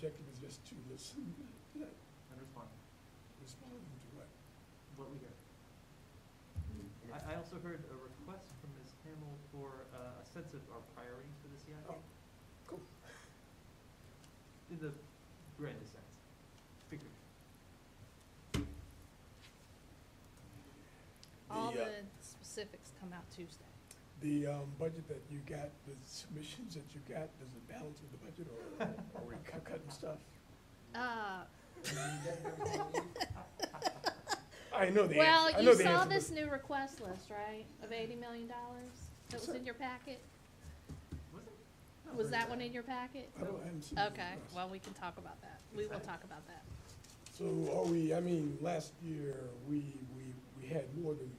objective is just to listen to that, And respond, respond to what? what we hear. I also heard a request from Ms. Hamill for a sense of our priorities for the CIP. Oh, cool. In the grandest sense. Figure. All The, the specifics come out Tuesday. The budget that you got, the submissions that you got, does it balance with the budget, or are we cutting stuff? I know the Well, answer. I you know the saw answer, this but- new request list, right, of $80 million that was in your packet? Was it? Was that one in your packet? I haven't seen the Okay, request. well, we can talk about that. We will talk about that. So are we, I mean, last year, we had more than,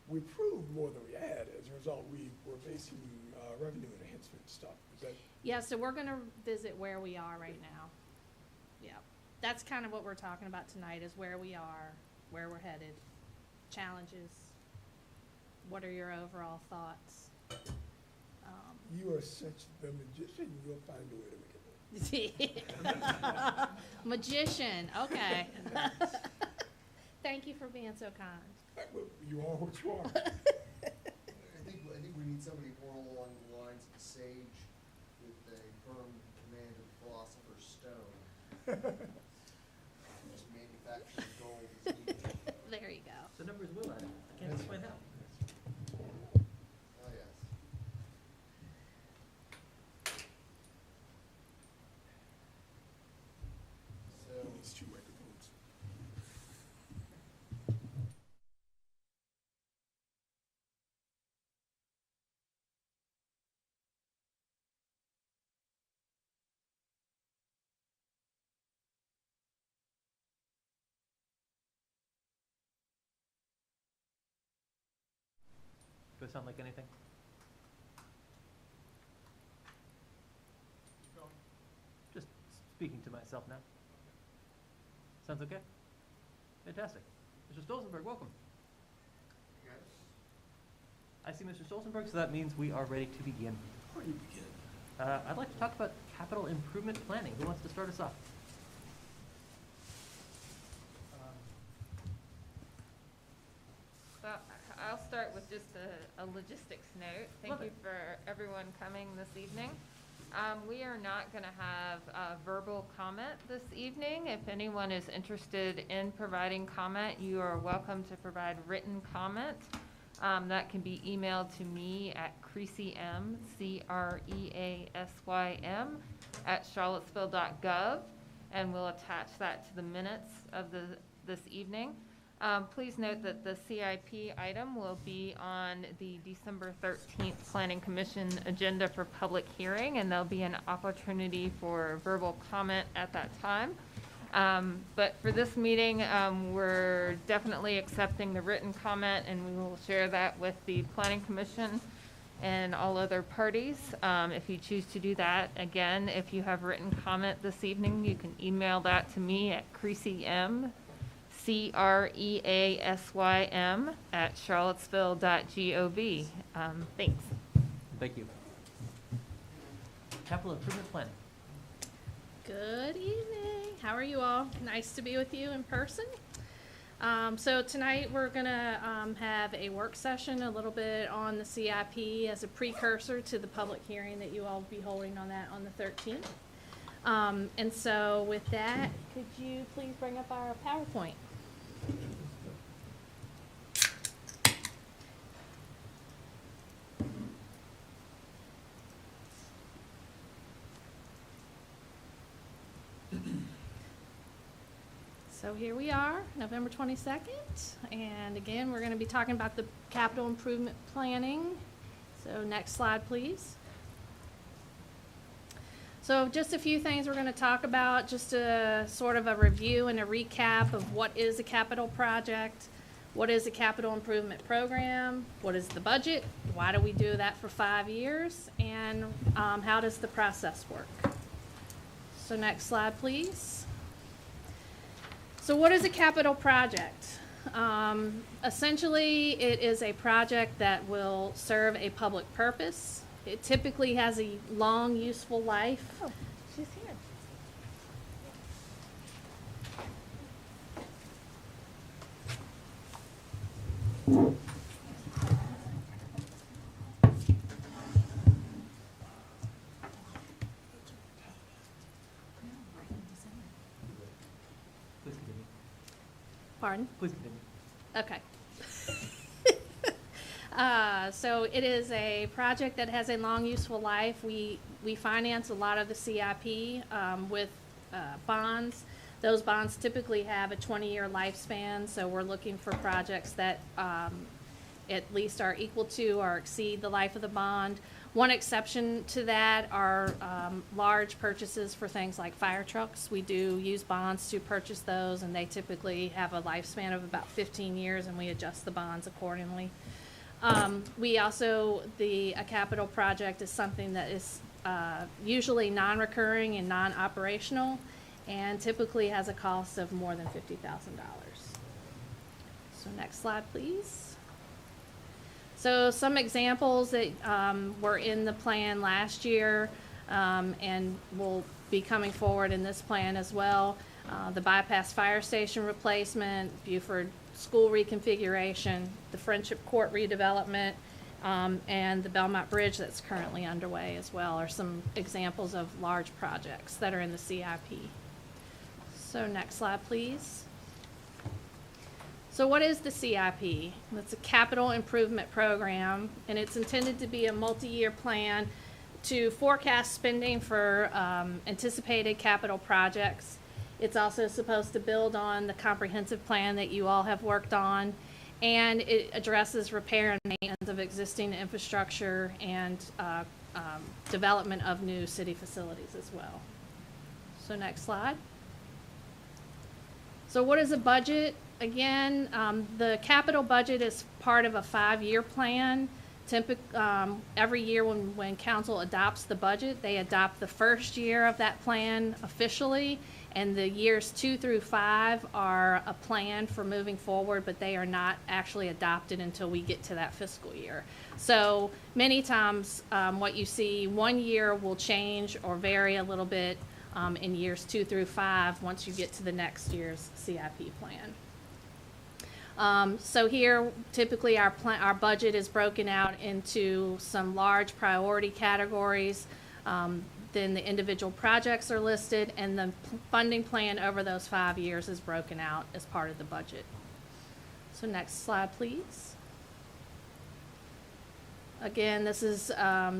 we proved more than we had. As a result, we were facing revenue enhancement stuff. Is that, Yeah, so we're gonna visit where we are right now. Yeah, that's kind of what we're talking about tonight, is where we are, where we're headed, challenges. What are your overall thoughts? you are such the magician, you'll find a way to make it. Magician, okay. Thank you for being so kind. Well, you are what you are. I think we need somebody more along the lines of a sage with a firm command of philosopher's stone. Just manufacturing gold is needed. There you go. So numbers will add up. I can't explain how. Oh, yes. So, These two microphones. Do I sound like anything? Just speaking to myself now. Sounds okay? Fantastic. Mr. Stolzenberg, welcome. I see Mr. Stolzenberg, so that means we are ready to begin. Where do you begin? I'd like to talk about capital improvement planning. Who wants to start us off? Well, I'll start with just a logistics note. Thank Love you it. for everyone coming this evening. We are not going to have verbal comment this evening. If anyone is interested in providing comment, you are welcome to provide written comment. That can be emailed to me at creasym, CREASYM, @charlottesville.gov, and we'll attach that to the minutes of this evening. Please note that the CIP item will be on the December 13th Planning Commission agenda for public hearing, and there'll be an opportunity for verbal comment at that time. But for this meeting, we're definitely accepting the written comment, and we will share that with the Planning Commission and all other parties. If you choose to do that, again, if you have written comment this evening, you can email that to me at creasym, CREASYM, @charlottesville.gov. Thanks. Thank you. Capital improvement planning. Good evening. How are you all? Nice to be with you in person. So tonight we're gonna have a work session, a little bit on the CIP as a precursor to the public hearing that you all will be holding on that on the 13th. And so with that, could you please bring up our PowerPoint? So here we are, November 22nd, and again, we're going to be talking about the capital improvement planning. So next slide, please. So just a few things we're going to talk about, just a sort of a review and a recap of what is a capital project, what is a capital improvement program, what is the budget, why do we do that for 5 years, and how does the process work. So next slide, please. So what is a capital project? Essentially, it is a project that will serve a public purpose. It typically has a long, useful life. Oh, she's here. Pardon? Please continue. Okay. So it is a project that has a long useful life. We finance a lot of the CIP with bonds. Those bonds typically have a 20-year lifespan, so we're looking for projects that at least are equal to or exceed the life of the bond. One exception to that are large purchases for things like fire trucks. We do use bonds to purchase those, and they typically have a lifespan of about 15 years, and we adjust the bonds accordingly. We also, a capital project is something that is usually non-recurring and non-operational, and typically has a cost of more than $50,000. So next slide, please. So some examples that were in the plan last year and will be coming forward in this plan as well. The bypass fire station replacement, Buford School reconfiguration, the Friendship Court redevelopment, and the Belmont Bridge that's currently underway as well are some examples of large projects that are in the CIP. So next slide, please. So what is the CIP? It's a capital improvement program, and it's intended to be a multi-year plan to forecast spending for anticipated capital projects. It's also supposed to build on the comprehensive plan that you all have worked on, and it addresses repair and maintenance of existing infrastructure and development of new city facilities as well. So next slide. So what is a budget? Again, the capital budget is part of a 5-year plan. Every year when council adopts the budget, they adopt the first year of that plan officially, and the years 2 through 5 are a plan for moving forward, but they are not actually adopted until we get to that fiscal year. So many times what you see, one year will change or vary a little bit in years 2 through 5 once you get to the next year's CIP plan. So here, typically our budget is broken out into some large priority categories. Then the individual projects are listed, and the funding plan over those 5 years is broken out as part of the budget. So next slide, please. Again, this is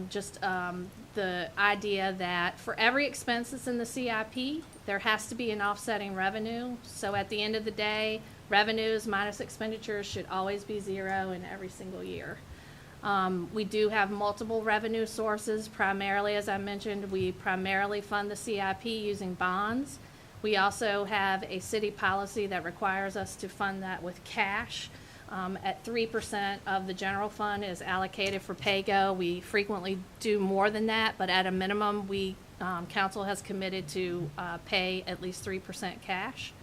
just the idea that for every expense that's in the CIP, there has to be an offsetting revenue. So at the end of the day, revenues minus expenditures should always be 0 in every single year. We do have multiple revenue sources. Primarily, as I mentioned, we primarily fund the CIP using bonds. We also have a city policy that requires us to fund that with cash. At 3% of the general fund is allocated for PAYGO. We frequently do more than that, but at a minimum, council has committed to pay at least 3% cash.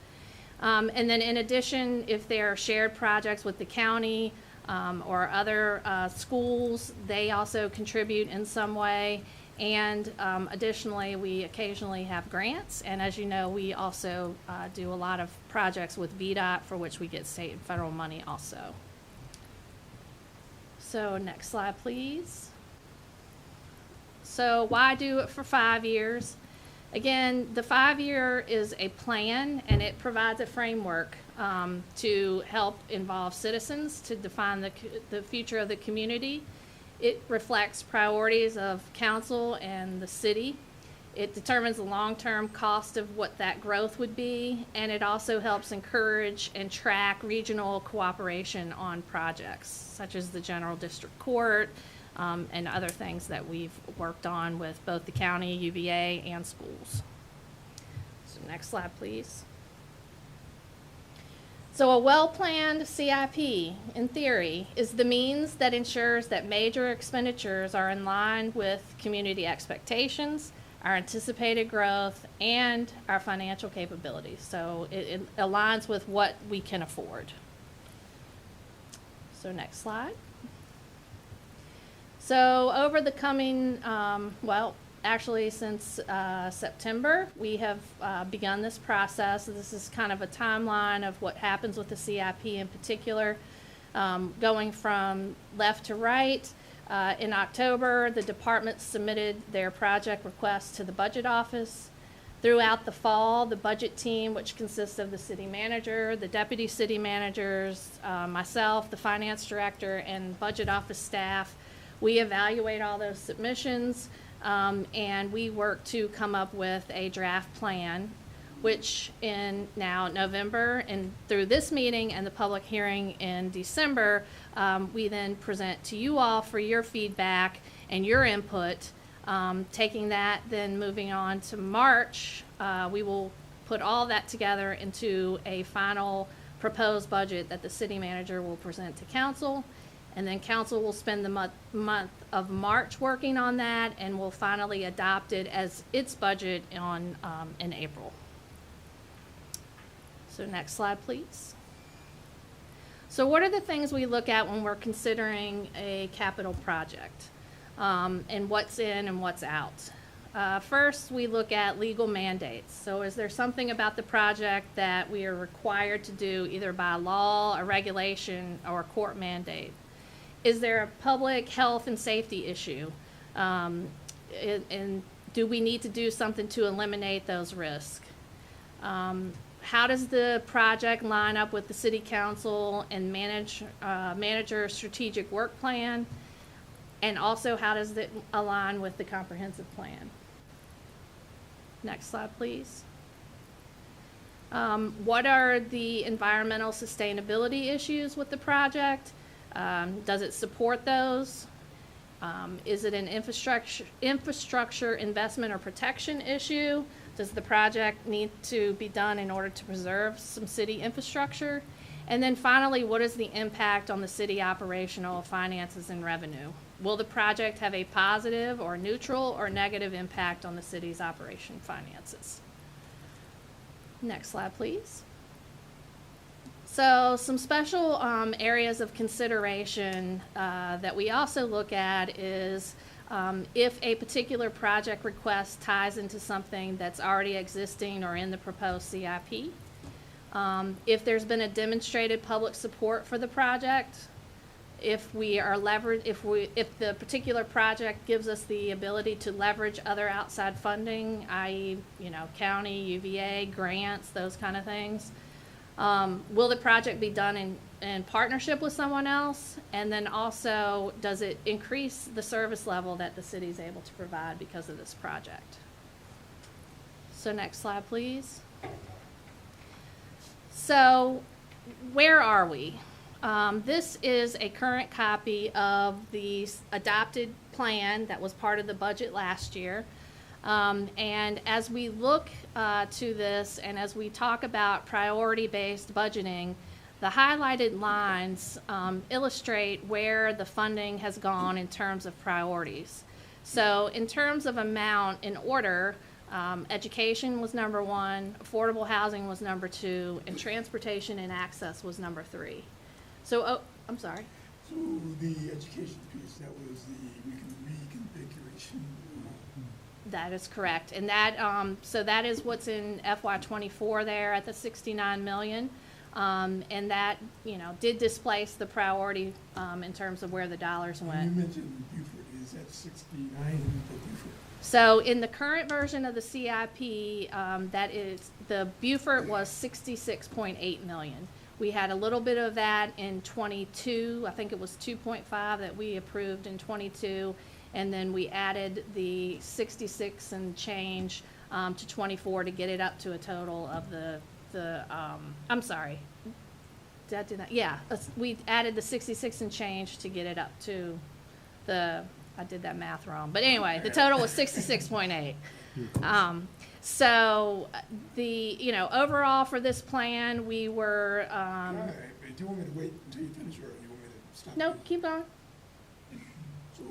And then in addition, if there are shared projects with the county or other schools, they also contribute in some way. And additionally, we occasionally have grants. And as you know, we also do a lot of projects with VDOT for which we get state and federal money also. So next slide, please. So why do it for 5 years? Again, the 5-year is a plan, and it provides a framework to help involve citizens to define the future of the community. It reflects priorities of council and the city. It determines the long-term cost of what that growth would be, and it also helps encourage and track regional cooperation on projects, such as the General District Court, and other things that we've worked on with both the county, UVA, and schools. So next slide, please. So a well-planned CIP, in theory, is the means that ensures that major expenditures are in line with community expectations, our anticipated growth, and our financial capabilities. So it aligns with what we can afford. So next slide. So over the coming, actually since September, we have begun this process. This is kind of a timeline of what happens with the CIP in particular, going from left to right. In October, the departments submitted their project requests to the budget office. Throughout the fall, the budget team, which consists of the city manager, the deputy city managers, myself, the finance director, and budget office staff, we evaluate all those submissions, and we work to come up with a draft plan, which in now November and through this meeting and the public hearing in December, we then present to you all for your feedback and your input. Taking that, then moving on to March, we will put all that together into a final proposed budget that the city manager will present to council. And then council will spend the month of March working on that and will finally adopt it as its budget in April. So next slide, please. So what are the things we look at when we're considering a capital project? And what's in and what's out. First, we look at legal mandates. So is there something about the project that we are required to do either by law, a regulation, or a court mandate? Is there a public health and safety issue? And do we need to do something to eliminate those risks? How does the project line up with the city council and manager's strategic work plan? And also, how does it align with the comprehensive plan? Next slide, please. What are the environmental sustainability issues with the project? Does it support those? Is it an infrastructure investment or protection issue? Does the project need to be done in order to preserve some city infrastructure? And then finally, what is the impact on the city operational finances and revenue? Will the project have a positive or neutral or negative impact on the city's operation finances? Next slide, please. So some special areas of consideration that we also look at is if a particular project request ties into something that's already existing or in the proposed CIP. If there's been a demonstrated public support for the project, if the particular project gives us the ability to leverage other outside funding, i.e., county, UVA, grants, those kind of things. Will the project be done in partnership with someone else? And then also, does it increase the service level that the city is able to provide because of this project? So next slide, please. So where are we? This is a current copy of the adopted plan that was part of the budget last year. And as we look to this and as we talk about priority-based budgeting, the highlighted lines illustrate where the funding has gone in terms of priorities. So in terms of amount in order, education was number 1, affordable housing was number 2, and transportation and access was number 3. So, I'm sorry. So the education piece, that was the reconfiguration. That is correct. And that, so that is what's in FY24 there at the 69 million. And that, did displace the priority in terms of where the dollars went. You mentioned Beaufort, is that 69 for Beaufort? So in the current version of the CIP, that is, the Beaufort was 66.8 million. We had a little bit of that in 22. I think it was 2.5 that we approved in 22. And then we added the 66 and change to 24 to get it up to a total of I'm sorry. Did I do that? Yeah, we added the 66 and change to get it up to I did that math wrong. But anyway, the total was 66.8. So overall for this plan, we were. All right, but do you want me to wait until you finish, or do you want me to stop? Nope, keep going. So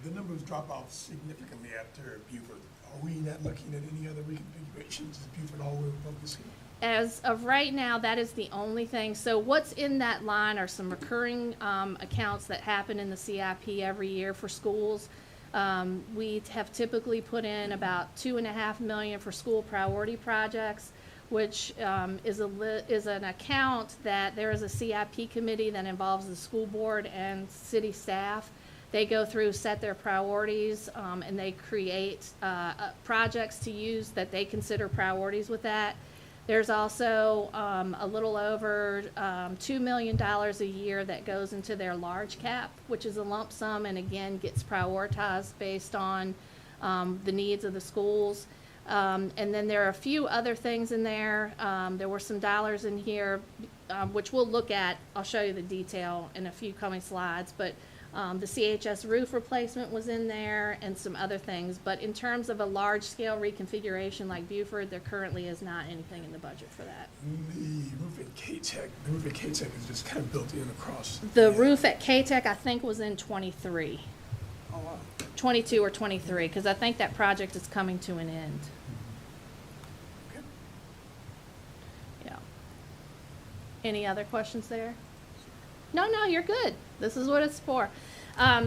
the numbers drop off significantly after Beaufort. Are we not looking at any other reconfigurations? Is Beaufort all we're focusing on? As of right now, that is the only thing. So what's in that line are some recurring accounts that happen in the CIP every year for schools. We have typically put in about $2.5 million for school priority projects, which is an account that there is a CIP committee that involves the school board and city staff They go through, set their priorities, and they create projects to use that they consider priorities with that. There's also a little over $2 million a year that goes into their large cap, which is a lump sum and again gets prioritized based on the needs of the schools. And then there are a few other things in there. There were some dollars in here, which we'll look at. I'll show you the detail in a few coming slides, but the CHS roof replacement was in there and some other things. But in terms of a large-scale reconfiguration like Buford, there currently is not anything in the budget for that. The roof at K-Tech is just kind of built in across. The roof at K-Tech, I think, was in 23, Oh, wow. 22 or 23, because I think that project is coming to an end. Okay. Yeah. Any other questions there? No, you're good. This is what it's for.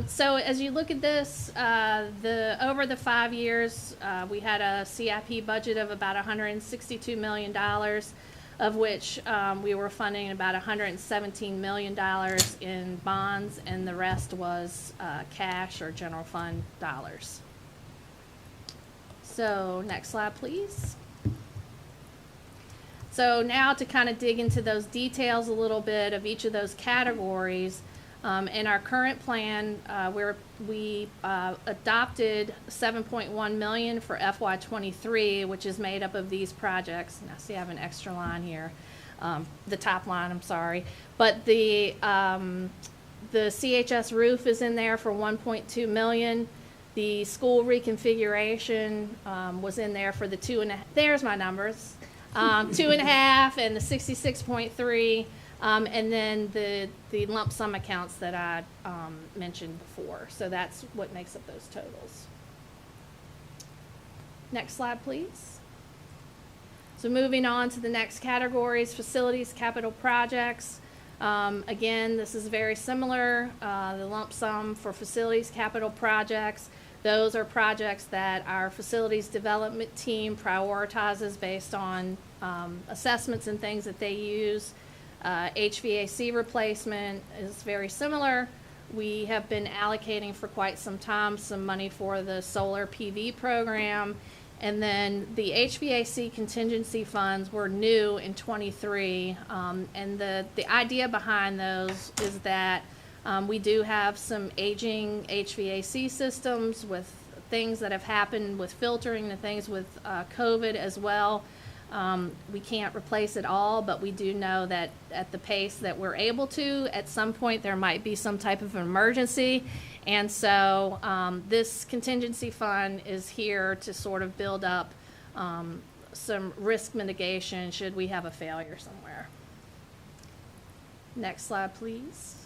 So as you look at this, over the 5 years, we had a CIP budget of about $162 million, of which we were funding about $117 million in bonds, and the rest was cash or general fund dollars. So next slide, please. So now to kind of dig into those details a little bit of each of those categories, in our current plan, we adopted $7.1 million for FY23, which is made up of these projects. And I see I have an extra line here, the top line, I'm sorry. But the CHS roof is in there for $1.2 million. The school reconfiguration was in there for the 2.5. There's my numbers. 2.5 and the 66.3, and then the lump sum accounts that I mentioned before. So that's what makes up those totals. Next slide, please. So moving on to the next categories, facilities, capital projects. Again, this is very similar. The lump sum for facilities, capital projects. Those are projects that our facilities development team prioritizes based on assessments and things that they use. HVAC replacement is very similar. We have been allocating for quite some time some money for the solar PV program. And then the HVAC contingency funds were new in 23. And the idea behind those is that we do have some aging HVAC systems with things that have happened with filtering and things with COVID as well. We can't replace it all, but we do know that at the pace that we're able to, at some point there might be some type of emergency. And so this contingency fund is here to sort of build up some risk mitigation should we have a failure somewhere. Next slide, please.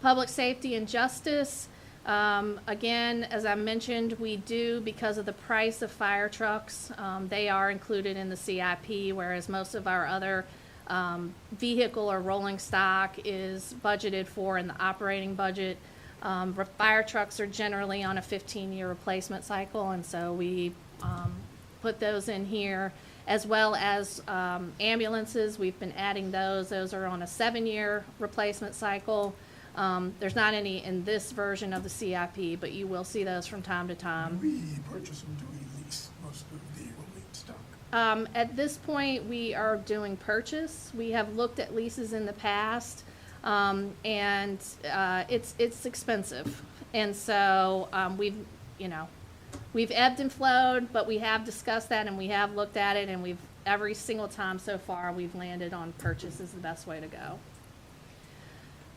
Public safety and justice. Again, as I mentioned, we do, because of the price of fire trucks, they are included in the CIP, whereas most of our other vehicle or rolling stock is budgeted for in the operating budget. Fire trucks are generally on a 15-year replacement cycle, and so we put those in here, as well as ambulances. We've been adding those. Those are on a 7-year replacement cycle. There's not any in this version of the CIP, but you will see those from time to time. We purchase them, do we lease most of the rolling stock? At this point, we are doing purchase. We have looked at leases in the past, and it's expensive. And so we've ebbed and flowed, but we have discussed that and we have looked at it, and every single time so far we've landed on purchase is the best way to go.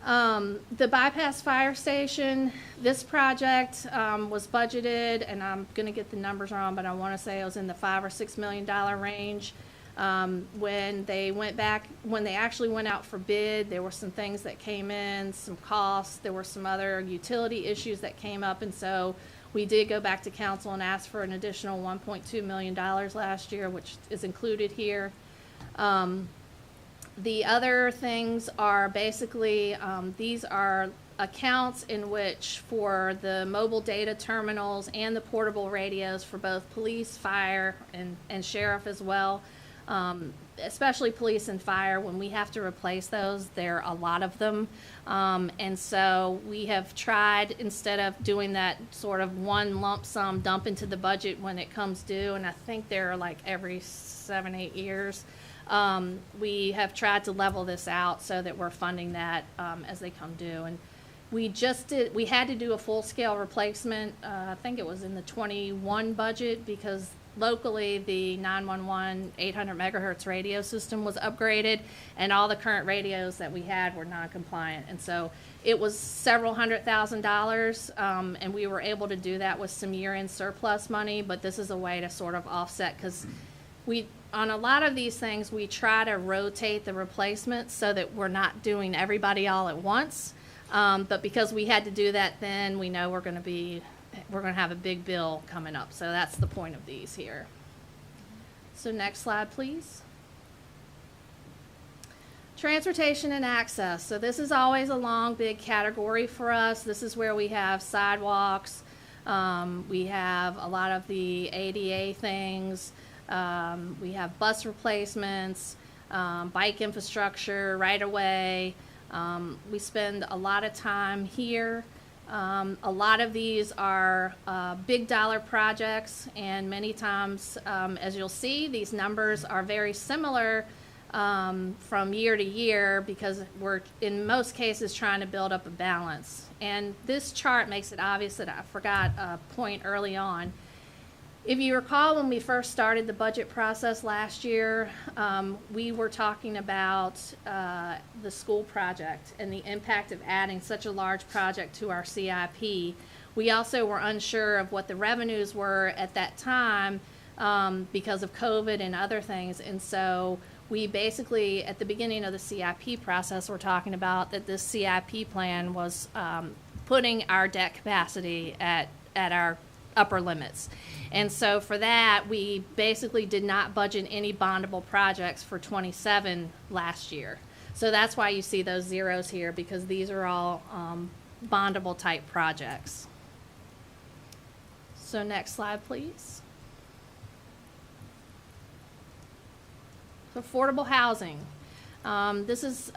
The bypass fire station, this project was budgeted, and I'm going to get the numbers wrong, but I want to say it was in the $5 or $6 million range. When they actually went out for bid, there were some things that came in, some costs, there were some other utility issues that came up, and so we did go back to council and ask for an additional $1.2 million last year, which is included here. The other things are basically, these are accounts in which for the mobile data terminals and the portable radios for both police, fire, and sheriff as well, especially police and fire, when we have to replace those, there are a lot of them. And so we have tried, instead of doing that sort of one lump sum dump into the budget when it comes due, and I think they're like every 7-8 years, we have tried to level this out so that we're funding that as they come due. And we had to do a full-scale replacement, I think it was in the 21 budget, because locally the 911 800 megahertz radio system was upgraded, and all the current radios that we had were non-compliant. And so it was several $100,000, and we were able to do that with some year-end surplus money, but this is a way to sort of offset, because on a lot of these things, we try to rotate the replacements so that we're not doing everybody all at once. But because we had to do that then, we know we're going to have a big bill coming up. So that's the point of these here. So next slide, please. Transportation and access. So this is always a long, big category for us. This is where we have sidewalks. We have a lot of the ADA things. We have bus replacements, bike infrastructure, right-of-way. We spend a lot of time here. A lot of these are big dollar projects, and many times, as you'll see, these numbers are very similar from year to year, because we're in most cases trying to build up a balance. And this chart makes it obvious that I forgot a point early on. If you recall, when we first started the budget process last year, we were talking about the school project and the impact of adding such a large project to our CIP. We also were unsure of what the revenues were at that time because of COVID and other things. And so we basically, at the beginning of the CIP process, were talking about that this CIP plan was putting our debt capacity at our upper limits. And so for that, we basically did not budget any bondable projects for 27 last year. So that's why you see those zeros here, because these are all bondable type projects. So next slide, please. So affordable housing. This has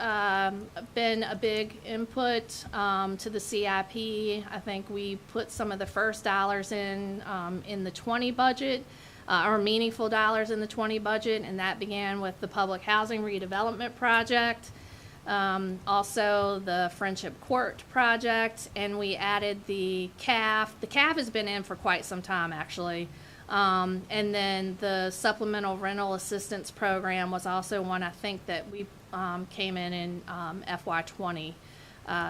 been a big input to the CIP. I think we put some of the first dollars in the 20 budget, or meaningful dollars in the 20 budget, and that began with the public housing redevelopment project, also the Friendship Court project, and we added the CAF. The CAF has been in for quite some time, actually. And then the supplemental rental assistance program was also one, I think, that we came in FY20.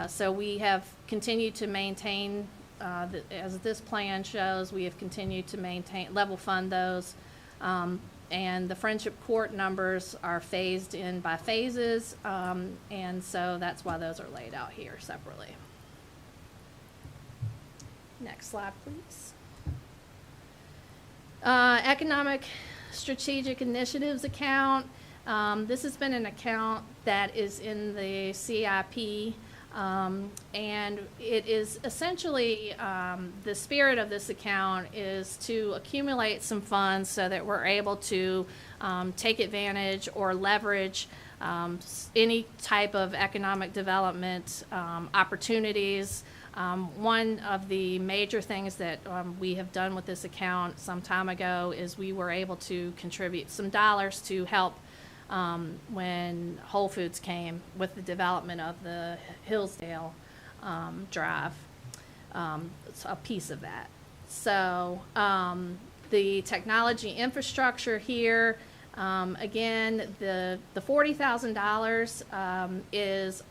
So we have continued to maintain, as this plan shows, we have continued to maintain, level fund those. And the Friendship Court numbers are phased in by phases, and so that's why those are laid out here separately. Next slide, please. Economic Strategic Initiatives account. This has been an account that is in the CIP, and it is essentially, the spirit of this account is to accumulate some funds so that we're able to take advantage or leverage any type of economic development opportunities. One of the major things that we have done with this account some time ago is we were able to contribute some dollars to help when Whole Foods came with the development of the Hillsdale Drive. It's a piece of that. So the technology infrastructure here, again, the $40,000 is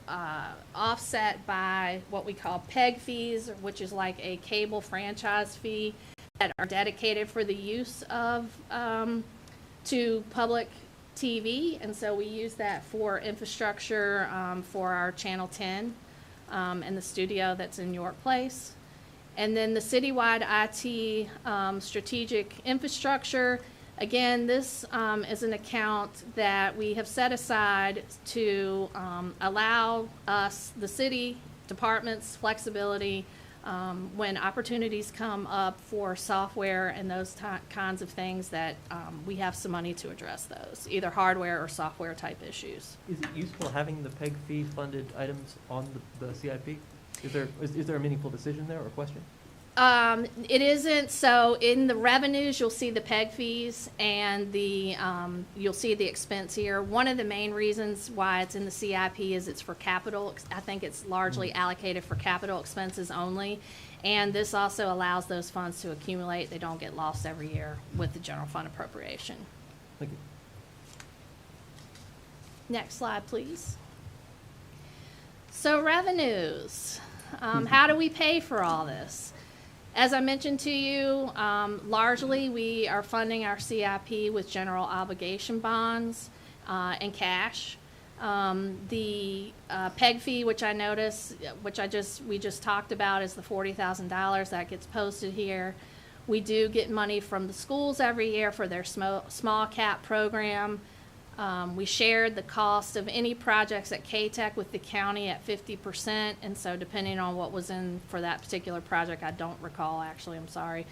offset by what we call PEG fees, which is like a cable franchise fee that are dedicated for the use of to public TV, and so we use that for infrastructure for our Channel 10 and the studio that's in York Place. And then the citywide IT strategic infrastructure. Again, this is an account that we have set aside to allow us, the city departments, flexibility when opportunities come up for software and those kinds of things, that we have some money to address those, either hardware or software type issues. Is it useful having the PEG fee funded items on the CIP? Is there a meaningful decision there or question? It isn't. So in the revenues, you'll see the PEG fees and you'll see the expense here. One of the main reasons why it's in the CIP is it's for capital. I think it's largely allocated for capital expenses only. And this also allows those funds to accumulate. They don't get lost every year with the general fund appropriation. Thank you. Next slide, please. So revenues. How do we pay for all this? As I mentioned to you, largely we are funding our CIP with general obligation bonds and cash. The PEG fee, which I noticed, we just talked about, is the $40,000 that gets posted here. We do get money from the schools every year for their small cap program. We shared the cost of any projects at K-Tech with the county at 50%, and so depending on what was in for that particular project, I don't recall actually, I'm sorry.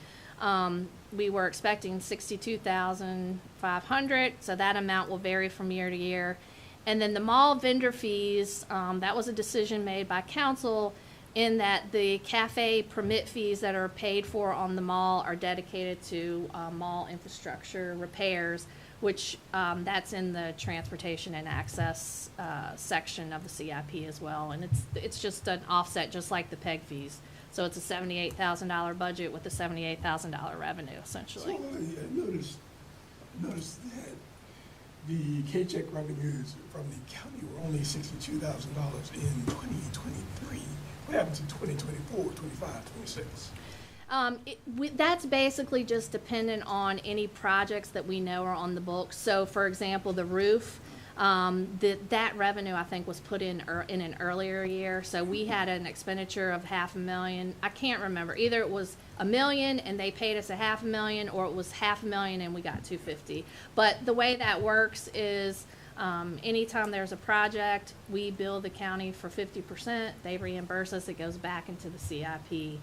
We were expecting $62,500, so that amount will vary from year to year. And then the mall vendor fees, that was a decision made by council in that the cafe permit fees that are paid for on the mall are dedicated to mall infrastructure repairs, which that's in the transportation and access section of the CIP as well. And it's just an offset, just like the PEG fees. So it's a $78,000 budget with a $78,000 revenue, essentially. So I noticed that the K-Check revenues from the county were only $62,000 in 2023. What happened to 2024, 25, 26? That's basically just dependent on any projects that we know are on the books. So, for example, the roof, that revenue I think was put in an earlier year. So we had an expenditure of $500,000. I can't remember. Either it was $1 million and they paid us $500,000, or it was $500,000 and we got $250,000. But the way that works is anytime there's a project, we bill the county for 50%. They reimburse us. It goes back into the CIP.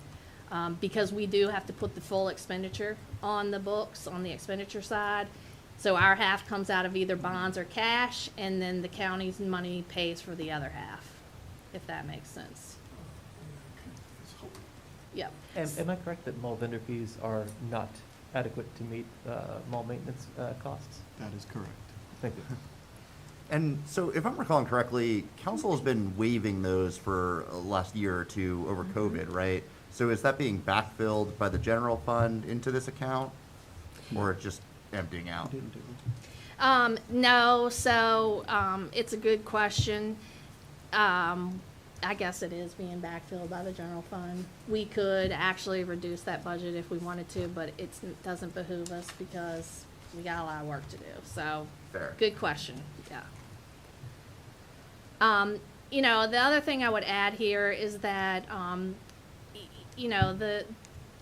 Because we do have to put the full expenditure on the books, on the expenditure side. So our half comes out of either bonds or cash, and then the county's money pays for the other half, if that makes sense. Yep. Am I correct that mall vendor fees are not adequate to meet mall maintenance costs? That is correct. Thank you. And so if I'm recalling correctly, council has been waiving those for the last year or two over COVID, right? So is that being backfilled by the general fund into this account, or just emptying out? No, so it's a good question. I guess it is being backfilled by the general fund. We could actually reduce that budget if we wanted to, but it doesn't behoove us because we got a lot of work to do. So, Fair. Good question, yeah. You know, the other thing I would add here is that, you know, the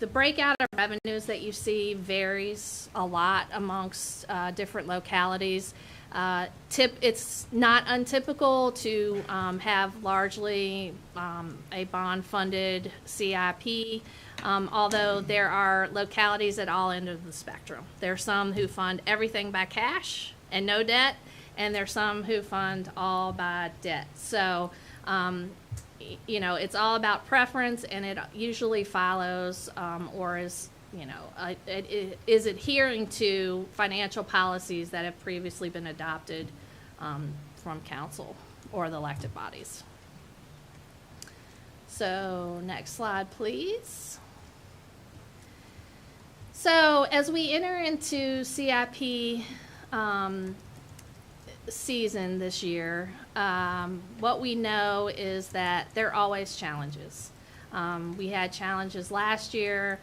breakout of revenues that you see varies a lot amongst different localities. It's not untypical to have largely a bond-funded CIP, although there are localities at all ends of the spectrum. There are some who fund everything by cash and no debt, and there are some who fund all by debt. So, you know, it's all about preference, and it usually follows or is, you know, it is adhering to financial policies that have previously been adopted from council or the elected bodies. So next slide, please. So as we enter into CIP season this year, what we know is that there are always challenges. We had challenges last year.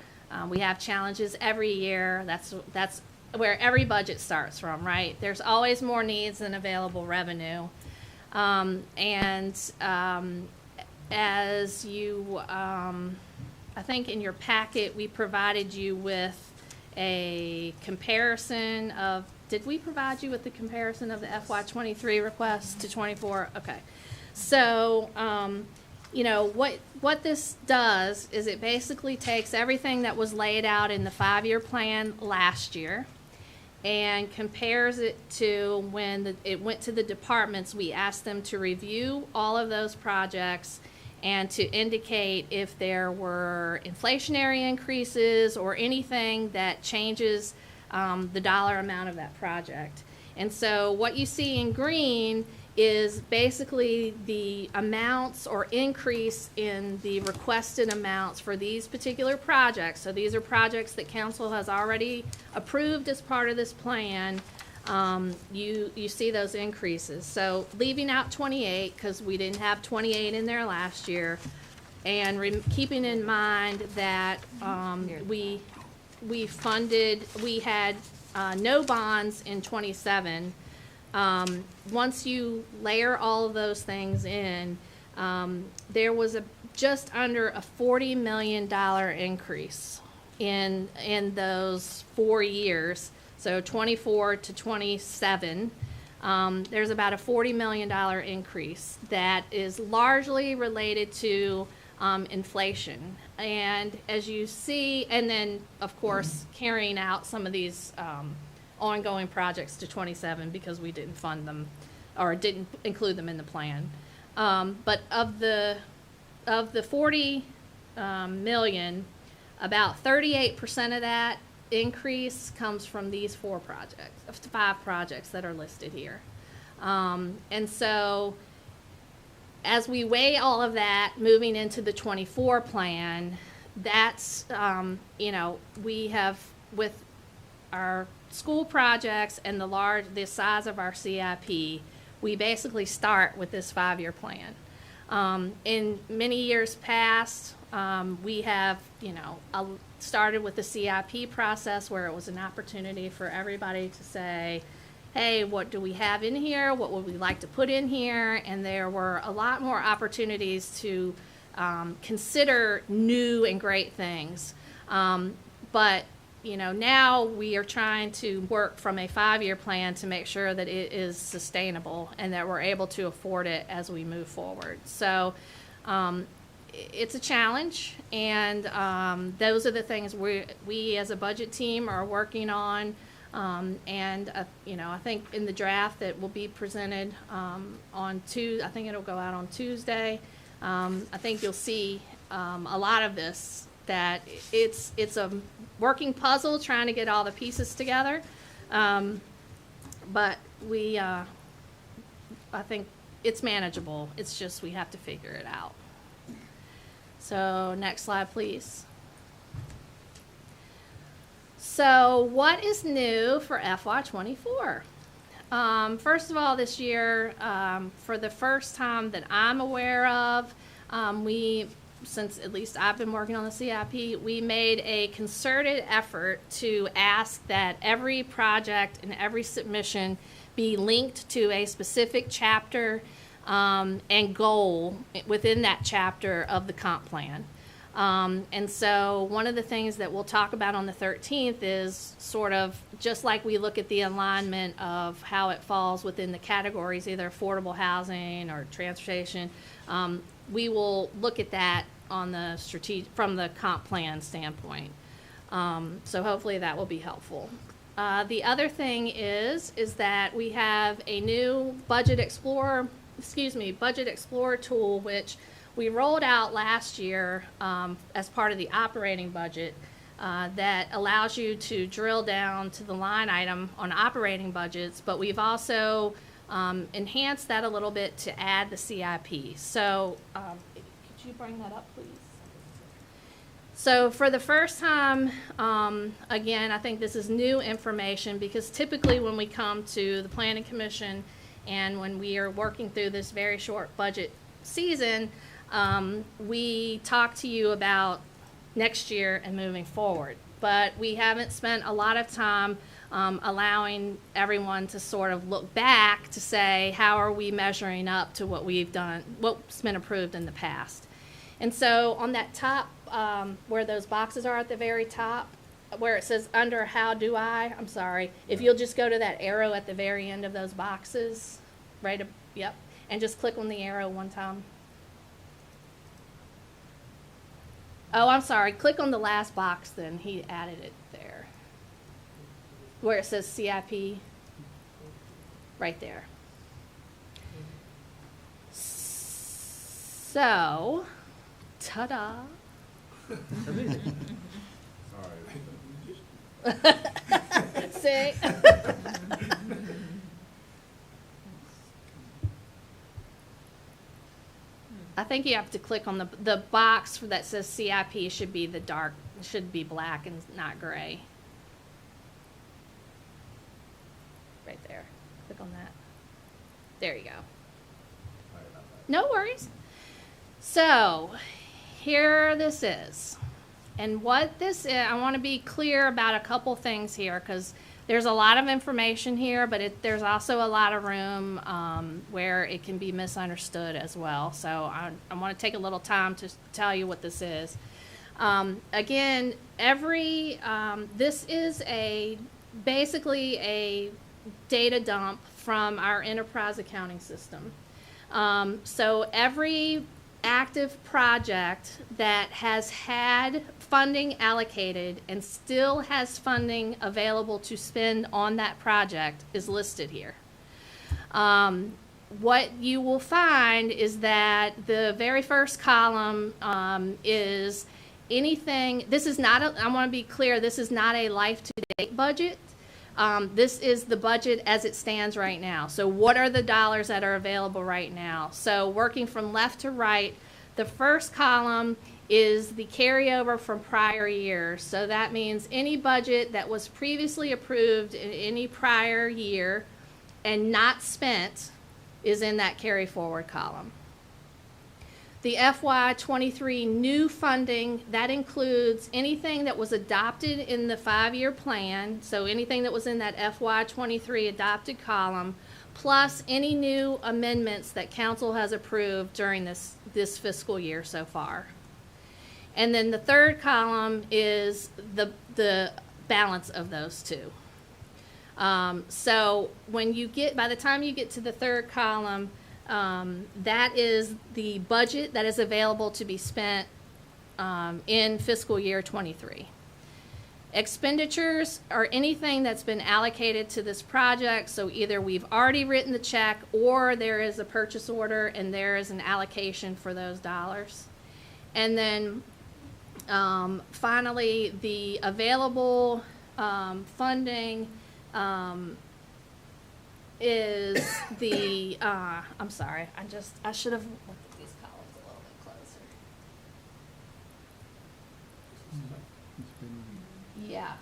We have challenges every year. That's where every budget starts from, right? There's always more needs than available revenue. As you, I think in your packet, we provided you with a comparison of, did we provide you with the comparison of the FY23 request to 24? Okay. So you know, what this does is it basically takes everything that was laid out in the 5-year plan last year and compares it to when it went to the departments. We asked them to review all of those projects and to indicate if there were inflationary increases or anything that changes the dollar amount of that project. And so what you see in green is basically the amounts or increase in the requested amounts for these particular projects. So these are projects that council has already approved as part of this plan. You see those increases. So leaving out 28, because we didn't have 28 in there last year, and keeping in mind that we had no bonds in 27. Once you layer all of those things in, there was just under a $40 million increase in those 4 years. So 24 to 27, there's about a $40 million increase that is largely related to inflation. And as you see, and then of course carrying out some of these ongoing projects to 27 because we didn't fund them or didn't include them in the plan. But of the 40 million, about 38% of that increase comes from these 5 projects that are listed here. And so as we weigh all of that moving into the 24 plan, that's, you know, we have with our school projects and the size of our CIP, we basically start with this 5-year plan. In many years past, we have, you know, started with the CIP process where it was an opportunity for everybody to say, hey, what do we have in here? What would we like to put in here? And there were a lot more opportunities to consider new and great things. But you know, now we are trying to work from a 5-year plan to make sure that it is sustainable and that we're able to afford it as we move forward. So it's a challenge, and those are the things we as a budget team are working on. You know, I think in the draft that will be presented on Tuesday, I think it'll go out on Tuesday. I think you'll see a lot of this, that it's a working puzzle trying to get all the pieces together. But I think it's manageable. It's just we have to figure it out. So next slide, please. So what is new for FY24? First of all, this year, for the first time that I'm aware of, since at least I've been working on the CIP, we made a concerted effort to ask that every project and every submission be linked to a specific chapter and goal within that chapter of the comp plan. And so one of the things that we'll talk about on the 13th is sort of just like we look at the alignment of how it falls within the categories, either affordable housing or transportation. We will look at that on the from the comp plan standpoint. So hopefully that will be helpful. The other thing is that we have a new Budget Explorer tool, which we rolled out last year as part of the operating budget, that allows you to drill down to the line item on operating budgets, but we've also enhanced that a little bit to add the CIP. So could you bring that up, please? So for the first time, again, I think this is new information, because typically when we come to the Planning Commission and when we are working through this very short budget season, we talk to you about next year and moving forward. But we haven't spent a lot of time allowing everyone to sort of look back to say, how are we measuring up to what we've done, what's been approved in the past. And so on that top, where those boxes are at the very top, where it says under how do I'm sorry, if you'll just go to that arrow at the very end of those boxes, yep, and just click on the arrow one time. Oh, I'm sorry, click on the last box then, he added it there. Where it says CIP, right there. So, ta-da. Amazing. See? I think you have to click on the box that says CIP should be the dark, should be black and not gray. Right there. Click on that. There you go. No worries. So, here this is. And what this is, I want to be clear about a couple things here because there's a lot of information here, but there's also a lot of room where it can be misunderstood as well. So I want to take a little time to tell you what this is. Again, this is basically a data dump from our enterprise accounting system. So every active project that has had funding allocated and still has funding available to spend on that project is listed here. What you will find is that the very first column is anything, this is not I want to be clear, this is not a life-to-date budget. This is the budget as it stands right now. So what are the dollars that are available right now? So working from left to right, the first column is the carryover from prior years. So that means any budget that was previously approved in any prior year and not spent is in that carry forward column. The FY23 new funding, that includes anything that was adopted in the 5-year plan, so anything that was in that FY23 adopted column, plus any new amendments that council has approved during this fiscal year so far. And then the third column is the balance of those two. So when you by the time you get to the third column, that is the budget that is available to be spent in fiscal year 23. Expenditures are anything that's been allocated to this project, so either we've already written the check or there is a purchase order and there is an allocation for those dollars. And then finally, the available funding is the, I'm sorry, I should have looked at these columns a little bit closer. Yeah.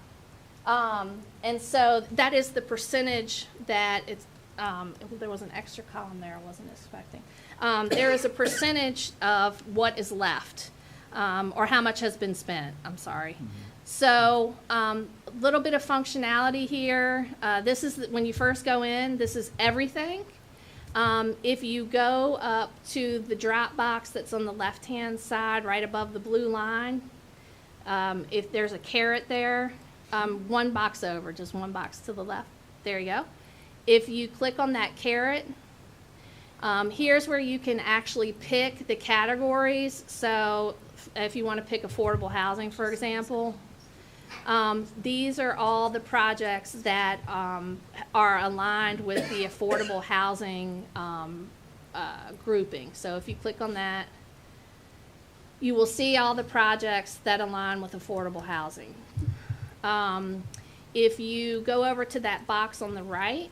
And so that is the percentage that it's, there was an extra column there I wasn't expecting. There is a percentage of what is left, or how much has been spent, I'm sorry. So a little bit of functionality here. This is when you first go in, this is everything. If you go up to the drop box that's on the left-hand side, right above the blue line, if there's a caret there, one box over, just one box to the left, there you go. If you click on that caret, here's where you can actually pick the categories. So if you want to pick affordable housing, for example, these are all the projects that are aligned with the affordable housing grouping. So if you click on that, you will see all the projects that align with affordable housing. If you go over to that box on the right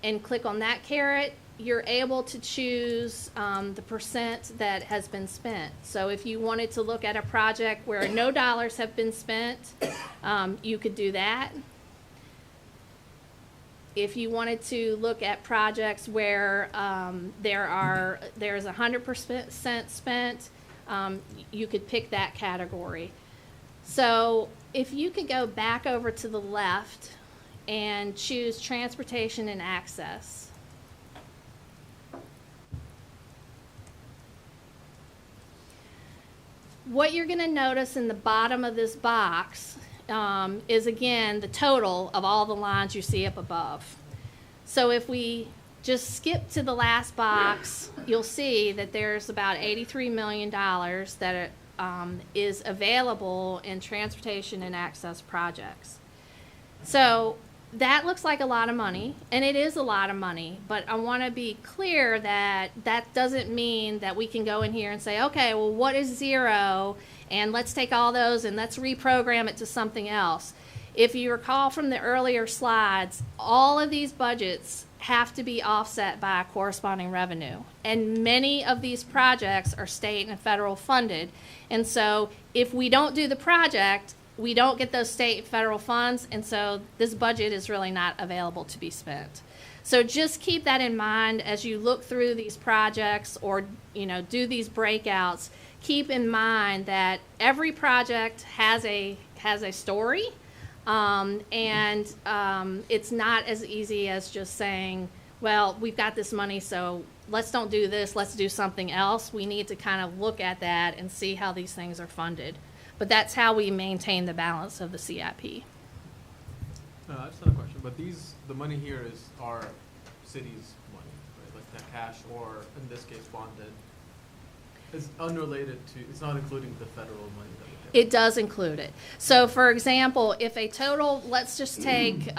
and click on that caret, you're able to choose the percent that has been spent. So if you wanted to look at a project where no dollars have been spent, you could do that. If you wanted to look at projects where there's 100% spent, you could pick that category. So if you could go back over to the left and choose transportation and access. What you're going to notice in the bottom of this box is, again, the total of all the lines you see up above. So if we just skip to the last box, you'll see that there's about $83 million that is available in transportation and access projects. So that looks like a lot of money, and it is a lot of money, but I want to be clear that that doesn't mean that we can go in here and say, okay, well, what is zero? And let's take all those and let's reprogram it to something else. If you recall from the earlier slides, all of these budgets have to be offset by a corresponding revenue. And many of these projects are state and federal funded. And so if we don't do the project, we don't get those state and federal funds, and so this budget is really not available to be spent. So just keep that in mind as you look through these projects or, do these breakouts. Keep in mind that every project has a story, and it's not as easy as just saying, well, we've got this money, so let's don't do this, let's do something else. We need to kind of look at that and see how these things are funded. But that's how we maintain the balance of the CIP. I just had a question, but the money here is our city's money, right? Like that cash, or in this case, bonded. It's unrelated to, it's not including the federal money that we get. It does include it. So for example, if a total, let's just take,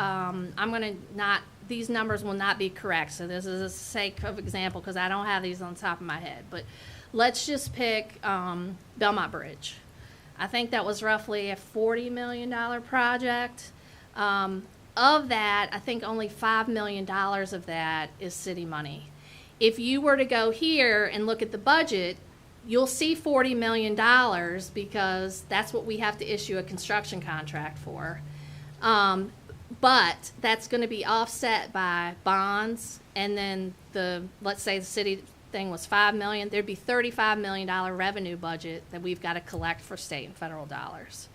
these numbers will not be correct. So this is a sake of example because I don't have these on the top of my head. But let's just pick Belmont Bridge. I think that was roughly a $40 million project. Of that, I think only $5 million of that is city money. If you were to go here and look at the budget, you'll see $40 million because that's what we have to issue a construction contract for. But that's going to be offset by bonds, and then let's say the city thing was $5 million, there'd be $35 million revenue budget that we've got to collect for state and federal dollars.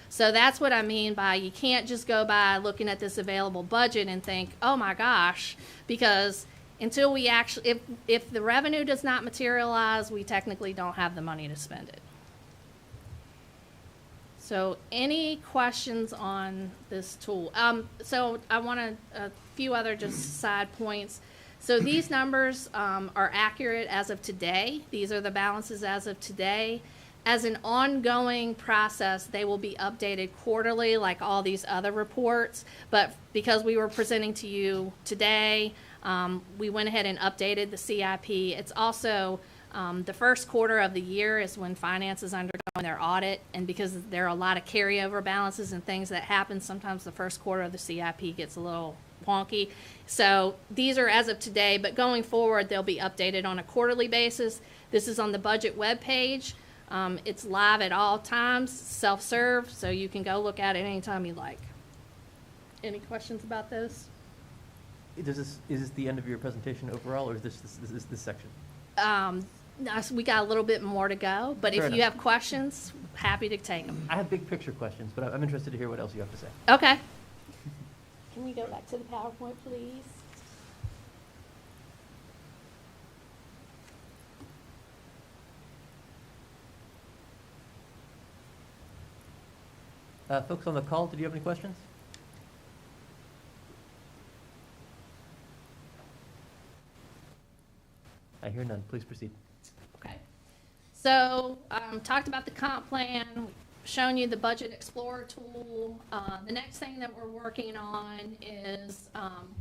So that's what I mean by you can't just go by looking at this available budget and think, oh my gosh, because until we actually, if the revenue does not materialize, we technically don't have the money to spend it. So any questions on this tool? So I want a few other just side points. So these numbers are accurate as of today. These are the balances as of today. As an ongoing process, they will be updated quarterly like all these other reports. But because we were presenting to you today, we went ahead and updated the CIP. It's also the first quarter of the year is when finance is undergoing their audit. And because there are a lot of carryover balances and things that happen, sometimes the first quarter of the CIP gets a little wonky. So these are as of today, but going forward, they'll be updated on a quarterly basis. This is on the budget webpage. It's live at all times, self-serve, so you can go look at it anytime you like. Any questions about this? Is this the end of your presentation overall, or is this section? We got a little bit more to go, but Fair if you enough. have questions, happy to take them. I have big picture questions, but I'm interested to hear what else you have to say. Okay. Can we go back to the PowerPoint, please? Folks on the call, did you have any questions? I hear none. Please proceed. Okay. So, talked about the comp plan, shown you the Budget Explorer tool. The next thing that we're working on is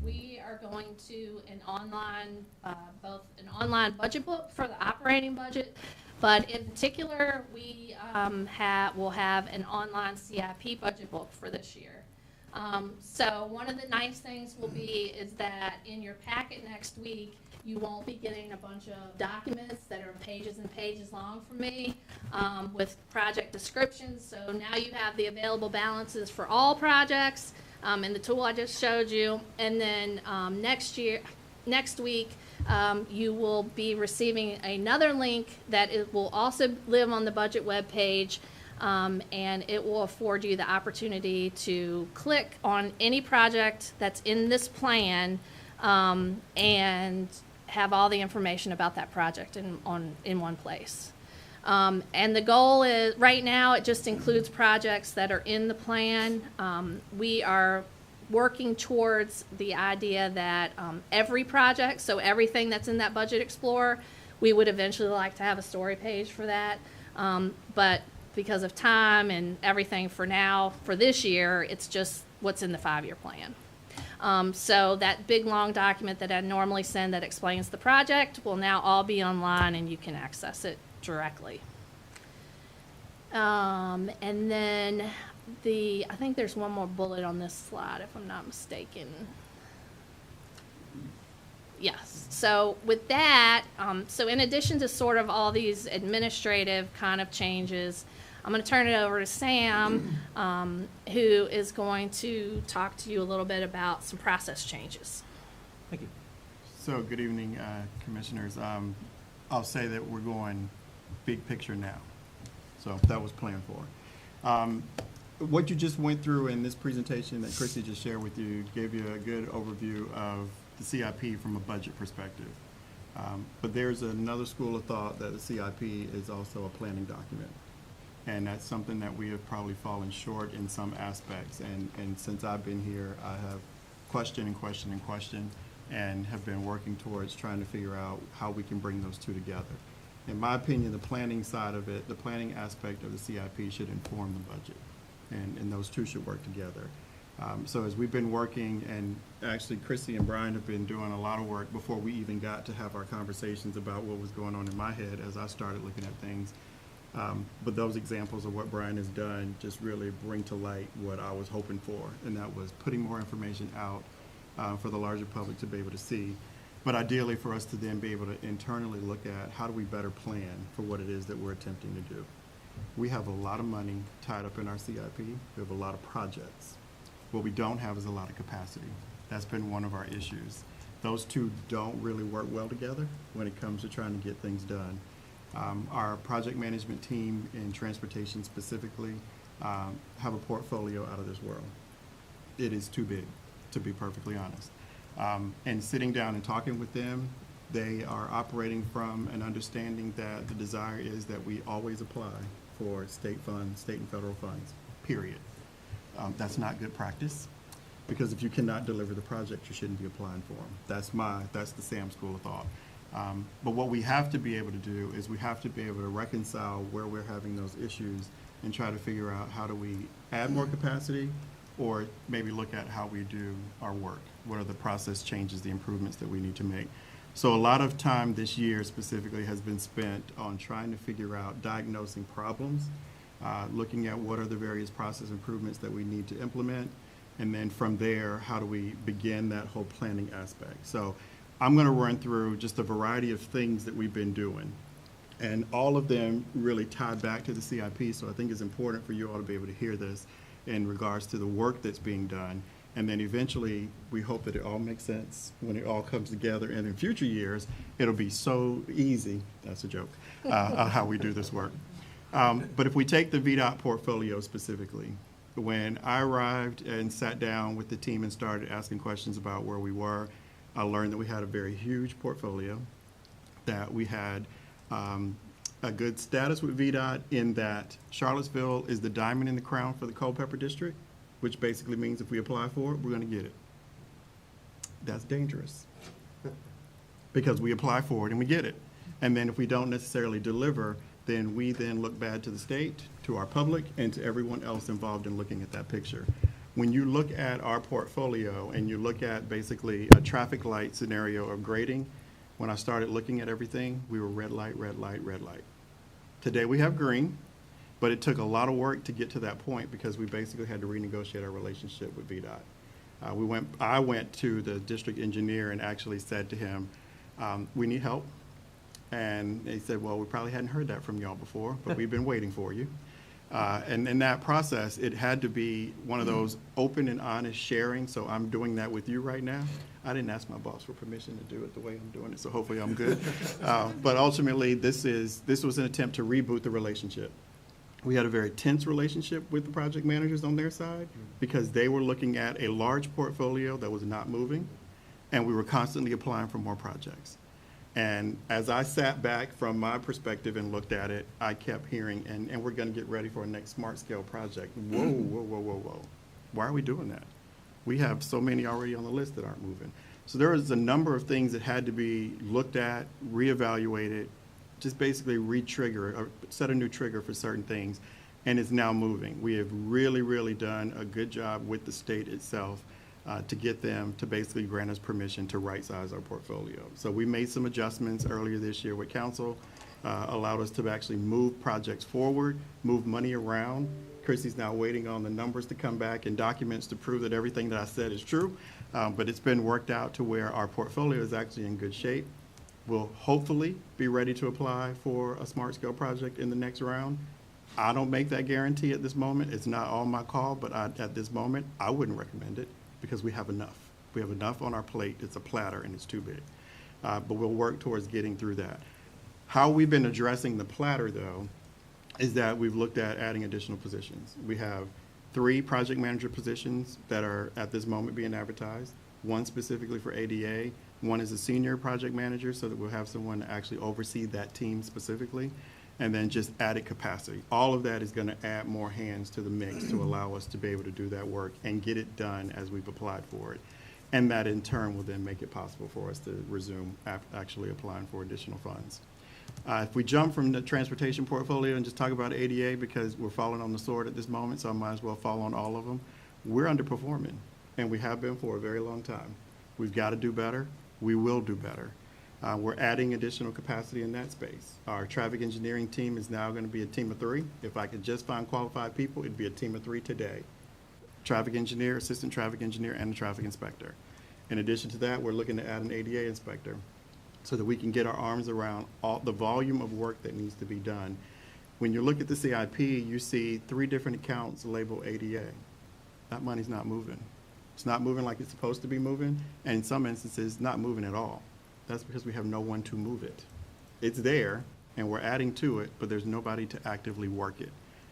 we are going to both an online budget book for the operating budget, but in particular, we will have an online CIP budget book for this year. So one of the nice things will be is that in your packet next week, you won't be getting a bunch of documents that are pages and pages long from me with project descriptions. So now you have the available balances for all projects in the tool I just showed you. And then next week, you will be receiving another link that will also live on the budget webpage. And it will afford you the opportunity to click on any project that's in this plan and have all the information about that project in one place. And the goal is, right now, it just includes projects that are in the plan. We are working towards the idea that every project, so everything that's in that Budget Explorer, we would eventually like to have a story page for that. But because of time and everything for now, for this year, it's just what's in the 5-year plan. So that big, long document that I normally send that explains the project will now all be online and you can access it directly. And then I think there's one more bullet on this slide, if I'm not mistaken. Yes, so with that, so in addition to sort of all these administrative kind of changes, I'm going to turn it over to Sam, who is going to talk to you a little bit about some process changes. Thank you. So, good evening, Commissioners. I'll say that we're going big picture now. So that was planned for. What you just went through in this presentation that Chrissy just shared with you gave you a good overview of the CIP from a budget perspective. But there's another school of thought that the CIP is also a planning document. And that's something that we have probably fallen short in some aspects. And since I've been here, I have questioned and questioned and questioned and have been working towards trying to figure out how we can bring those two together. In my opinion, the planning side of it, the planning aspect of the CIP should inform the budget. And those two should work together. So as we've been working, and actually Chrissy and Brian have been doing a lot of work before we even got to have our conversations about what was going on in my head as I started looking at things. But those examples of what Brian has done just really bring to light what I was hoping for, and that was putting more information out for the larger public to be able to see. But ideally for us to then be able to internally look at how do we better plan for what it is that we're attempting to do. We have a lot of money tied up in our CIP. We have a lot of projects. What we don't have is a lot of capacity. That's been one of our issues. Those two don't really work well together when it comes to trying to get things done. Our project management team in transportation specifically have a portfolio out of this world. It is too big, to be perfectly honest. And sitting down and talking with them, they are operating from an understanding that the desire is that we always apply for state funds, state and federal funds, period. That's not good practice, because if you cannot deliver the project, you shouldn't be applying for them. That's the Sam school of thought. But what we have to be able to do is we have to be able to reconcile where we're having those issues and try to figure out how do we add more capacity, or maybe look at how we do our work. What are the process changes, the improvements that we need to make? So a lot of time this year specifically has been spent on trying to figure out diagnosing problems, looking at what are the various process improvements that we need to implement, and then from there, how do we begin that whole planning aspect? So I'm going to run through just a variety of things that we've been doing, and all of them really tie back to the CIP, so I think it's important for you all to be able to hear this in regards to the work that's being done. And then eventually, we hope that it all makes sense when it all comes together. And in future years, it'll be so easy, that's a joke, how we do this work. But if we take the VDOT portfolio specifically, when I arrived and sat down with the team and started asking questions about where we were, I learned that we had a very huge portfolio, that we had a good status with VDOT in that Charlottesville is the diamond in the crown for the Culpeper District, which basically means if we apply for it, we're going to get it. That's dangerous, because we apply for it and we get it. And then if we don't necessarily deliver, then we then look bad to the state, to our public, and to everyone else involved in looking at that picture. When you look at our portfolio and you look at basically a traffic light scenario of grading, when I started looking at everything, we were red light, red light, red light. Today we have green. But it took a lot of work to get to that point, because we basically had to renegotiate our relationship with VDOT. I went to the district engineer and actually said to him, we need help. And he said, well, we probably hadn't heard that from y'all before, but we've been waiting for you. And in that process, it had to be one of those open and honest sharing. So I'm doing that with you right now. I didn't ask my boss for permission to do it the way I'm doing it, so hopefully I'm good. But ultimately, this was an attempt to reboot the relationship. We had a very tense relationship with the project managers on their side, because they were looking at a large portfolio that was not moving, and we were constantly applying for more projects. And as I sat back from my perspective and looked at it, I kept hearing, and we're going to get ready for our next smart scale project. Whoa, whoa, whoa, whoa, whoa. Why are we doing that? We have so many already on the list that aren't moving. So there was a number of things that had to be looked at, reevaluated, just basically re-trigger, or set a new trigger for certain things, and it's now moving. We have really, really done a good job with the state itself to get them to basically grant us permission to right-size our portfolio. So we made some adjustments earlier this year with council, allowed us to actually move projects forward, move money around. Chrissy's now waiting on the numbers to come back and documents to prove that everything that I said is true. But it's been worked out to where our portfolio is actually in good shape. We'll hopefully be ready to apply for a smart scale project in the next round. I don't make that guarantee at this moment. It's not all my call, but at this moment, I wouldn't recommend it because we have enough. We have enough on our plate. It's a platter and it's too big. But we'll work towards getting through that. How we've been addressing the platter, though, is that we've looked at adding additional positions. We have 3 project manager positions that are at this moment being advertised, 1 specifically for ADA, 1 is a senior project manager so that we'll have someone to actually oversee that team specifically, and then just added capacity. All of that is going to add more hands to the mix to allow us to be able to do that work and get it done as we've applied for it. And that in turn will then make it possible for us to resume actually applying for additional funds. If we jump from the transportation portfolio and just talk about ADA, because we're falling on the sword at this moment, so I might as well fall on all of them, we're underperforming, and we have been for a very long time. We've got to do better. We will do better. We're adding additional capacity in that space. Our traffic engineering team is now going to be a team of 3. If I could just find qualified people, it'd be a team of 3 today. Traffic engineer, assistant traffic engineer, and a traffic inspector. In addition to that, we're looking to add an ADA inspector so that we can get our arms around all the volume of work that needs to be done. When you look at the CIP, you see 3 different accounts labeled ADA. That money's not moving. It's not moving like it's supposed to be moving, and in some instances, not moving at all. That's because we have no one to move it. It's there, and we're adding to it, but there's nobody to actively work it.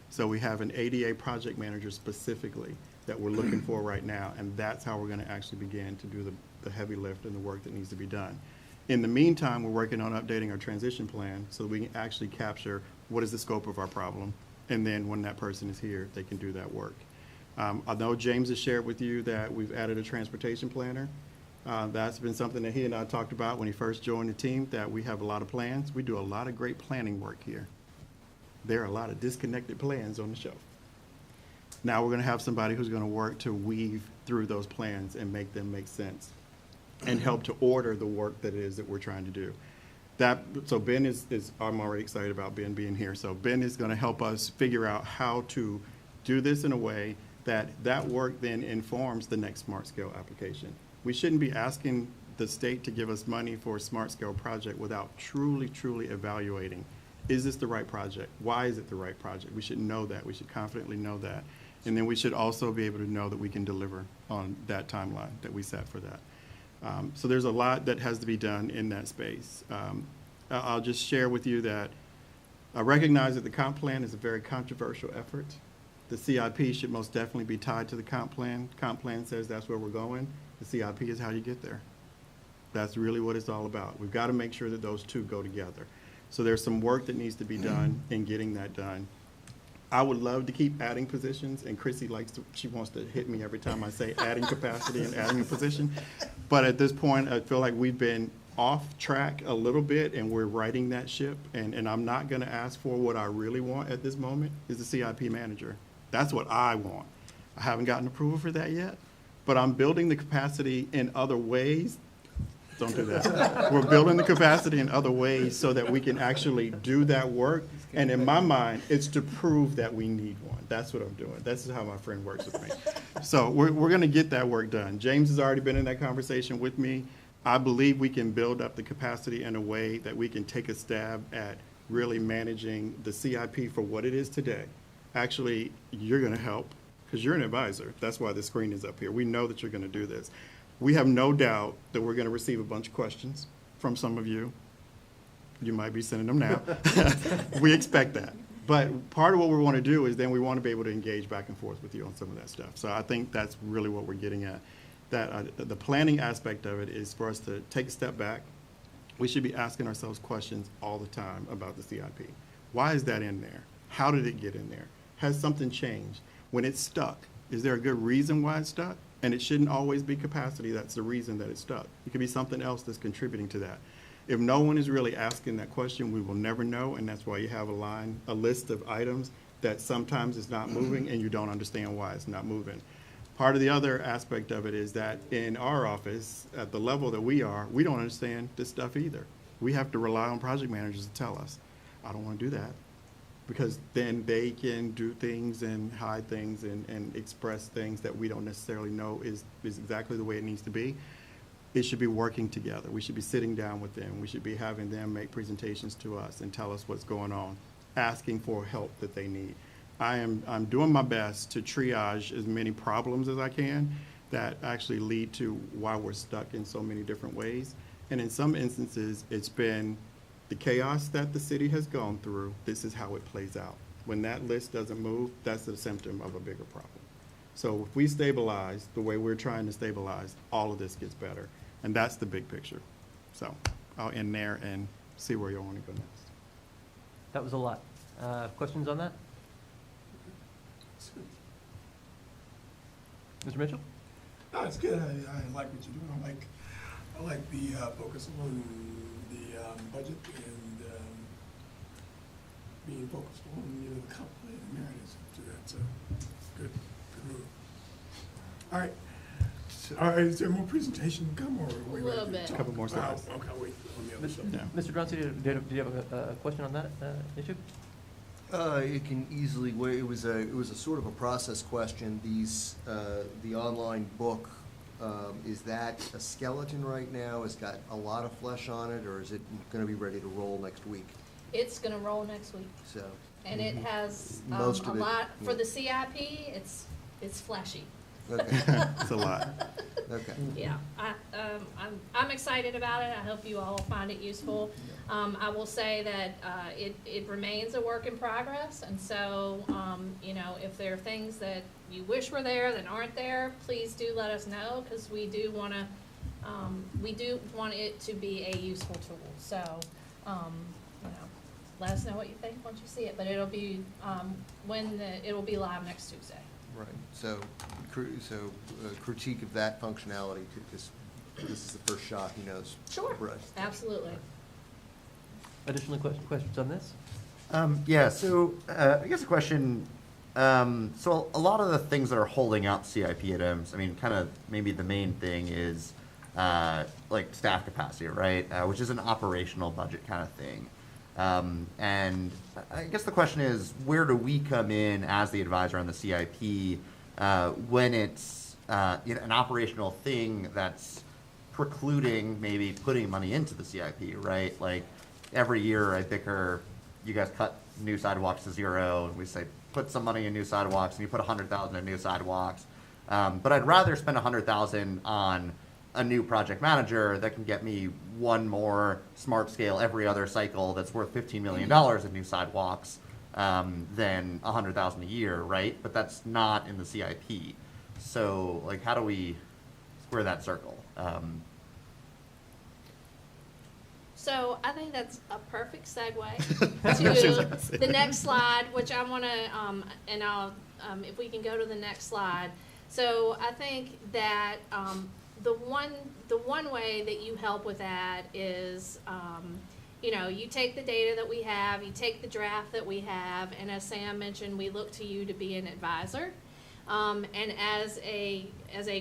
So we have an ADA project manager specifically that we're looking for right now, and that's how we're going to actually begin to do the heavy lift and the work that needs to be done. In the meantime, we're working on updating our transition plan so that we can actually capture what is the scope of our problem, and then when that person is here, they can do that work. I know James has shared with you that we've added a transportation planner. That's been something that he and I talked about when he first joined the team, that we have a lot of plans. We do a lot of great planning work here. There are a lot of disconnected plans on the shelf. Now we're going to have somebody who's going to work to weave through those plans and make them make sense and help to order the work that it is that we're trying to do. So Ben is I'm already excited about Ben being here. So Ben is going to help us figure out how to do this in a way that work then informs the next smart scale application. We shouldn't be asking the state to give us money for a smart scale project without truly evaluating, is this the right project? Why is it the right project? We should know that. We should confidently know that. And then we should also be able to know that we can deliver on that timeline that we set for that. So there's a lot that has to be done in that space. I'll just share with you that I recognize that the comp plan is a very controversial effort. The CIP should most definitely be tied to the comp plan. Comp plan says that's where we're going. The CIP is how you get there. That's really what it's all about. We've got to make sure that those two go together. So there's some work that needs to be done in getting that done. I would love to keep adding positions, and Chrissy she wants to hit me every time I say adding capacity and adding a position. But at this point, I feel like we've been off track a little bit, and we're righting that ship. And I'm not going to ask for what I really want at this moment is the CIP manager. That's what I want. I haven't gotten approval for that yet, but I'm building the capacity in other ways. Don't do that. We're building the capacity in other ways so that we can actually do that work. And in my mind, it's to prove that we need one. That's what I'm doing. That's how my friend works with me. So we're going to get that work done. James has already been in that conversation with me. I believe we can build up the capacity in a way that we can take a stab at really managing the CIP for what it is today. Actually, you're going to help because you're an advisor. That's why the screen is up here. We know that you're going to do this. We have no doubt that we're going to receive a bunch of questions from some of you. You might be sending them now. We expect that. But part of what we want to do is then we want to be able to engage back and forth with you on some of that stuff. So I think that's really what we're getting at. That the planning aspect of it is for us to take a step back. We should be asking ourselves questions all the time about the CIP. Why is that in there? How did it get in there? Has something changed? When it's stuck, is there a good reason why it's stuck? And it shouldn't always be capacity that's the reason that it's stuck. It could be something else that's contributing to that. If no one is really asking that question, we will never know, and that's why you have a list of items that sometimes is not moving and you don't understand why it's not moving. Part of the other aspect of it is that in our office, at the level that we are, we don't understand this stuff either. We have to rely on project managers to tell us, I don't want to do that. Because then they can do things and hide things and express things that we don't necessarily know is exactly the way it needs to be. It should be working together. We should be sitting down with them. We should be having them make presentations to us and tell us what's going on, asking for help that they need. I'm doing my best to triage as many problems as I can that actually lead to why we're stuck in so many different ways. And in some instances, it's been the chaos that the city has gone through. This is how it plays out. When that list doesn't move, that's a symptom of a bigger problem. So if we stabilize the way we're trying to stabilize, all of this gets better. And that's the big picture. So I'll end there and see where you want to go next. That was a lot. Questions on that? Mr. Mitchell? No, it's good. I like what you're doing. I like the focus on the budget and being focused on, the complicated narratives to that. So good move. All right. Is there more presentation to come, or are we A little ready to bit. talk? Couple more slides. Okay, I'll wait on the other stuff. Yeah. Mr. Droncy, do you have a question on that issue? It can easily, it was a sort of a process question. The online book, is that a skeleton right now? It's got a lot of flesh on it, or is it gonna be ready to roll next week? It's gonna roll next week, So, and it has, Most a of it, lot, for yeah. the CIP, it's flashy. okay, It's a lot. okay. Yeah, I'm excited about it. I hope you all find it useful. I will say that, it remains a work in progress, and so, if there are things that you wish were there that aren't there, please do let us know, because we do want it to be a useful tool. So, let us know what you think once you see it, but it'll be, it'll be live next Tuesday. Right, so critique of that functionality, because this is the first shot, he knows. Sure, Right. absolutely. Additional questions on this? Yeah, so I guess a question, so a lot of the things that are holding up CIP items, I mean, kind of maybe the main thing is like staff capacity, right? Which is an operational budget kind of thing. And I guess the question is, where do we come in as the advisor on the CIP when it's an operational thing that's precluding maybe putting money into the CIP, right? Like every year I bicker, you guys cut new sidewalks to zero, and we say put some money in new sidewalks, and you put 100,000 in new sidewalks. But I'd rather spend 100,000 on a new project manager that can get me one more smart scale every other cycle that's worth $15 million in new sidewalks than 100,000 a year, right? But that's not in the CIP. So, like, how do we square that circle? So I think that's a perfect segue to to the next slide, which I want to, and I'll, if we can go to the next slide. So I think that the one way that you help with that is, you take the data that we have, you take the draft that we have, and as Sam mentioned, we look to you to be an advisor. And as a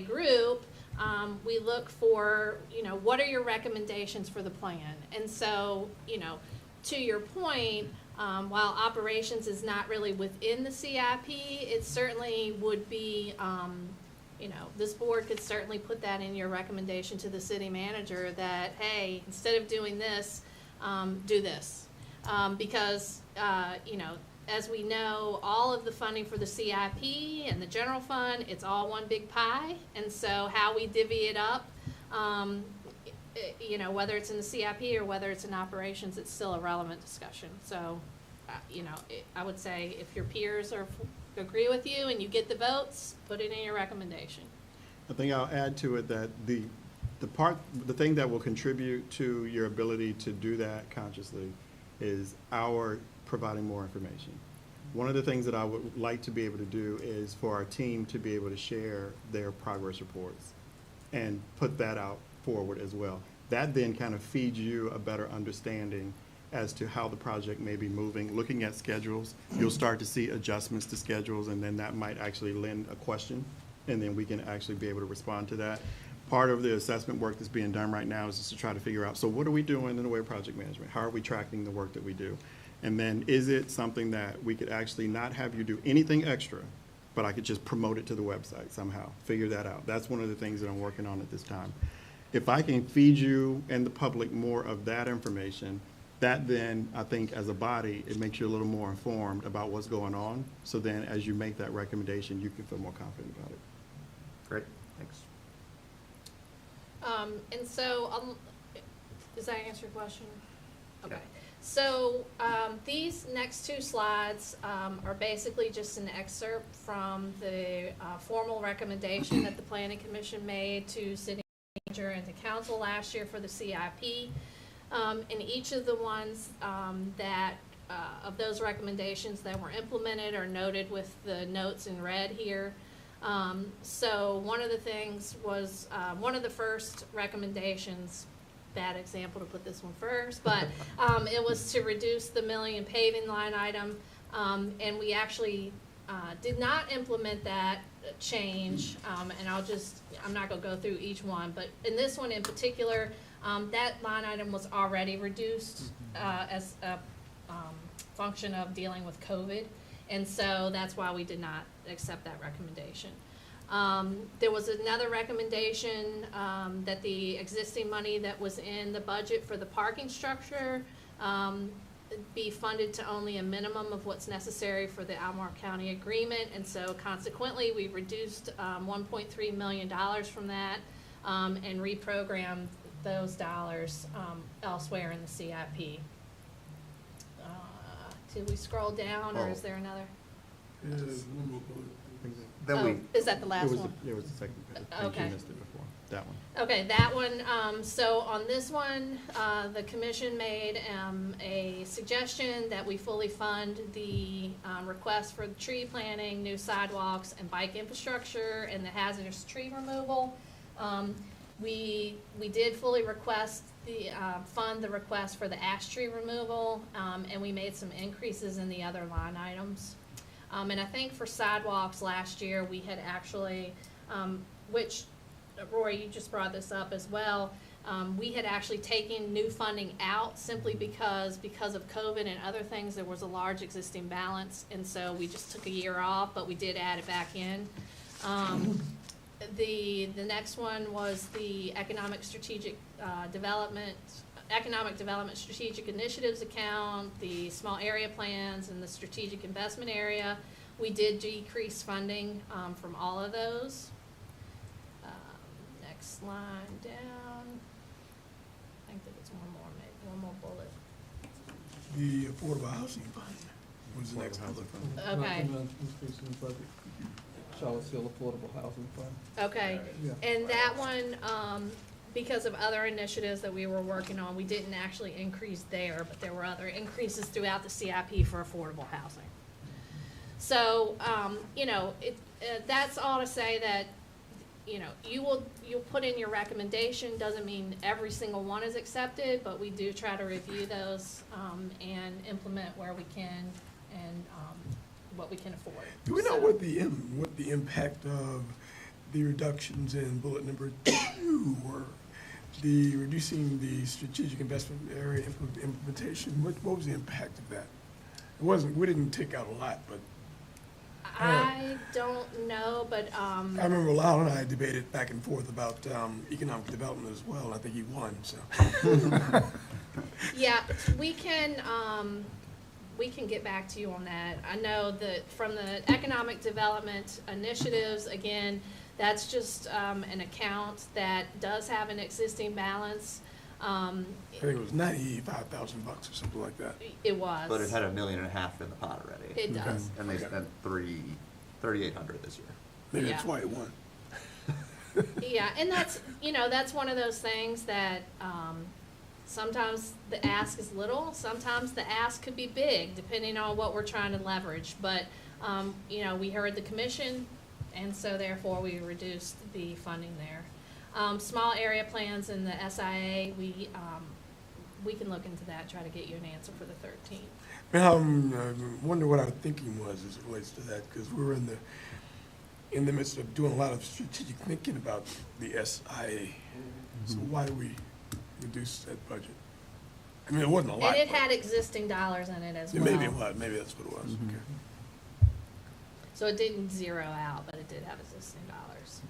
group, we look for, what are your recommendations for the plan? And so, to your point, while operations is not really within the CIP, it certainly would be, this board could certainly put that in your recommendation to the city manager that, hey, instead of doing this, do this. Because, as we know, all of the funding for the CIP and the general fund, it's all one big pie. And so how we divvy it up, whether it's in the CIP or whether it's in operations, it's still a relevant discussion. So, I would say if your peers agree with you and you get the votes, put it in your recommendation. I think I'll add to it that the thing that will contribute to your ability to do that consciously is our providing more information. One of the things that I would like to be able to do is for our team to be able to share their progress reports and put that out forward as well. That then kind of feeds you a better understanding as to how the project may be moving. Looking at schedules, you'll start to see adjustments to schedules, and then that might actually lend a question, and then we can actually be able to respond to that. Part of the assessment work that's being done right now is just to try to figure out, so what are we doing in the way of project management? How are we tracking the work that we do? And then is it something that we could actually not have you do anything extra, but I could just promote it to the website somehow, figure that out. That's one of the things that I'm working on at this time. If I can feed you and the public more of that information, that then, I think as a body, it makes you a little more informed about what's going on. So then as you make that recommendation, you can feel more confident about it. Great, thanks. And so, does that answer your question? Okay. Yeah. So, these next two slides, are basically just an excerpt from the, formal recommendation that the planning commission made to city manager and to council last year for the CIP. And each of the ones, that, of those recommendations that were implemented are noted with the notes in red here. So one of the things was, one of the first recommendations, bad example to put this one first, but it was to reduce the milling and paving line item. And we actually did not implement that change. And I'm not gonna go through each one, but in this one in particular, that line item was already reduced as a function of dealing with COVID. And so that's why we did not accept that recommendation. There was another recommendation that the existing money that was in the budget for the parking structure be funded to only a minimum of what's necessary for the Albemarle County agreement. And so consequently, we reduced $1.3 million from that and reprogrammed those dollars elsewhere in the CIP. Did we scroll down, or is there another? There's one more bullet. Then Oh, is that the last one? It was the second page. I think Okay. you missed it before, that one. Okay, that one, so on this one, the commission made a suggestion that we fully fund the request for the tree planting, new sidewalks, and bike infrastructure, and the hazardous tree removal. We did fully request fund the request for the ash tree removal, and we made some increases in the other line items. And I think for sidewalks last year, we had actually, which, Roy, you just brought this up as well, we had actually taken new funding out simply because of COVID and other things, there was a large existing balance, and so we just took a year off, but we did add it back in. The next one was the economic development strategic initiatives account, the small area plans, and the strategic investment area. We did decrease funding from all of those. Next line down. I think there was one more bullet. The affordable housing fund was the next bullet. Okay. Increase in budget. Charlottesville Affordable Housing Fund. Okay, Yeah. and that one, because of other initiatives that we were working on, we didn't actually increase there, but there were other increases throughout the CIP for affordable housing. So, that's all to say that, you'll put in your recommendation, doesn't mean every single one is accepted, but we do try to review those, and implement where we can and, what we can afford. Do we know So- what the impact of the reductions in bullet number 2 were? The reducing the strategic investment area implementation, what was the impact of that? We didn't take out a lot, but I don't know, but, I remember Lyle and I debated back and forth about economic development as well, and I think he won, so. yeah, we can get back to you on that. I know that from the economic development initiatives, again, that's just an account that does have an existing balance. I think it was $95,000 or something like that. It was. But it had $1.5 million in the pot already. It does. And they spent $3,800 this year. Maybe Yeah. that's why it won. Yeah, and that's one of those things that, sometimes the ask is little, sometimes the ask could be big, depending on what we're trying to leverage. But, we heard the commission, and so therefore we reduced the funding there. Small area plans in the SIA, we can look into that, try to get you an answer for the 13th. I wonder what our thinking was as it relates to that, because we were in the midst of doing a lot of strategic thinking about the SIA. So why do we reduce that budget? I mean, it wasn't a lot. And it but- had existing dollars in it as Yeah, well. maybe it was, maybe that's what it was, Mhm. okay. So it didn't zero out, but it did have existing dollars.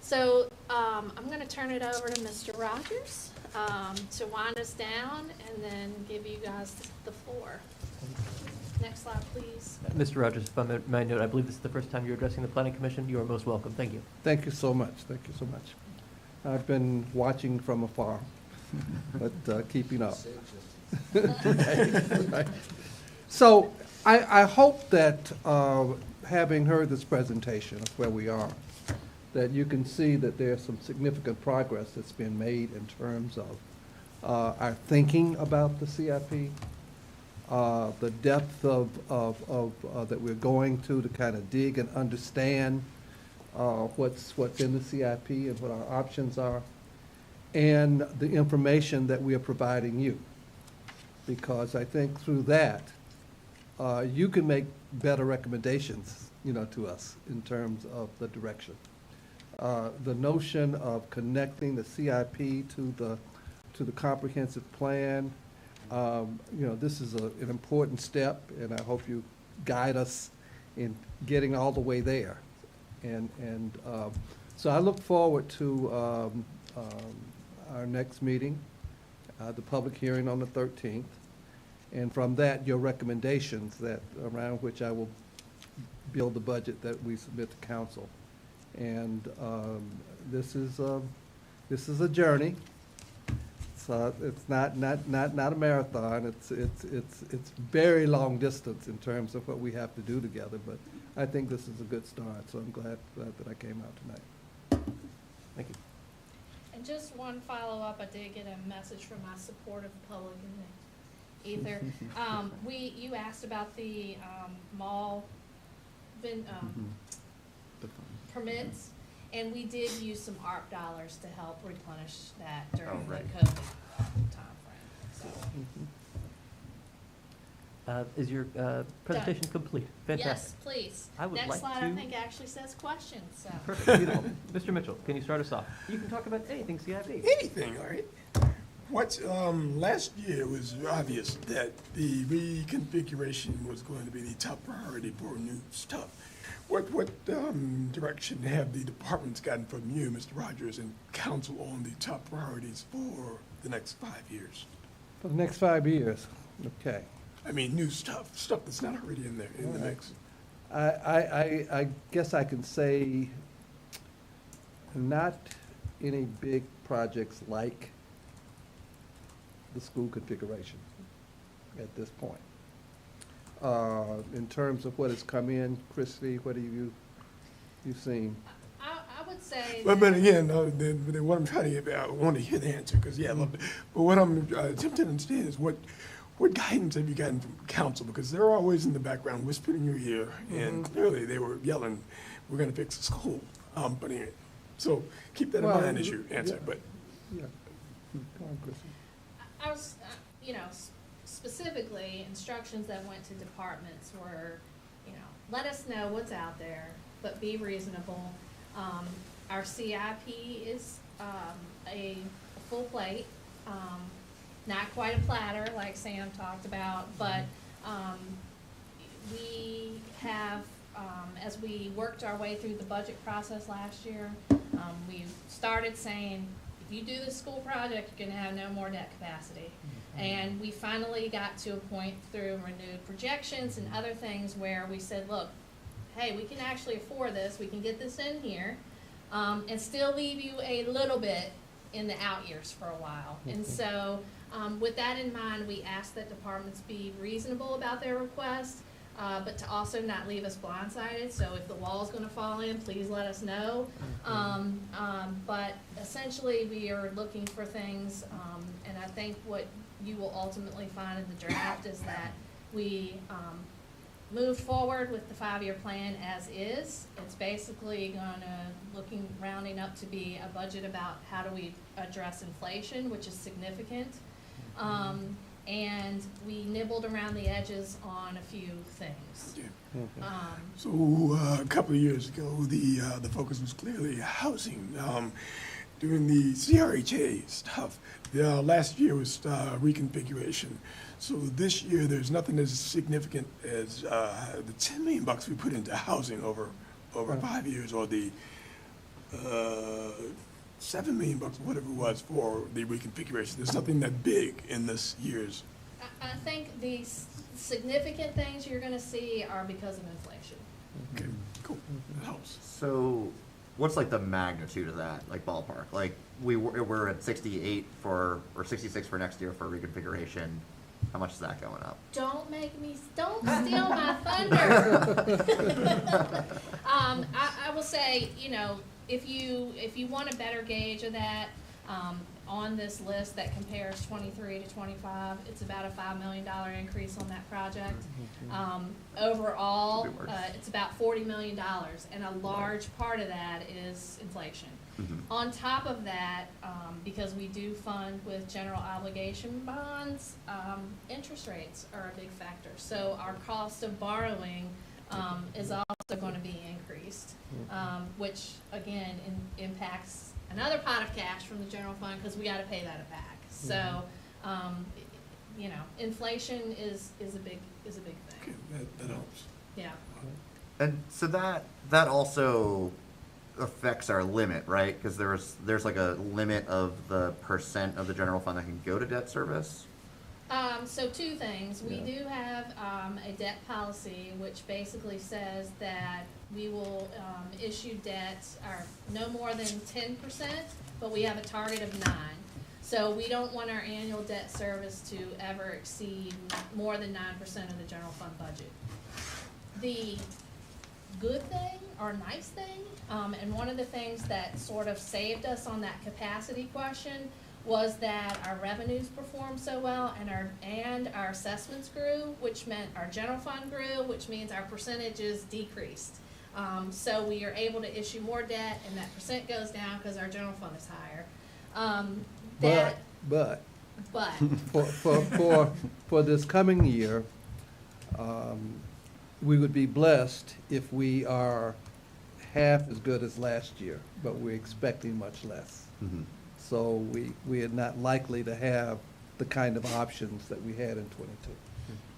So, I'm gonna turn it over to Mr. Rogers, to wind us down and then give you guys the floor. Next slide, please. Mr. Rogers, if I may note, I believe this is the first time you're addressing the planning commission. You are most welcome. Thank you. Thank you so much, thank you so much. I've been watching from afar, but keeping up. Right. So I hope that, having heard this presentation of where we are, that you can see that there's some significant progress that's been made in terms of our thinking about the CIP, the depth of that we're going to kind of dig and understand what's in the CIP and what our options are, and the information that we are providing you. Because I think through that, you can make better recommendations, to us in terms of the direction. The notion of connecting the CIP to the comprehensive plan, this is an important step, and I hope you guide us in getting all the way there. And so I look forward to our next meeting, the public hearing on the 13th, and from that, your recommendations around which I will build the budget that we submit to council. And this is a journey. It's not a marathon. It's very long distance in terms of what we have to do together. But I think this is a good start. So I'm glad that I came out tonight. Thank you. And just one follow-up, I did get a message from my supportive public in the ether. You asked about the mall permits, and we did use some ARP dollars to help replenish that during the right. COVID timeframe. So, Is your presentation complete? Fantastic. yes, please. I would Next like slide, I to- think, actually says questions, so. Perfect, beautiful. Mr. Mitchell, can you start us off? You can talk about anything CIP. Anything, all right? Last year it was obvious that the reconfiguration was going to be the top priority for new stuff. What direction have the departments gotten from you, Mr. Rogers, and council on the top priorities for the next 5 years? For the next 5 years, okay. I mean, new stuff that's not already in there, in the mix. I guess I can say not any big projects like the school configuration at this point. In terms of what has come in, Christie, what have you seen? I would say. But that- again, what I'm trying to get, I want to hear the answer, because, yeah, I love it. But what I'm attempting to understand is what guidance have you gotten from council? Because they're always in the background whispering in your ear, and clearly they were yelling, "We're going to fix the school." But anyway, so keep that in Well, mind as you answer, yeah. but. Yeah. Go on, Christie. I was, specifically, instructions that went to departments were, let us know what's out there, but be reasonable. Our CIP is, a full plate, not quite a platter like Sam talked about, but, we have, as we worked our way through the budget process last year, we started saying, if you do the school project, you're gonna have no more debt capacity. And we finally got to a point through renewed projections and other things where we said, look, hey, we can actually afford this, we can get this in here, and still leave you a little bit in the out years for a while. And so, with that in mind, we asked that departments be reasonable about their requests, but to also not leave us blindsided. So if the wall's gonna fall in, please let us know. But essentially, we are looking for things, and I think what you will ultimately find in the draft is that we moved forward with the 5-year plan as is. It's basically rounding up to be a budget about how do we address inflation, which is significant. And we nibbled around the edges on a few things. So a couple of years ago, the focus was clearly housing. During the CRHA stuff, last year was reconfiguration. So this year, there's nothing as significant as the $10 million we put into housing over 5 years, or the $7 million, whatever it was, for the reconfiguration. There's nothing that big in this year's. I think the significant things you're gonna see are because of inflation. Okay, cool. That helps. So what's like the magnitude of that, like ballpark? Like we're at 68 or 66 for next year for reconfiguration. How much is that going up? Don't steal my thunder. I will say, if you want a better gauge of that, on this list that compares 23 to 25, it's about a $5 million increase on that project. Overall, Could be worse. it's about $40 million, and a large part of that is inflation. On top of that, because we do fund with general obligation bonds, interest rates are a big factor. So our cost of borrowing is also going to be increased, which again impacts another pot of cash from the general fund because we got to pay that back. So, inflation is a big thing. Okay, that helps. Yeah. And so that also affects our limit, right? Because there's like a limit of the percent of the general fund that can go to debt service. So two things. We Yeah. do have a debt policy which basically says that we will issue debts are no more than 10%, but we have a target of 9%. So we don't want our annual debt service to ever exceed more than 9% of the general fund budget. The good thing or nice thing, and one of the things that sort of saved us on that capacity question was that our revenues performed so well and our assessments grew, which meant our general fund grew, which means our percentages decreased. So we are able to issue more debt, and that percent goes down because our general fund is higher. But But for this coming year, we would be blessed if we are half as good as last year, but we're expecting much less. So we are not likely to have the kind of options that we had in '22.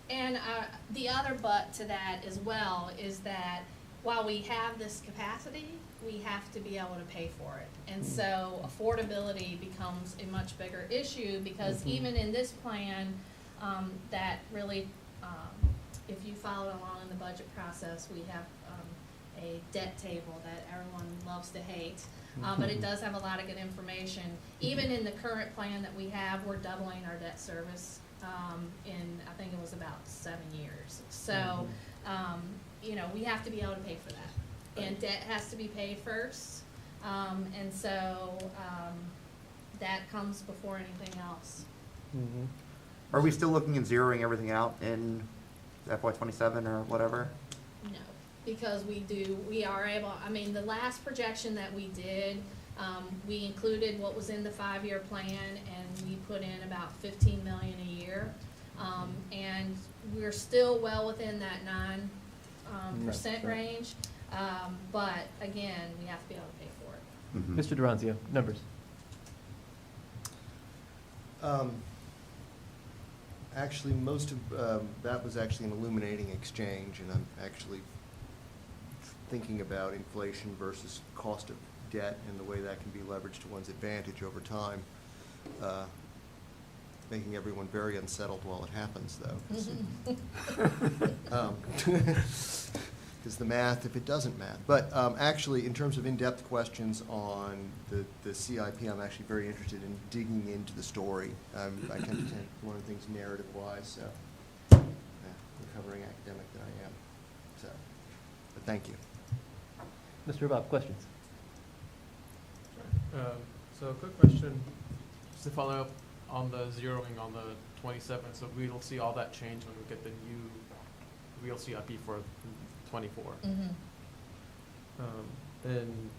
And the other but to that as well is that while we have this capacity, we have to be able to pay for it. And so affordability becomes a much bigger issue because even in this plan, that really, if you follow along in the budget process, we have a debt table that everyone loves to hate. But it does have a lot of good information. Even in the current plan that we have, we're doubling our debt service in, I think it was about 7 years. So, we have to be able to pay for that. And debt has to be paid first. And so that comes before anything else. Are we still looking at zeroing everything out in FY27 or whatever? No, because we are able, the last projection that we did, we included what was in the 5-year plan, and we put in about 15 million a year. And we're still well within that 9% range. But again, we have to be able to pay for it. Mr. Duranzio, numbers. Actually, most of that was actually an illuminating exchange, and I'm actually thinking about inflation versus cost of debt and the way that can be leveraged to one's advantage over time, making everyone very unsettled while it happens, though. Because the math, if it doesn't math. But actually, in terms of in-depth questions on the CIP, I'm actually very interested in digging into the story. I tend to learn things narrative-wise, so recovering academic that I am. So, but thank you. Mr. Bob, questions? So a quick question, just to follow up on the zeroing on the 27th. So we will see all that change when we get the new real CIP for '24. Mhm. And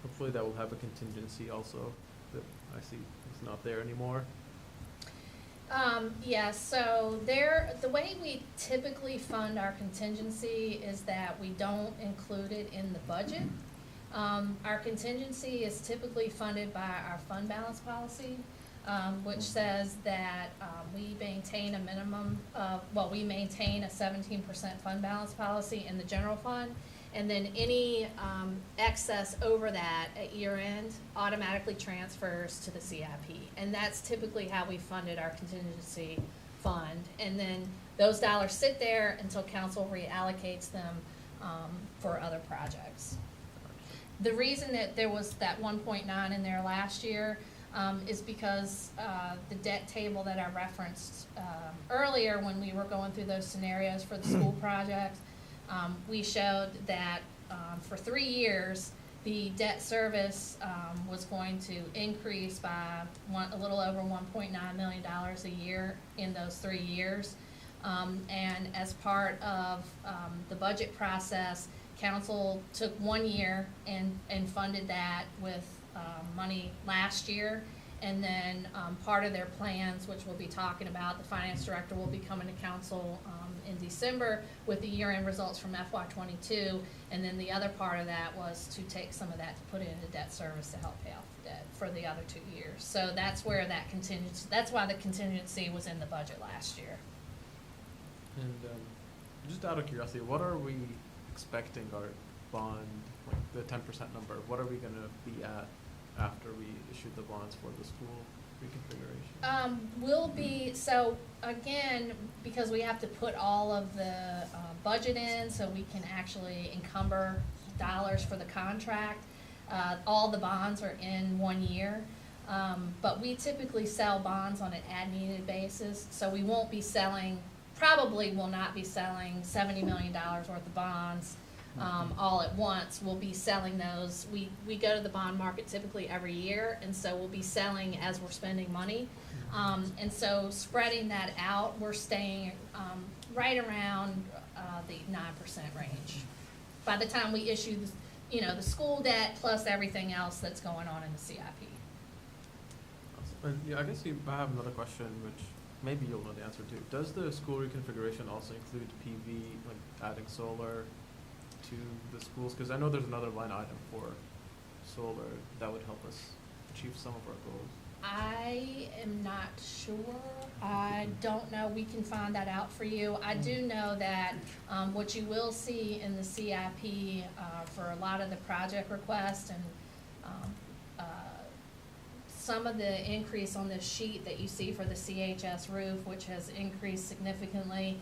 hopefully that will have a contingency also, that I see is not there anymore. Yes, so the way we typically fund our contingency is that we don't include it in the budget. Our contingency is typically funded by our fund balance policy, which says that, we maintain a minimum of, we maintain a 17% fund balance policy in the general fund. And then any, excess over that at year end automatically transfers to the CIP. And that's typically how we funded our contingency fund. And then those dollars sit there until council reallocates them, for other projects. The reason that there was that 1.9 in there last year, is because, the debt table that I referenced, earlier when we were going through those scenarios for the school projects, we showed that, for 3 years, the debt service, was going to increase by a little over $1.9 million a year in those 3 years. And as part of, the budget process, council took 1 year and funded that with, money last year. And then, part of their plans, which we'll be talking about, the finance director will be coming to council, in December with the year-end results from FY '22. And then the other part of that was to take some of that to put it into debt service to help pay off the debt for the other 2 years. So that's where that contingency, that's why the contingency was in the budget last year. And just out of curiosity, what are we expecting our bond, like the 10% number, what are we gonna be at after we issue the bonds for the school reconfiguration? Will be, so again, because we have to put all of the budget in so we can actually encumber dollars for the contract, all the bonds are in 1 year. But we typically sell bonds on an as-needed basis, so we won't be selling, probably will not be selling $70 million worth of bonds all at once. We'll be selling those. We go to the bond market typically every year, and so we'll be selling as we're spending money. And so spreading that out, we're staying right around the 9% range. By the time we issue, the school debt plus everything else that's going on in the CIP. And yeah, I guess I have another question, which maybe you'll know the answer to. Does the school reconfiguration also include PV, like adding solar to the schools? Because I know there's another line item for solar that would help us achieve some of our goals. I am not sure. I don't know. We can find that out for you. I do know that what you will see in the CIP for a lot of the project requests and some of the increase on this sheet that you see for the CHS roof, which has increased significantly,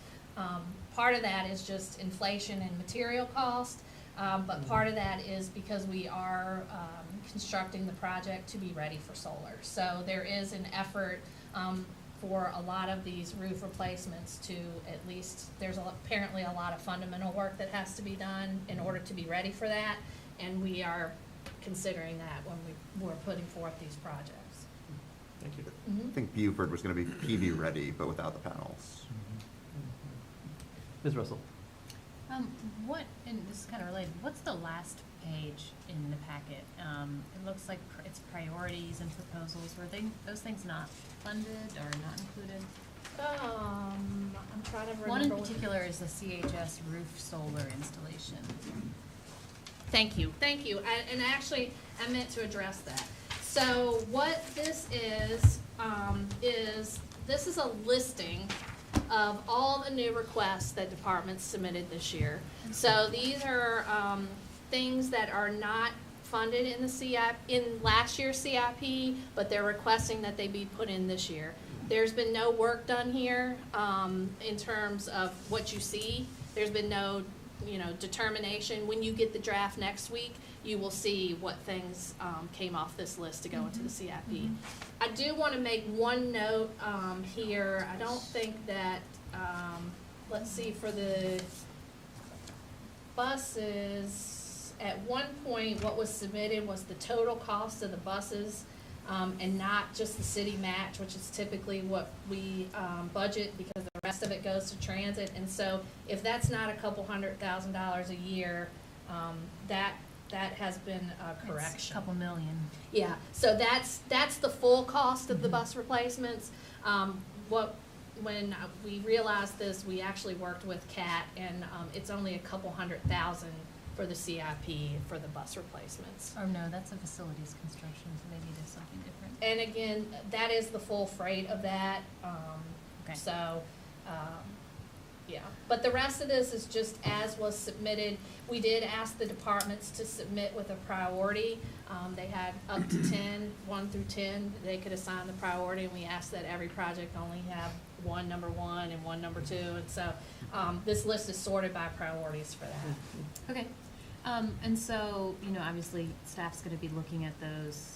part of that is just inflation and material cost, but part of that is because we are constructing the project to be ready for solar. So there is an effort for a lot of these roof replacements to at least, there's apparently a lot of fundamental work that has to be done in order to be ready for that, and we are considering that when we're putting forth these projects. Thank you. Mhm. I think Buford was gonna be PV ready, but without the panels. Ms. Russell? And this is kind of related, what's the last page in the packet? It looks like it's priorities and proposals. Were those things not funded or not included? I'm trying to remember. One in what- particular is the CHS roof solar installation. Thank you. And actually, I meant to address that. So what this is this is a listing of all the new requests that departments submitted this year. So these are, things that are not funded in the CIP, in last year's CIP, but they're requesting that they be put in this year. There's been no work done here, in terms of what you see. There's been no, determination. When you get the draft next week, you will see what things, came off this list to go into the CIP. I do want to make one note, here. I don't think that, let's see, for the buses, at one point, what was submitted was the total cost of the buses. and not just the city match, which is typically what we, budget, because the rest of it goes to transit. And so if that's not a couple $100,000 a year, that has been a It's correction. a couple million. Yeah, so that's the full cost of the bus replacements. When we realized this, we actually worked with CAT, and it's only a couple $100,000 for the CIP for the bus replacements. Or no, that's a facilities construction, so maybe there's something different. And again, that is the full freight of that, Okay. so, yeah. But the rest of this is just as was submitted. We did ask the departments to submit with a priority. They had up to 10, 1 through 10, they could assign the priority, and we asked that every project only have one number 1 and one number 2. And so, this list is sorted by priorities for that. Okay, and so, you know, obviously, staff's gonna be looking at those,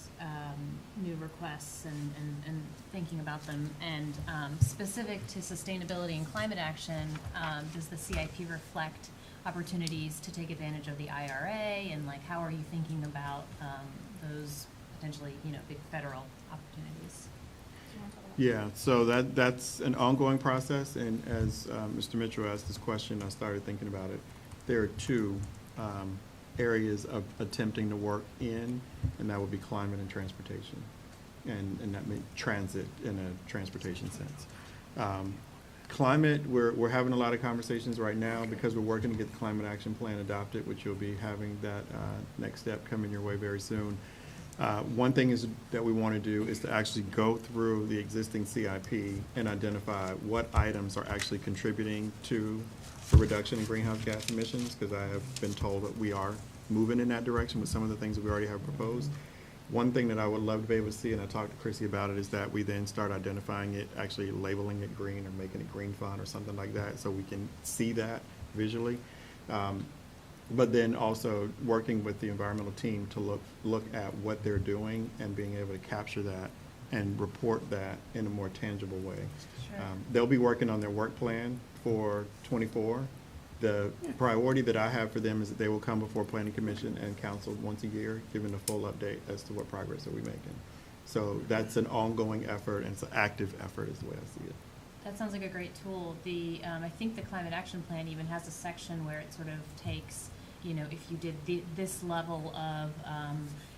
new requests and thinking about them. And, specific to sustainability and climate action, does the CIP reflect opportunities to take advantage of the IRA? And like, how are you thinking about, those potentially, you know, big federal opportunities? Yeah, so that's an ongoing process, and as Mr. Mitchell asked this question, I started thinking about it. There are two areas of attempting to work in, and that would be climate and transportation, and that means transit in a transportation sense. Climate, we're having a lot of conversations right now because we're working to get the climate action plan adopted, which you'll be having that next step coming your way very soon. One thing is that we want to do is to actually go through the existing CIP and identify what items are actually contributing to the reduction in greenhouse gas emissions, because I have been told that we are moving in that direction with some of the things that we already have proposed. One thing that I would love to be able to see, and I talked to Chrissy about it, is that we then start identifying it, actually labeling it green or making it green font or something like that, so we can see that visually. But then also working with the environmental team to look at what they're doing and being able to capture that and report that in a more tangible way. Sure. They'll be working on their work plan for '24. The priority that I have for them is that they will come before Planning Commission and Council once a year, giving a full update as to what progress are we making. So that's an ongoing effort, and it's an active effort is the way I see it. That sounds like a great tool. I think the Climate Action Plan even has a section where it sort of takes, you know, if you did this level of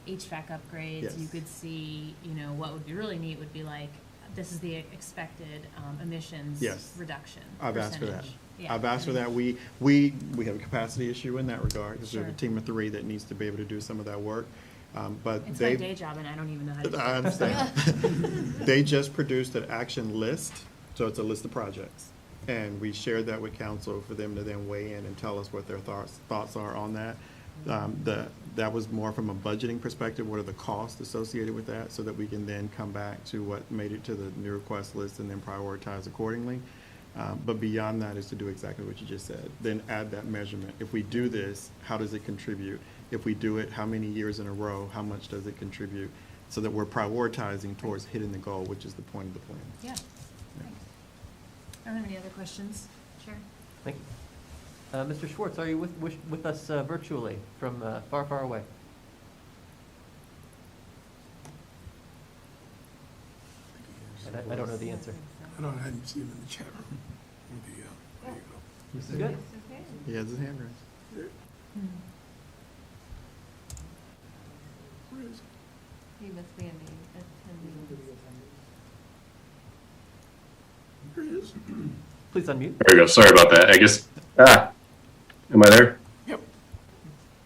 HVAC upgrades, Yes. you could see, you know, what would be really neat would be like, this is the expected emissions Yes. reduction I've asked for that. percentage. Yeah. I've asked for that. We have a capacity issue in that regard, because we have a Sure. team of 3 that needs to be able to do some of that work. But It's my they, day job and I don't even know how to do it. I understand. They just produced an action list, so it's a list of projects. And we shared that with council for them to then weigh in and tell us what their thoughts are on that. That was more from a budgeting perspective, what are the costs associated with that, so that we can then come back to what made it to the new request list and then prioritize accordingly. But beyond that is to do exactly what you just said, then add that measurement. If we do this, how does it contribute? If we do it, how many years in a row, how much does it contribute? So that we're prioritizing towards hitting the goal, which is the point of the plan. Yeah. Thanks. I don't have any other questions. Sure. Thank you. Mr. Schwartz, are you with us virtually from far, far away? I don't know the answer. I didn't see him in the chat room. There you go. This is good. He has his hand raised. Where is he? He must be in the attending. Here he is. Please unmute. There we go. Sorry about that. I guess. Am I there? Yep.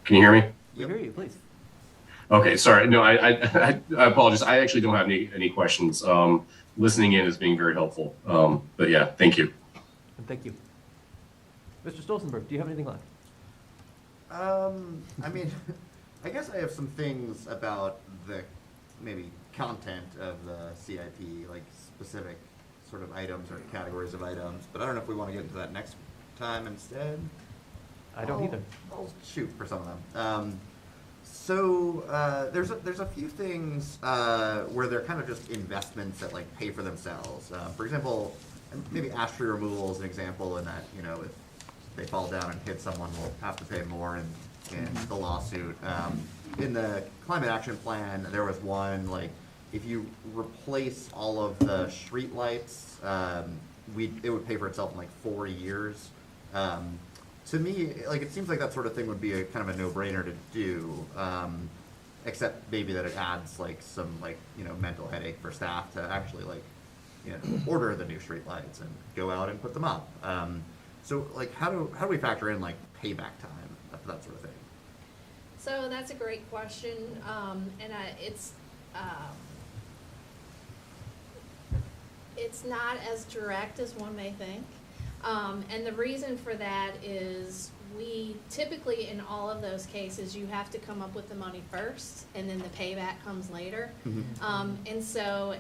Can you hear me? We hear you, please. Okay. Sorry. No, I apologize. I actually don't have any questions. Listening in is being very helpful. But yeah, thank you. And thank you. Mr. Stolzenberg, do you have anything left? I mean, I guess I have some things about the maybe content of the CIP, like specific sort of items or categories of items, but I don't know if we want to get into that next time instead. I don't either. I'll shoot for some of them. So there's a few things where they're kind of just investments that like pay for themselves. For example, maybe ash tree removal is an example in that, you know, if they fall down and hit someone, we'll have to pay more in the lawsuit. In the climate action plan, there was one like if you replace all of the streetlights, it would pay for itself in like 4 years. To me, like, it seems like that sort of thing would be a kind of a no-brainer to do, except maybe that it adds like some, like, you know, mental headache for staff to actually, like, you know, order the new streetlights and go out and put them up. So like, how do we factor in like payback time for that sort of thing? So that's a great question, and it's not as direct as one may think. And the reason for that is we typically, in all of those cases, you have to come up with the money first, and then the payback comes later. And so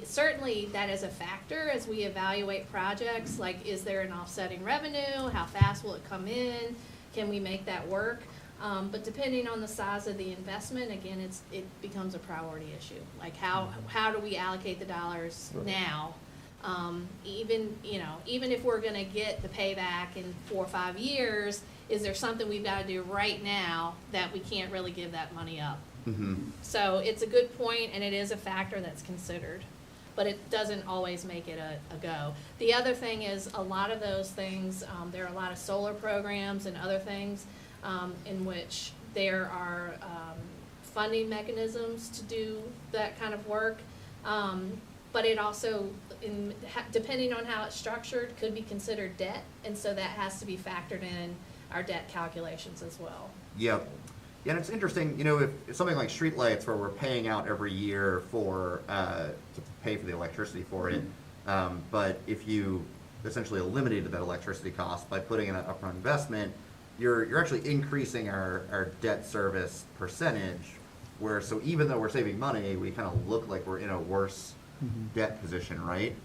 certainly that is a factor as we evaluate projects, like, is there an offsetting revenue? How fast will it come in? Can we make that work? But depending on the size of the investment, again, it becomes a priority issue. Like, how do we allocate the dollars now? Even if we're gonna get the payback in 4 or 5 years, is there something we've gotta do right now that we can't really give that money up? So it's a good point, and it is a factor that's considered, but it doesn't always make it a go. The other thing is, a lot of those things, there are a lot of solar programs and other things in which there are funding mechanisms to do that kind of work. But it also, depending on how it's structured, could be considered debt, and so that has to be factored in our debt calculations as well. Yep. Yeah, and it's interesting, you know, if something like streetlights, where we're paying out every year for to pay for the electricity for it, but if you essentially eliminated that electricity cost by putting in an upfront investment, you're actually increasing our debt service percentage. So even though we're saving money, we kind of look like we're in a worse debt position, right?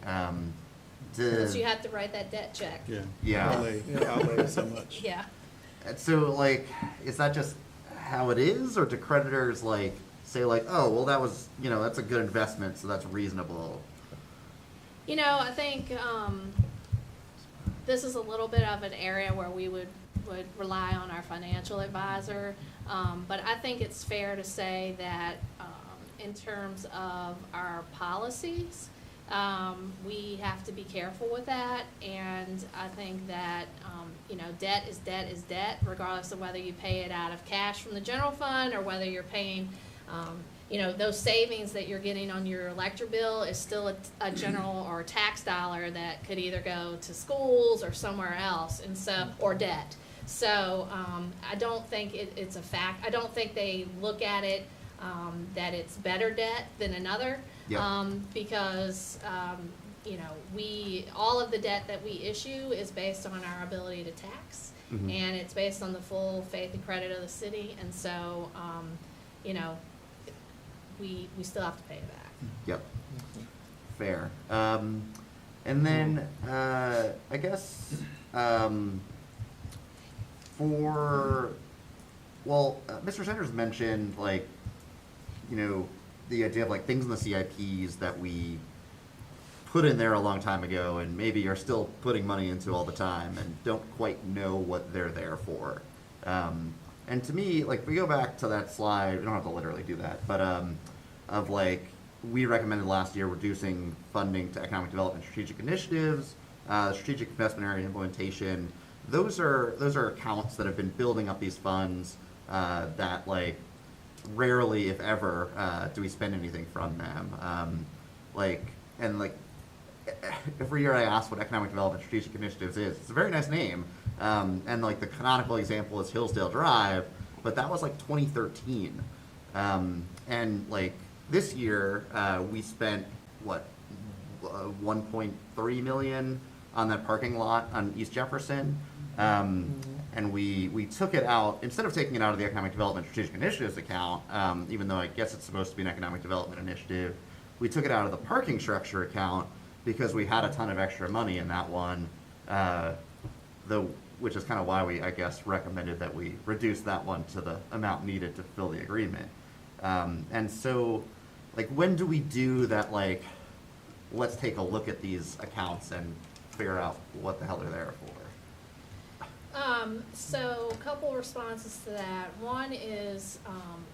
So you have to write that debt check. Yeah. Outlay so much. Yeah. And so, like, is that just how it is, or do creditors like say like, oh, well, that was, you know, that's a good investment, so that's reasonable? You know, I think this is a little bit of an area where we would rely on our financial advisor, but I think it's fair to say that in terms of our policies, we have to be careful with that, and I think that debt is debt, regardless of whether you pay it out of cash from the general fund or whether you're paying, those savings that you're getting on your electric bill is still a general or a tax dollar that could either go to schools or somewhere else, and so, or debt. So I don't think it's a fact. I don't think they look at it that it's better debt than another. Yep. Because all of the debt that we issue is based on our ability to tax, and it's based on the full faith and credit of the city, and so we still have to pay it back. Yep. Fair. And then I guess Mr. Sanders mentioned, like, the idea of like things in the CIPs that we put in there a long time ago and maybe are still putting money into all the time and don't quite know what they're there for. And to me, like, if we go back to that slide, we don't have to literally do that, but of like, we recommended last year reducing funding to economic development strategic initiatives, strategic investment area implementation. Those are accounts that have been building up these funds that, like, rarely, if ever, do we spend anything from them. Every year I ask what economic development strategic initiatives is. It's a very nice name, and like the canonical example is Hillsdale Drive, but that was like 2013, and like this year we spent 1.3 million on that parking lot on East Jefferson. And we took it out, instead of taking it out of the Economic Development Strategic Initiatives account, even though I guess it's supposed to be an economic development initiative, we took it out of the parking structure account because we had a ton of extra money in that one, which is kind of why we, I guess, recommended that we reduce that one to the amount needed to fulfill the agreement. And so, like, when do we do that, like, let's take a look at these accounts and figure out what the hell they're there for? So a couple responses to that. One is,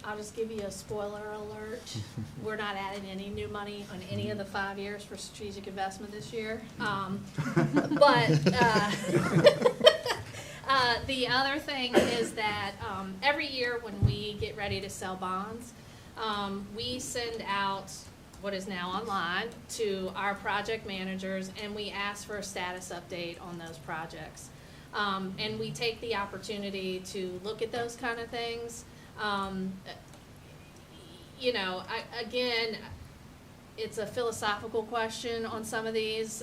I'll just give you a spoiler alert. We're not adding any new money on any of the 5 years for strategic investment this year. The other thing is that, every year when we get ready to sell bonds, we send out what is now online to our project managers, and we ask for a status update on those projects. And we take the opportunity to look at those kind of things. Again, it's a philosophical question on some of these.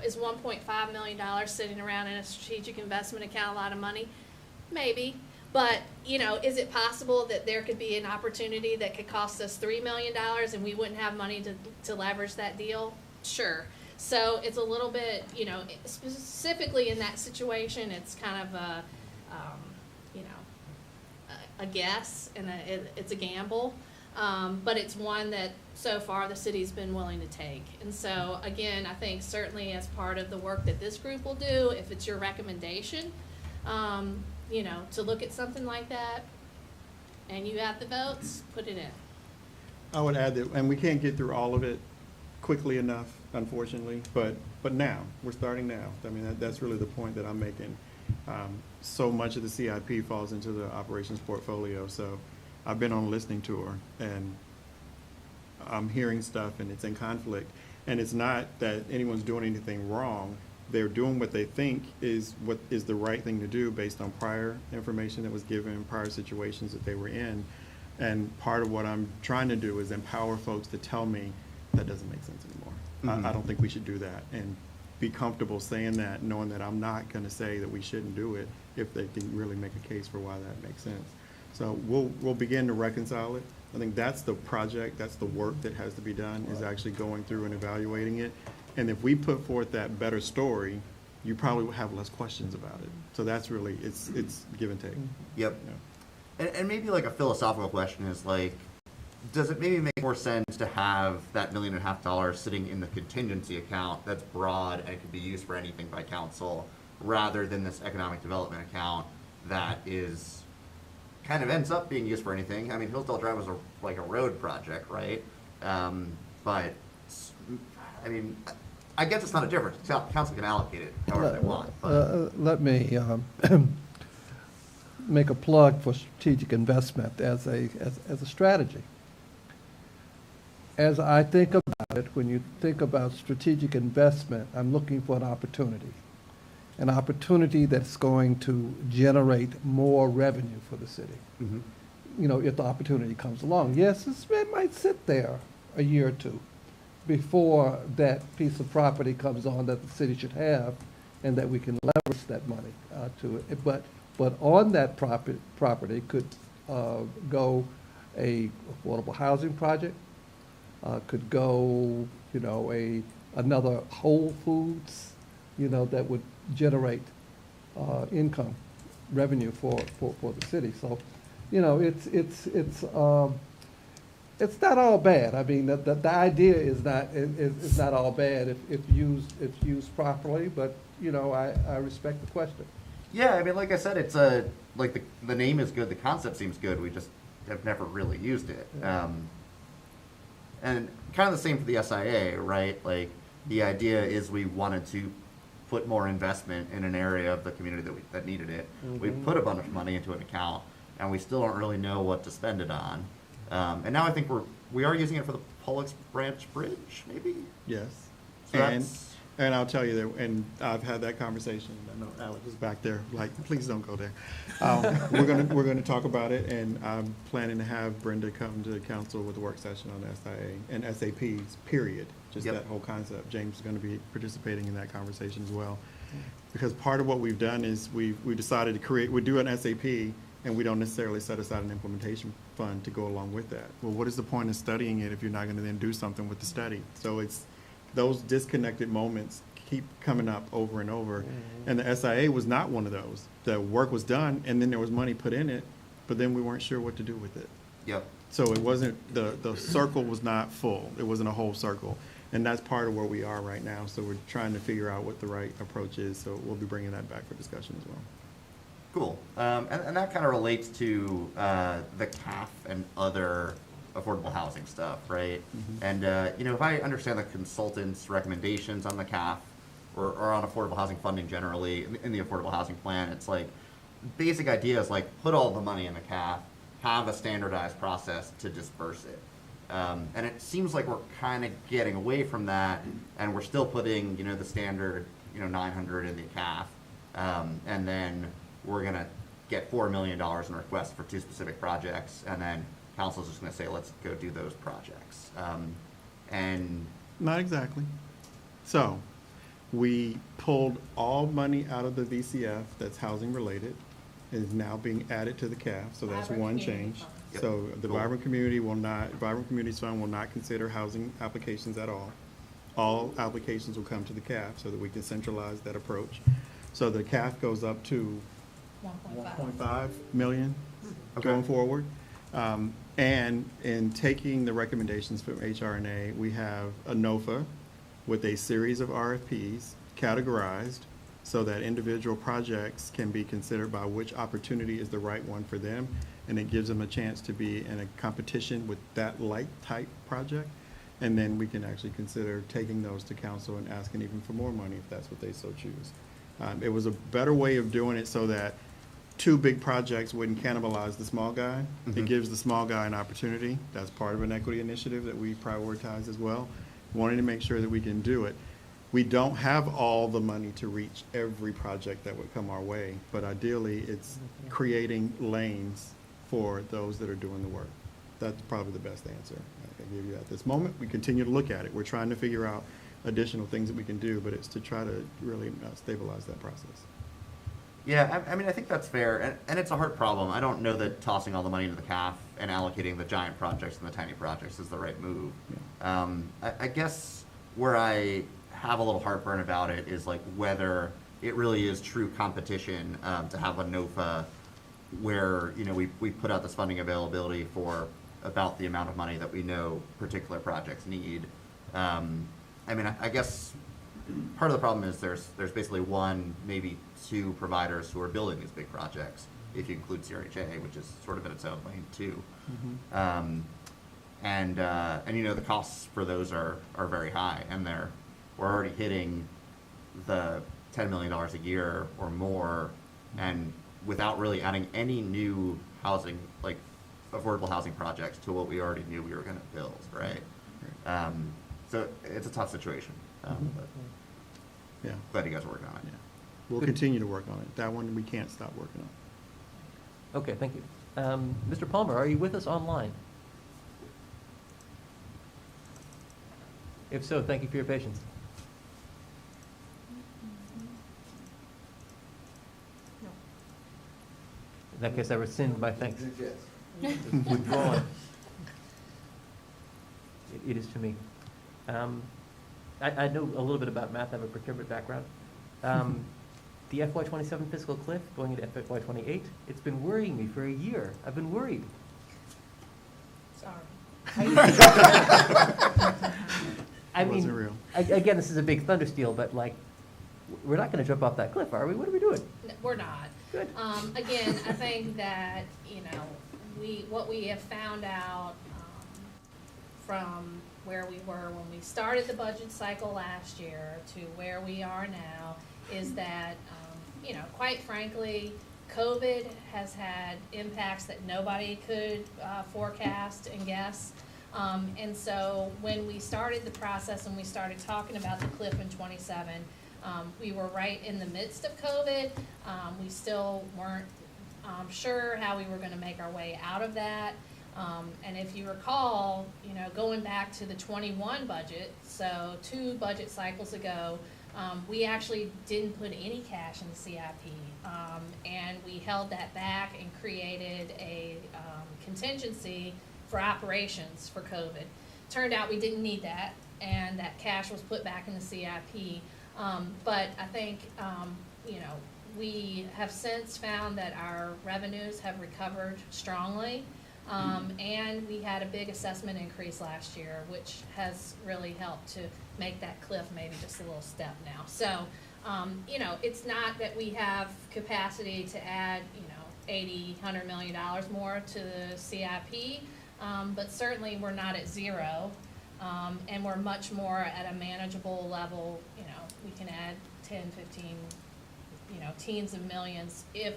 Is $1.5 million sitting around in a strategic investment account a lot of money? Maybe. But, is it possible that there could be an opportunity that could cost us $3 million and we wouldn't have money to leverage that deal? Sure. So it's a little bit, specifically in that situation, it's kind of a guess and it's a gamble. But it's one that so far the city's been willing to take. And so again, I think certainly as part of the work that this group will do, if it's your recommendation, to look at something like that and you have the votes, put it in. I would add that, and we can't get through all of it quickly enough, unfortunately, but now, we're starting now. I mean, that's really the point that I'm making. So much of the CIP falls into the operations portfolio, so I've been on a listening tour, and I'm hearing stuff, and it's in conflict. And it's not that anyone's doing anything wrong. They're doing what they think is what is the right thing to do based on prior information that was given, prior situations that they were in. And part of what I'm trying to do is empower folks to tell me that doesn't make sense anymore. I don't think we should do that, and be comfortable saying that, knowing that I'm not going to say that we shouldn't do it if they can really make a case for why that makes sense. So we'll begin to reconcile it. I think that's the project, that's the work that has to be done, is actually going through and evaluating it. And if we put forth that better story, you probably will have less questions about it. So that's really, it's give and take. Yep. Yeah. And maybe like a philosophical question is like, does it maybe make more sense to have that $1.5 million sitting in the contingency account that's broad and could be used for anything by council, rather than this economic development account that is kind of ends up being used for anything? I mean, Hillsdale Drive was like a road project, right? But I mean, I guess it's not a difference. Council can allocate it however they want. But. Let me make a plug for strategic investment as a strategy. As I think about it, when you think about strategic investment, I'm looking for an opportunity that's going to generate more revenue for the city. Mm-hmm. If the opportunity comes along. Yes, it might sit there a year or two before that piece of property comes on that the city should have, and that we can leverage that money to it. But on that property could go a affordable housing project, could go, another Whole Foods, that would generate income, revenue for the city. So, it's not all bad. I mean, the idea is not all bad if used properly. But I respect the question. Yeah, I mean, like I said, it's like the name is good, the concept seems good. We just have never really used it. Yeah. And kind of the same for the SIA, right? Like, the idea is we wanted to put more investment in an area of the community that needed it. Mm-hmm. We put a bunch of money into an account, and we still don't really know what to spend it on. And now I think we are using it for the Pollux Branch Bridge, maybe? Yes. So that's- And I'll tell you that, and I've had that conversation. I know Alex is back there, like, please don't go there. We're gonna talk about it, and I'm planning to have Brenda come to the council with a work session on SIA and SAPs, period. Just Yep. that whole concept. James is gonna be participating in that conversation as well. Because part of what we've done is we decided to we do an SAP, and we don't necessarily set aside an implementation fund to go along with that. Well, what is the point of studying it if you're not gonna then do something with the study? So it's, those disconnected moments keep coming up over and over. Mm-hmm. And the SIA was not one of those. The work was done, and then there was money put in it, but then we weren't sure what to do with it. Yep. So it wasn't, the circle was not full. It wasn't a whole circle. And that's part of where we are right now, so we're trying to figure out what the right approach is, so we'll be bringing that back for discussion as well. Cool. And that kind of relates to the CAF and other affordable housing stuff, right? And, if I understand the consultant's recommendations on the CAF or on affordable housing funding generally in the affordable housing plan, it's like, basic idea is like, put all the money in the CAF, have a standardized process to disperse it. And it seems like we're kind of getting away from that, and we're still putting, the standard, 900 in the CAF. And then we're gonna get $4 million in requests for 2 specific projects, and then council's just gonna say, let's go do those projects. And Not exactly. So, we pulled all money out of the VCF that's housing related, is now being added to the CAF, so that's Vibrant one Community change. Funds. Yep. So the Cool. Vibrant Communities Fund will not consider housing applications at all. All applications will come to the CAF so that we can centralize that approach. So the CAF goes up to 1.5 million going forward. And in taking the recommendations from HRNA, we have a NOFA with a series of RFPs categorized so that individual projects can be considered by which opportunity is the right one for them. And it gives them a chance to be in a competition with that like type project. And then we can actually consider taking those to council and asking even for more money if that's what they so choose. It was a better way of doing it so that 2 big projects wouldn't cannibalize the small guy. It gives the small guy an opportunity. That's part of an equity initiative that we prioritize as well. Wanting to make sure that we can do it. We don't have all the money to reach every project that would come our way, but ideally, it's creating lanes for those that are doing the work. That's probably the best answer I can give you at this moment. We continue to look at it. We're trying to figure out additional things that we can do, but it's to try to really stabilize that process. yeah, I mean, I think that's fair, and it's a hard problem. I don't know that tossing all the money into the CAF and allocating the giant projects and the tiny projects is the right move. I guess where I have a little heartburn about it is like whether it really is true competition to have a NOFA where, we put out this funding availability for about the amount of money that we know particular projects need. I mean, I guess part of the problem is there's basically 1, maybe 2 providers who are building these big projects, if you include CRHA, which is sort of in its own lane too. And the costs for those are very high, and we're already hitting the $10 million a year or more, and without really adding any new housing, like affordable housing projects to what we already knew we were gonna build, right? So it's a tough situation, but Yeah, glad you guys are working on it. yeah. We'll continue to work on it. That one, we can't stop working on. Okay, thank you. Mr. Palmer, are you with us online? If so, thank you for your patience. In that case, I rescind my thanks. Withdrawn. It is to me. I know a little bit about math. I have a procurement background. The FY '27 fiscal cliff going into FY '28, it's been worrying me for a year. I've been worried. Sorry. I Wasn't mean, real. again, this is a big thunder steel, but like, we're not gonna jump off that cliff, are we? What are we doing? We're not. Good. Again, I think that, what we have found out, from where we were when we started the budget cycle last year to where we are now, is that, quite frankly, COVID has had impacts that nobody could forecast and guess. And so when we started the process and we started talking about the cliff in '27, we were right in the midst of COVID. We still weren't sure how we were gonna make our way out of that. And if you recall, going back to the '21 budget, so 2 budget cycles ago, we actually didn't put any cash in the CIP. And we held that back and created a contingency for operations for COVID. Turned out we didn't need that, and that cash was put back in the CIP. But I think, we have since found that our revenues have recovered strongly. And we had a big assessment increase last year, which has really helped to make that cliff maybe just a little step now. So, you know, it's not that we have capacity to add, you know, $80–100 million more to the CIP, but certainly we're not at zero, and we're much more at a manageable level. You know, we can add 10, 15, you know, teens of millions if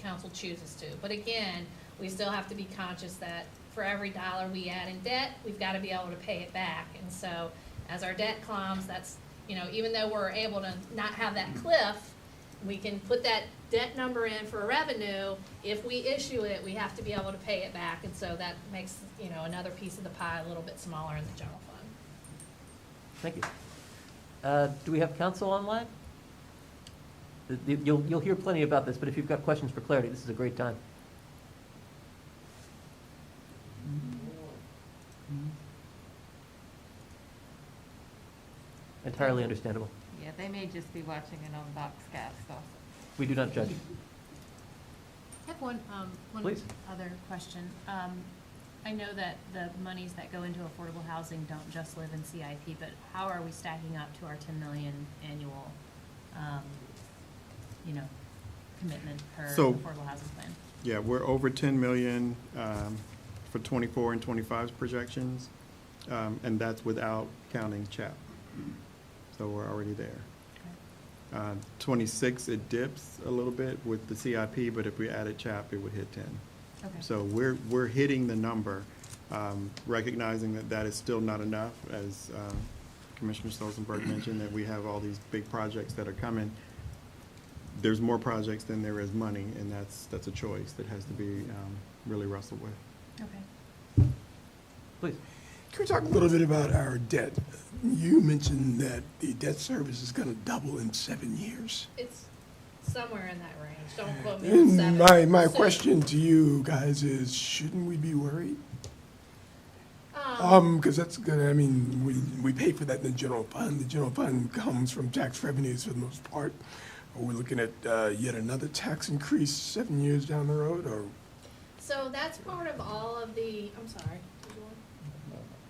council chooses to. But again, we still have to be conscious that for every dollar we add in debt, we've got to be able to pay it back. And so as our debt climbs, that's, you know, even though we're able to not have that cliff, we can put that debt number in for revenue. If we issue it, we have to be able to pay it back. And so that makes, you know, another piece of the pie a little bit smaller in the general fund. Thank you. Do we have council online? You'll hear plenty about this, but if you've got questions for clarity, this is a great time. Entirely understandable. Yeah, they may just be watching it on Boxcast also. We do not judge. I have one Please. other question. I know that the monies that go into affordable housing don't just live in CIP, but how are we stacking up to our 10 million annual, you know, commitment per So- affordable housing plan? Yeah, we're over 10 million for 24 and 25's projections, and that's without counting CHAP. So we're already there. 26, it dips a little bit with the CIP, but if we added CHAP, it would hit 10. Okay. So we're hitting the number, recognizing that that is still not enough, as Commissioner Stolzenberg mentioned, that we have all these big projects that are coming. There's more projects than there is money, and that's a choice that has to be really wrestled with. Okay. Please. Can we talk a little bit about our debt? You mentioned that the debt service is gonna double in 7 years. It's somewhere in that range. Don't quote me on And seven. my So, question to you guys is, shouldn't we be worried? Because that's gonna, I mean, we pay for that in the general fund. The general fund comes from tax revenues for the most part. Are we looking at yet another tax increase 7 years down the road, or? So that's part of all of the, I'm sorry. Did you want-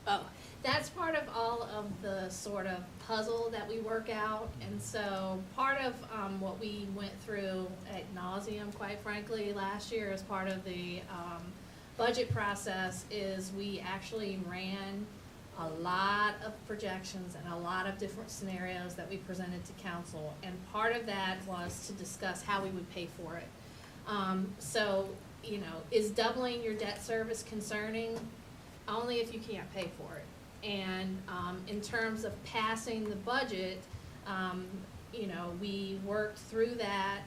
Oh, that's part of all of the sort of puzzle that we work out. And so part of what we went through ad nauseum, quite frankly, last year as part of the budget process is we actually ran a lot of projections and a lot of different scenarios that we presented to council. And part of that was to discuss how we would pay for it. So, you know, is doubling your debt service concerning? Only if you can't pay for it. And in terms of passing the budget, you know, we worked through that,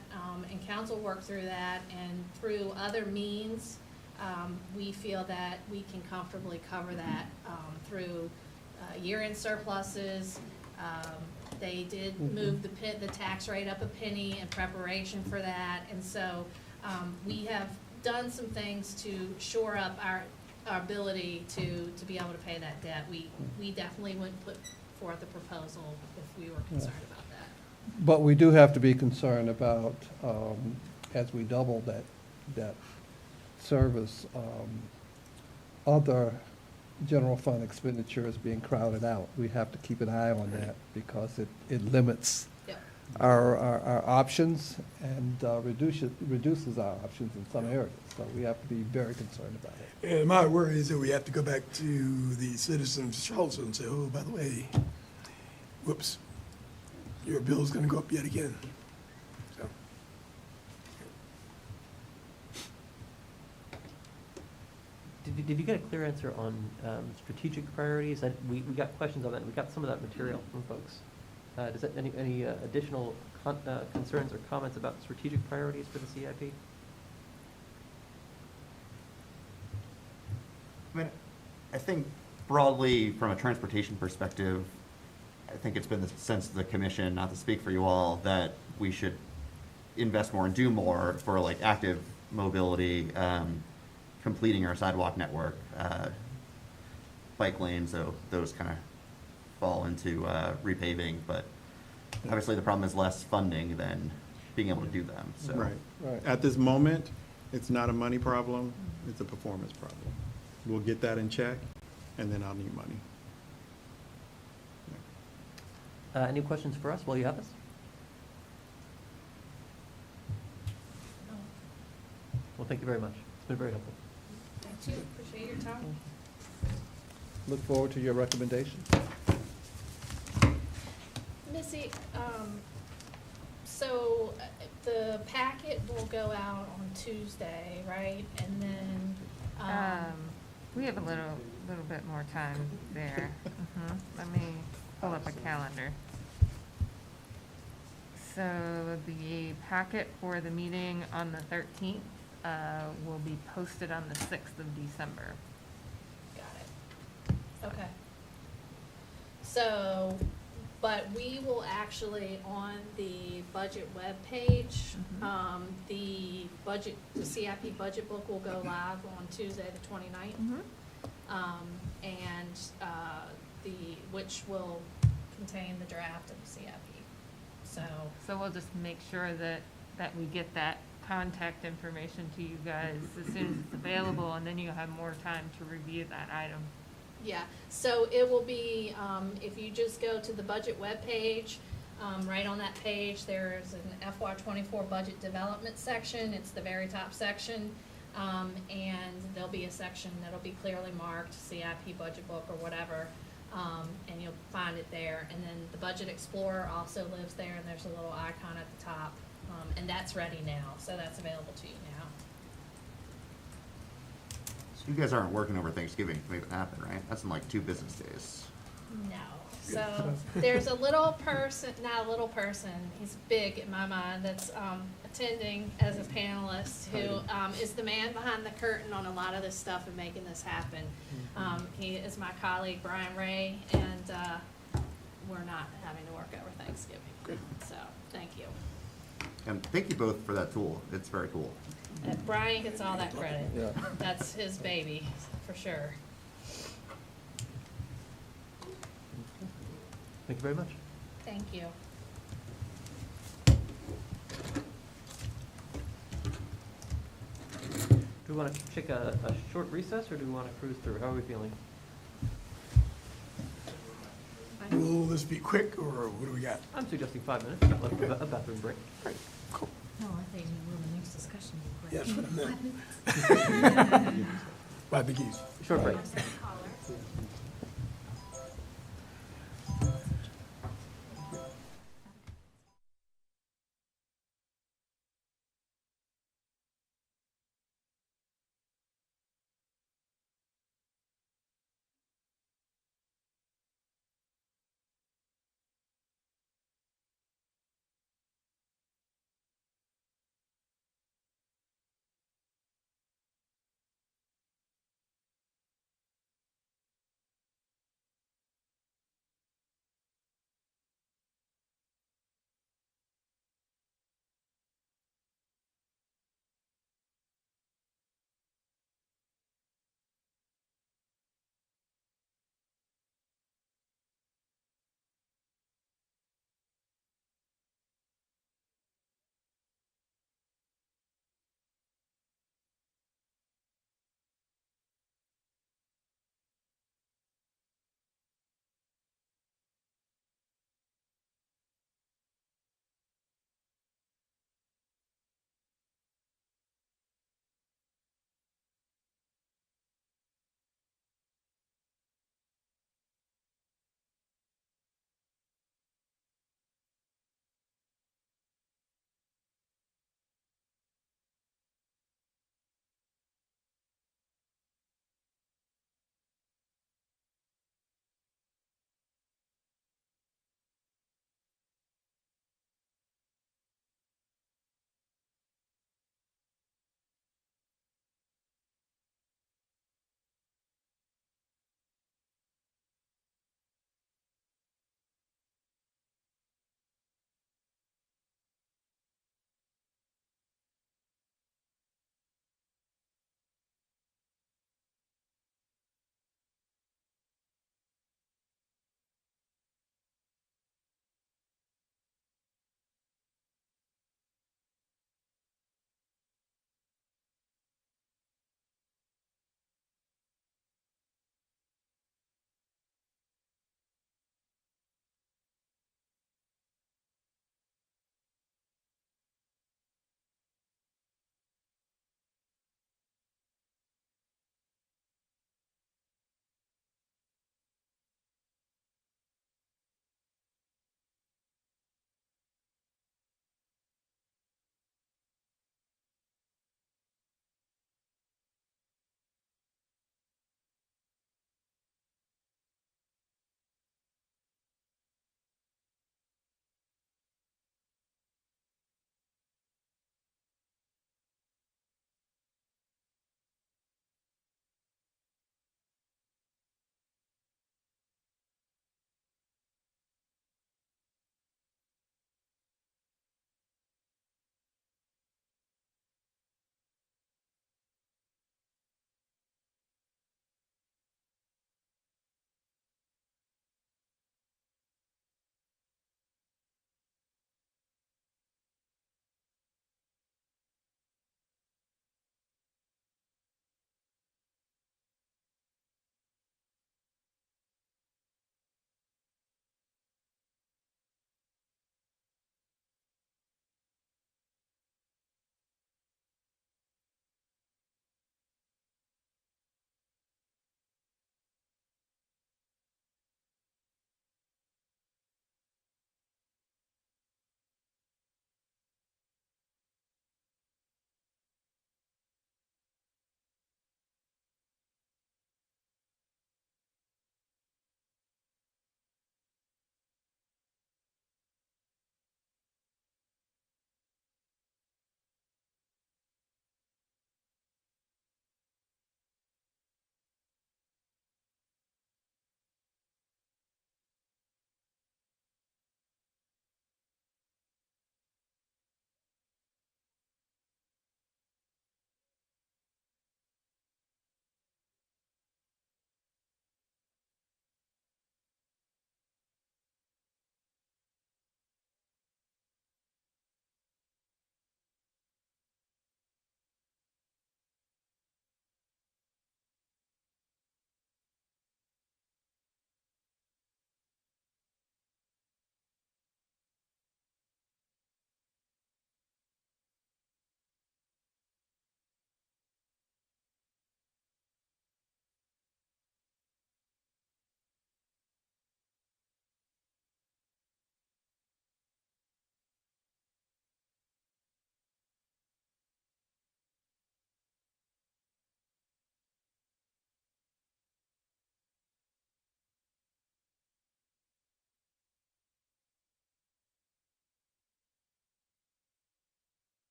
and council worked through that, and through other means, we feel that we can comfortably cover that through year-end surpluses. They did move the tax rate up a penny in preparation for that, and so we have done some things to shore up our ability to be able to pay that debt. We definitely wouldn't put forth a proposal if we were concerned about that. But we do have to be concerned about, as we double that service, other general fund expenditures being crowded out. We have to keep an eye on that because it limits Yep. our options and reduces our options in some areas. So we have to be very concerned about it. And my worry is that we have to go back to the citizens of Charlottesville and say, oh, by the way, whoops, your bill's gonna go up yet again. So, Did you get a clear answer on strategic priorities? We got questions on that. We got some of that material from folks. Does that, any additional concerns or comments about strategic priorities for the CIP? I mean, I think broadly, from a transportation perspective, I think it's been the sense of the commission, not to speak for you all, that we should invest more and do more for like active mobility, completing our sidewalk network, bike lanes, so those kind of fall into repaving, but obviously the problem is less funding than being able to do them, so. Right. Right. At this moment, It's not a money problem, it's a performance problem. We'll get that in check, and then I'll need money. Any questions for us while you have us? Well, thank you very much. It's been very helpful. Thank you, appreciate your time. Look forward to your recommendation. Missy, so the packet will go out on Tuesday, right? And then, We have a little bit more time there. Let me pull up a calendar. So the packet for the meeting on the 13th will be posted on the 6th of December. got it. Okay. So, but we will actually, on the budget webpage, the CIP budget book will go live on Tuesday, the 29th. Which will contain the draft of the CIP. So we'll just make sure that we get that contact information to you guys as soon as it's available, and then you'll have more time to review that item. Yeah, so it will be, if you just go to the budget webpage, right on that page, there's an FY '24 budget development section. It's the very top section. And there'll be a section that'll be clearly marked CIP budget book or whatever. And you'll find it there. And then the Budget Explorer also lives there, and there's a little icon at the top. And that's ready now, so that's available to you now. So you guys aren't working over Thanksgiving to make it happen, right? That's in like 2 business days. No. So there's a little person, not a little person, he's big in my mind, that's attending as a panelist, who is the man behind the curtain on a lot of this stuff and making this happen. He is my colleague, Brian Ray, and we're not having to work over Thanksgiving. Good. So, thank you. And thank you both for that tool. It's very cool. Brian gets all that credit. Yeah. That's his baby, for sure. Thank you very much. Thank you. Do we want to take a short recess, or do we want to cruise through? How are we feeling? Will this be quick, or what do we got? I'm suggesting 5 minutes, like a bathroom break. Cool. No, I think we'll the next discussion. Yeah, that's what I meant. Bye, Big East. Short break.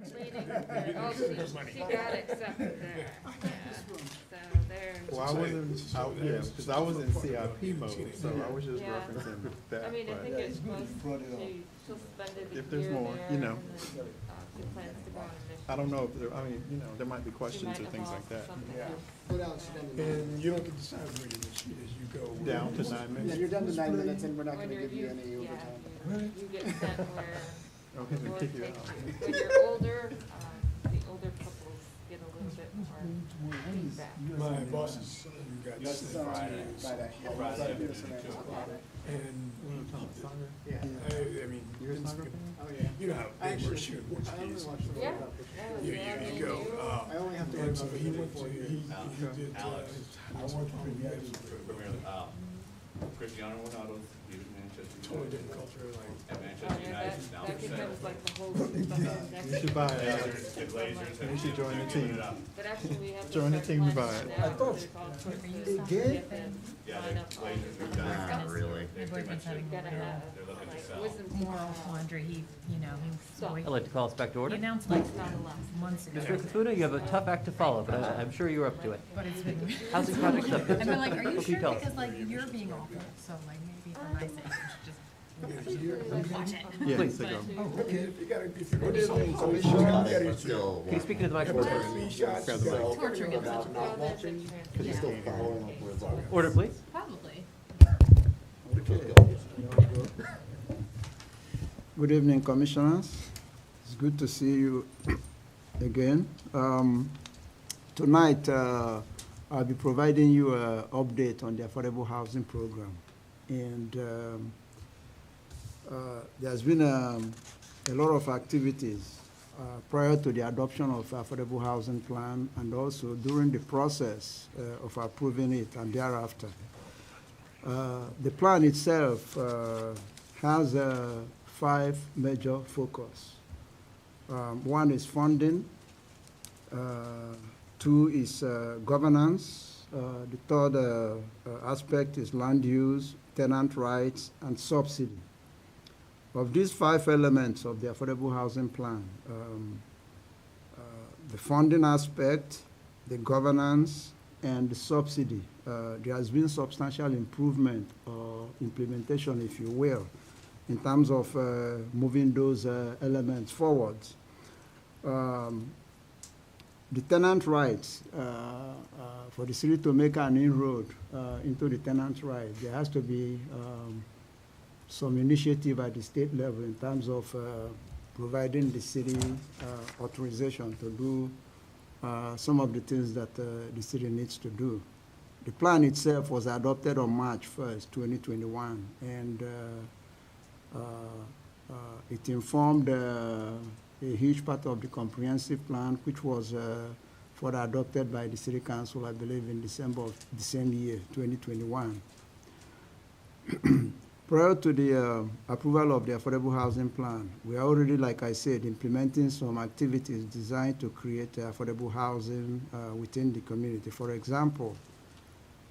pleading, oh, she got accepted there. Yeah. So there's. Well, I wasn't, because I was in CIP mode, so I was just Yeah. referencing that. I mean, I but- think it's supposed to, she'll spend it a If there's year more, there, you know. and then, she plans to go on a mission. I don't know if there, I mean, you know, there might be She questions might or things evolve like that. something Yeah. else. Go down, spend it. And you don't get to decide where you cheat as you go. Down to 9 Yeah, minutes. you're down to 9 minutes and we're not When gonna you're give you youth, any yeah, overtime. you get sent where Okay, the so Lord kick you takes out. you. When you're older, the older couples get a little bit more feedback. My boss's son got That's sent to Friday. and Yeah. I mean, You're a it's soccer been- fan? Oh, yeah. you know how they Actually, were shooting Portuguese. Yeah. You go. I only have to And work so about he 3 went to, or 4 years. he did, I worked for him, Cristiano Ronaldo, he's in Manchester totally United. different culture, like. At Oh, Manchester yeah, United, that, now that they're becomes set. like the whole next. You should buy it. Glazers, the Glazers. You should join the team. But actually, we have to Join the start team to planning buy it it. now, I thought- because there's all sorts Are you of- stopping you Again? have to Yeah, line the up all Glazers the- moved down. Not really. My boyfriend's having You gotta have, They're looking to like, sell. wisdom moral teeth. quandary. He, you know, Stop. I'd like to call us back to he order. announced like Not allowed. months ago, Mr. Kafuna, you have a tough act to follow, but I'm sure you're up to it. but it's been. Housing project update. I've been like, are you What can sure? tell us? Because like, you're being awful, so like, maybe for my sake, you should just watch it. Yeah, Please. so go. Oh, okay, you gotta be. Good evening, But Commissioner. still, Can you speak into the microphone? Torturing himself. Because he's still following up with Order, please. Probably. Good evening, Commissioners. It's good to see you again. Tonight, I'll be providing you an update on the affordable housing program. And there's been a lot of activities prior to the adoption of affordable housing plan and also during the process of approving it and thereafter. The plan itself has 5 major focus. One is funding, 2 is governance, the third aspect is land use, tenant rights, and subsidy. Of these 5 elements of the affordable housing plan, the funding aspect, the governance, and the subsidy, there has been substantial improvement or implementation, if you will, in terms of moving those elements forward. The tenant rights, for the city to make an inroad into the tenant rights, there has to be some initiative at the state level in terms of providing the city authorization to do some of the things that the city needs to do. The plan itself was adopted on March 1st, 2021, and it informed a huge part of the comprehensive plan, which was further adopted by the City Council, I believe, in December of the same year, 2021. Prior to the approval of the affordable housing plan, we are already, like I said, implementing some activities designed to create affordable housing within the community. For example,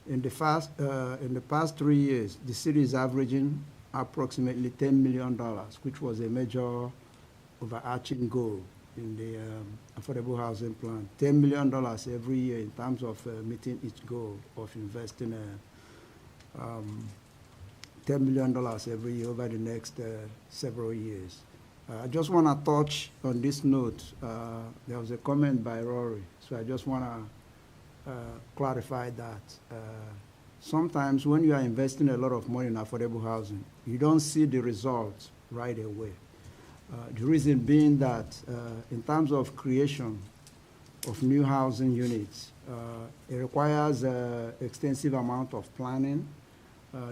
in the past 3 years, the city is averaging approximately $10 million, which was a major overarching goal in the affordable housing plan. $10 million every year in terms of meeting its goal of investing $10 million every year over the next several years. I just want to touch on this note. There was a comment by Rory, so I just want to clarify that. Sometimes when you are investing a lot of money in affordable housing, you don't see the results right away. The reason being that in terms of creation of new housing units, it requires extensive amount of planning.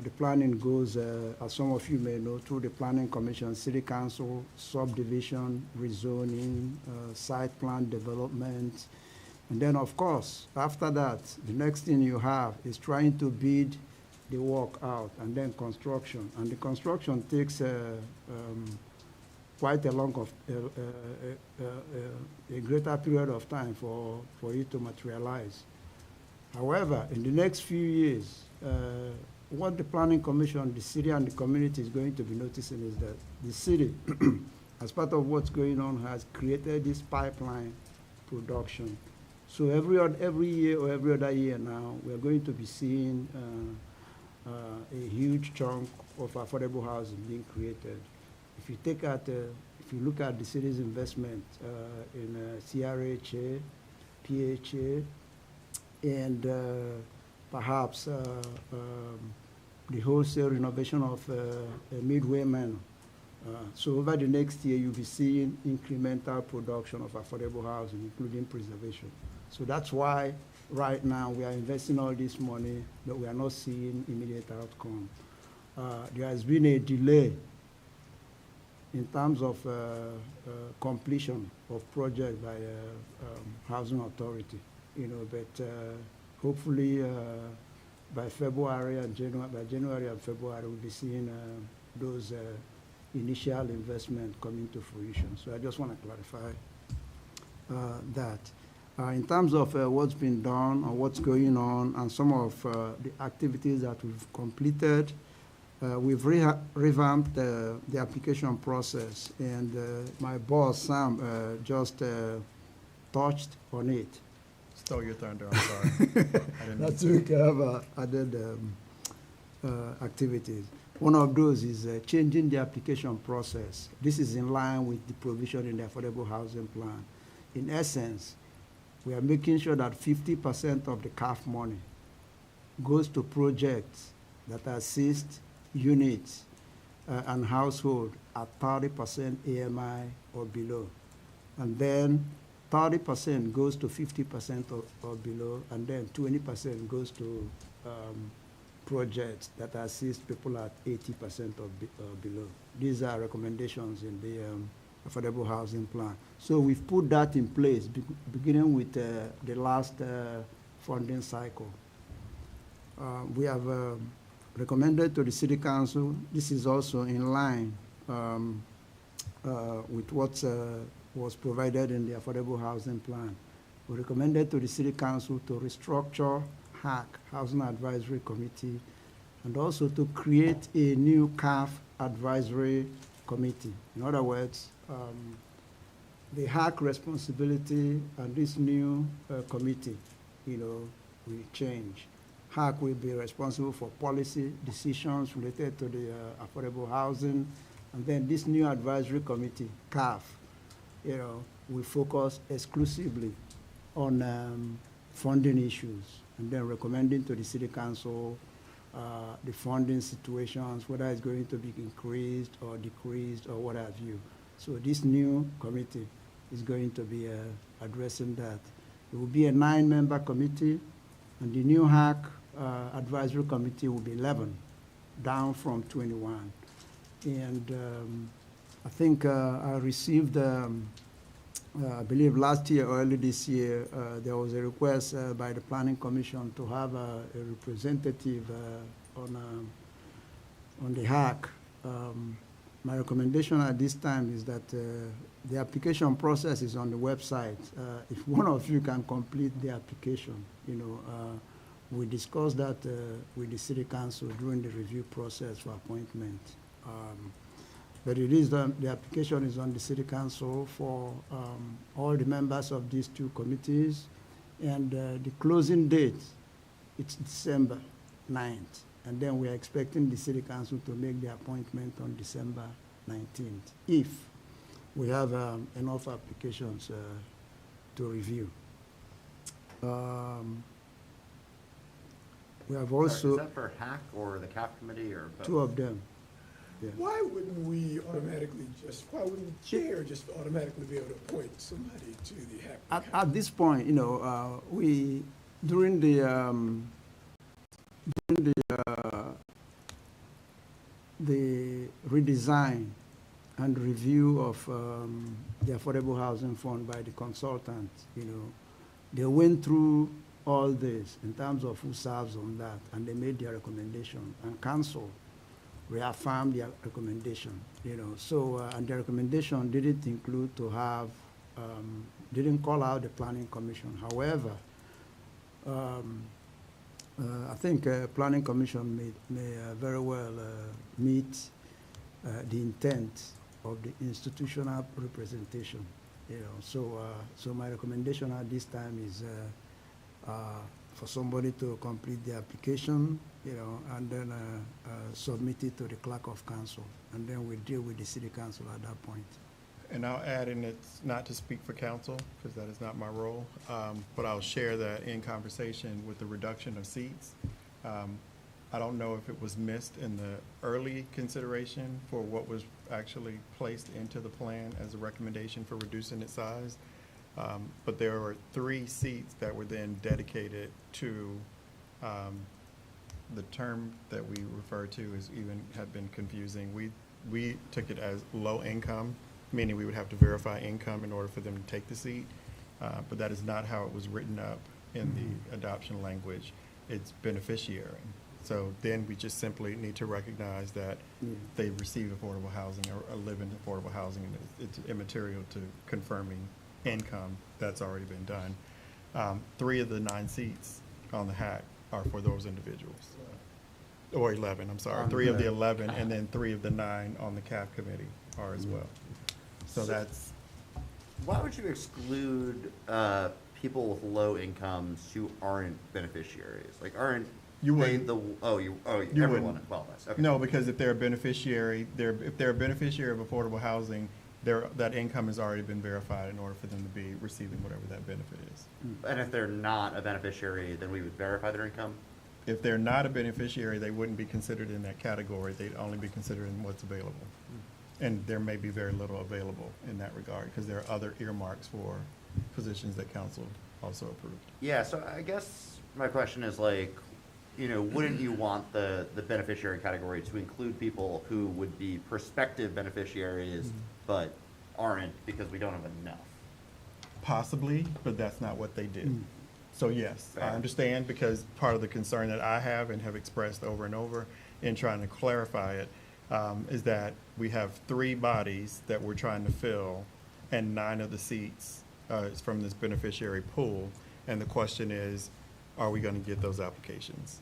The planning goes, as some of you may know, through the Planning Commission, City Council, subdivision, rezoning, site plan development. And then, of course, after that, the next thing you have is trying to bid the work out, and then construction. And the construction takes quite a greater period of time for it to materialize. However, in the next few years, what the Planning Commission, the city and the community is going to be noticing is that the city, as part of what's going on, has created this pipeline production. So every year or every other year now, we're going to be seeing a huge chunk of affordable housing being created. If you look at the city's investment in CRHA, PHA, and perhaps the wholesale renovation of Midway Manor. So over the next year, you'll be seeing incremental production of affordable housing, including preservation. So that's why right now we are investing all this money, but we are not seeing immediate outcome. There has been a delay in terms of completion of project by housing authority, but hopefully by February and January and February, we'll be seeing those initial investment coming to fruition. So I just want to clarify that. In terms of what's been done or what's going on and some of the activities that we've completed, we've revamped the application process, and my boss, Sam, just touched on it. Stole your thunder, I'm sorry. I didn't mean That's we have added activities. One of those is changing the application process. This is in line with the provision in the Affordable Housing Plan. In essence, we are making sure that 50% of the CAF money goes to projects that assist units and household at 30% AMI or below. And then 30% goes to 50% or below, and then 20% goes to projects that assist people at 80% or below. These are recommendations in the Affordable Housing Plan. So we've put that in place, beginning with the last funding cycle. We have recommended to the City Council, this is also in line with what was provided in the Affordable Housing Plan. We recommended to the City Council to restructure HAC, Housing Advisory Committee, and also to create a new CAF Advisory Committee. In other words, the HAC responsibility and this new committee, will change. HAC will be responsible for policy decisions related to the affordable housing, and then this new advisory committee, CAF, will focus exclusively on funding issues, and then recommending to the City Council the funding situations, whether it's going to be increased or decreased or what have you. So this new committee is going to be addressing that. It will be a 9-member committee, and the new HAC advisory committee will be 11, down from 21. And I think I received, I believe last year, early this year, there was a request by the Planning Commission to have a representative on the HAC. My recommendation at this time is that the application process is on the website. If one of you can complete the application, we discussed that with the City Council during the review process for appointment. But it is the application is on the City Council for all the members of these two committees, and the closing date, it's December 9th. And then we are expecting the City Council to make the appointment on December 19th, if we have enough applications to review. We have also... Is that for HAC or the CAF committee or both? Two of them. Yeah. Why wouldn't why wouldn't the chair just automatically be able to appoint somebody to the HAC? At this point, we, during the redesign and review of the Affordable Housing Fund by the consultant, they went through all this in terms of who serves on that, and they made their recommendation, and council reaffirmed their recommendation, So, and the recommendation didn't include to have, didn't call out the Planning Commission. However, I think Planning Commission may very well meet the intent of the institutional representation. So my recommendation at this time is for somebody to complete the application, and then submit it to the clerk of council, and then we deal with the city council at that point. And I'll add, and it's not to speak for council, because that is not my role, but I'll share that in conversation with the reduction of seats. I don't know if it was missed in the early consideration for what was actually placed into the plan as a recommendation for reducing its size. But there were 3 seats that were then dedicated to, the term that we refer to as even had been confusing. We took it as low income, meaning we would have to verify income in order for them to take the seat. But that is not how it was written up in the adoption language. It's beneficiary. So then we just simply need to recognize that they receive affordable housing or live in affordable housing, and it's immaterial to confirming income. That's already been done. 3 of the 9 seats on the HAC are for those individuals. Or 11, I'm sorry. 3 of the 11, and then 3 of the 9 on the CAP committee are as well. So that's, Why would you exclude people with low incomes who aren't beneficiaries? Like, aren't You they wouldn't. you You everyone wouldn't. qualifies? Okay. no, because if they're a beneficiary, if they're a beneficiary of affordable housing, that income has already been verified in order for them to be receiving whatever that benefit is. And if they're not a beneficiary, then we would verify their income? If they're not a beneficiary, they wouldn't be considered in that category. They'd only be considered in what's available. And there may be very little available in that regard, because there are other earmarks for positions that council also approved. Yeah, so I guess my question is like, wouldn't you want the beneficiary category to include people who would be prospective beneficiaries but aren't because we don't have enough? Possibly, but that's not what they did. So yes, I Fair. understand, because part of the concern that I have and have expressed over and over in trying to clarify it is that we have 3 bodies that we're trying to fill, and 9 of the seats is from this beneficiary pool. And the question is, are we going to get those applications?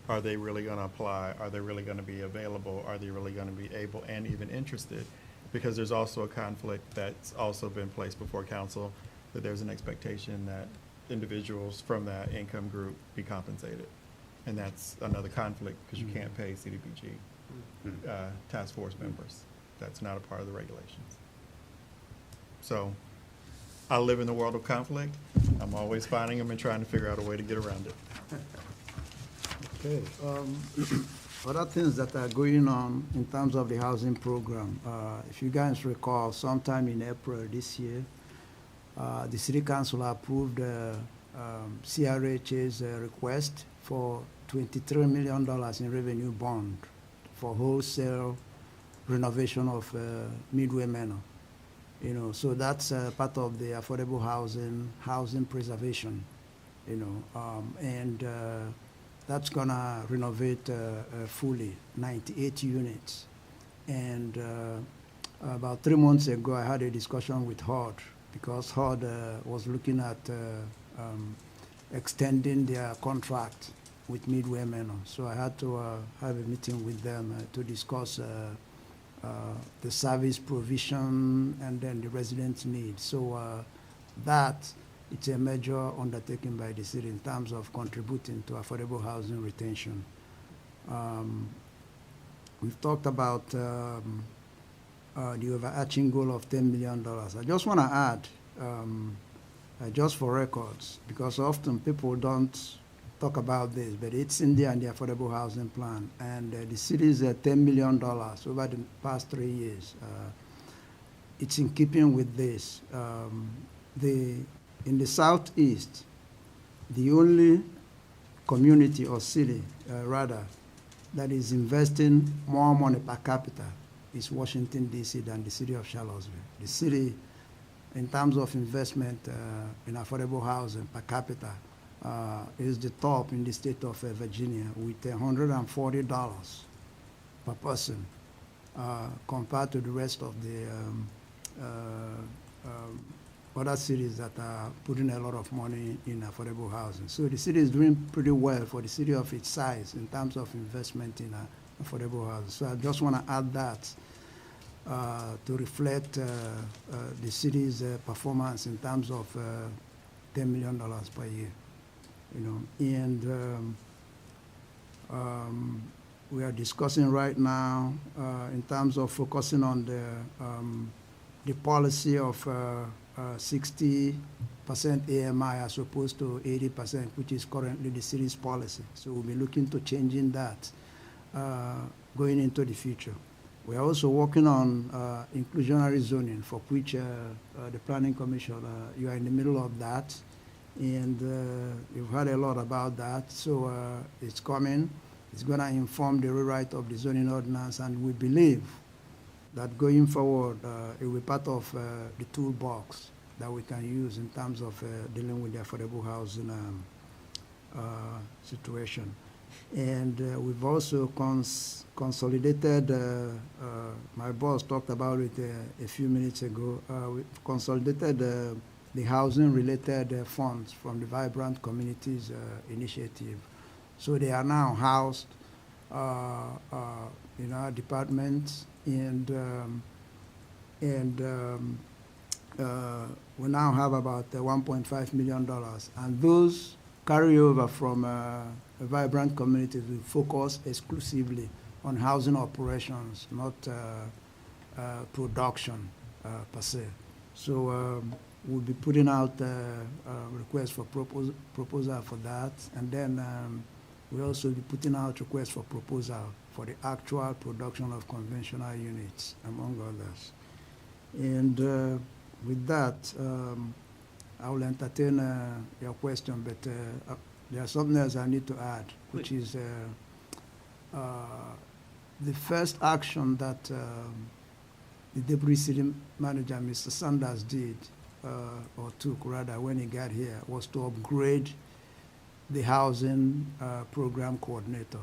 Are they really going to apply? Are they really going to be available? Are they really going to be able and even interested? Because there's also a conflict that's also been placed before council, that there's an expectation that individuals from that income group be compensated. And that's another conflict, because you can't pay CDBG task force members. That's not a part of the regulations. So I live in the world of conflict. I'm always finding them and trying to figure out a way to get around it. Okay. Other things that are going on in terms of the housing program, if you guys recall, sometime in April this year, the City Council approved CRH's request for $23 million in revenue bond for wholesale renovation of Midway Manor. So that's part of the affordable housing preservation, and that's gonna renovate fully 98 units. And about 3 months ago, I had a discussion with HUD, because HUD was looking at extending their contract with Midway Manor. So I had to have a meeting with them to discuss the service provision and then the residents' needs. So it's a major undertaking by the city in terms of contributing to affordable housing retention. We've talked about the overarching goal of $10 million. I just want to add, just for records, because often people don't talk about this, but it's in there in the affordable housing plan. And the city's $10 million over the past 3 years. It's in keeping with this. In the southeast, the only community or city, rather, that is investing more money per capita is Washington, D.C. than the city of Charlottesville. The city, in terms of investment in affordable housing per capita, is the top in the state of Virginia with $140 per person compared to the rest of the other cities that are putting a lot of money in affordable housing. So the city is doing pretty well for the city of its size in terms of investment in affordable housing. So I just want to add that. to reflect the city's performance in terms of $10 million per year, you know. And we are discussing right now in terms of focusing on the policy of 60% AMI as opposed to 80%, which is currently the city's policy. So we'll be looking to changing that going into the future. We are also working on inclusionary zoning, for which the Planning Commission, you are in the middle of that, and you've heard a lot about that. So it's coming. It's going to inform the rewrite of the zoning ordinance, and we believe that going forward, it will be part of the toolbox that we can use in terms of dealing with the affordable housing situation. And we've also consolidated, my boss talked about it a few minutes ago, we've consolidated the housing-related funds from the Vibrant Communities Initiative. So they are now housed in our department, and we now have about $1.5 million. And those carryover from Vibrant Communities will focus exclusively on housing operations, not production per se. So we'll be putting out a request for proposal for that, and then we'll also be putting out requests for proposal for the actual production of conventional units, among others. And with that, I will entertain your question, but there's something else I need to add, which is the first action that the Deputy City Manager, Mr. Sanders, did, or took rather, when he got here, was to upgrade the housing program coordinator.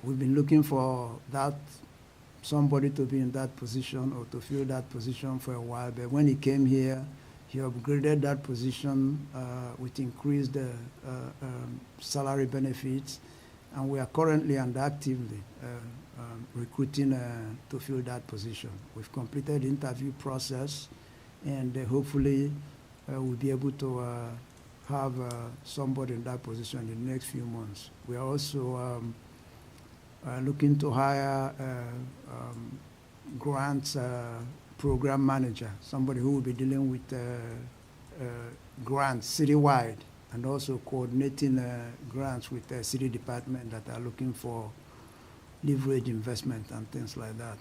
We've been looking for that, somebody to be in that position or to fill that position for a while, but when he came here, he upgraded that position with increased salary benefits, and we are currently and actively recruiting to fill that position. We've completed the interview process, and hopefully we'll be able to have somebody in that position in the next few months. We are also looking to hire grants program manager, somebody who will be dealing with grants citywide, and also coordinating grants with the city department that are looking for leverage investment and things like that.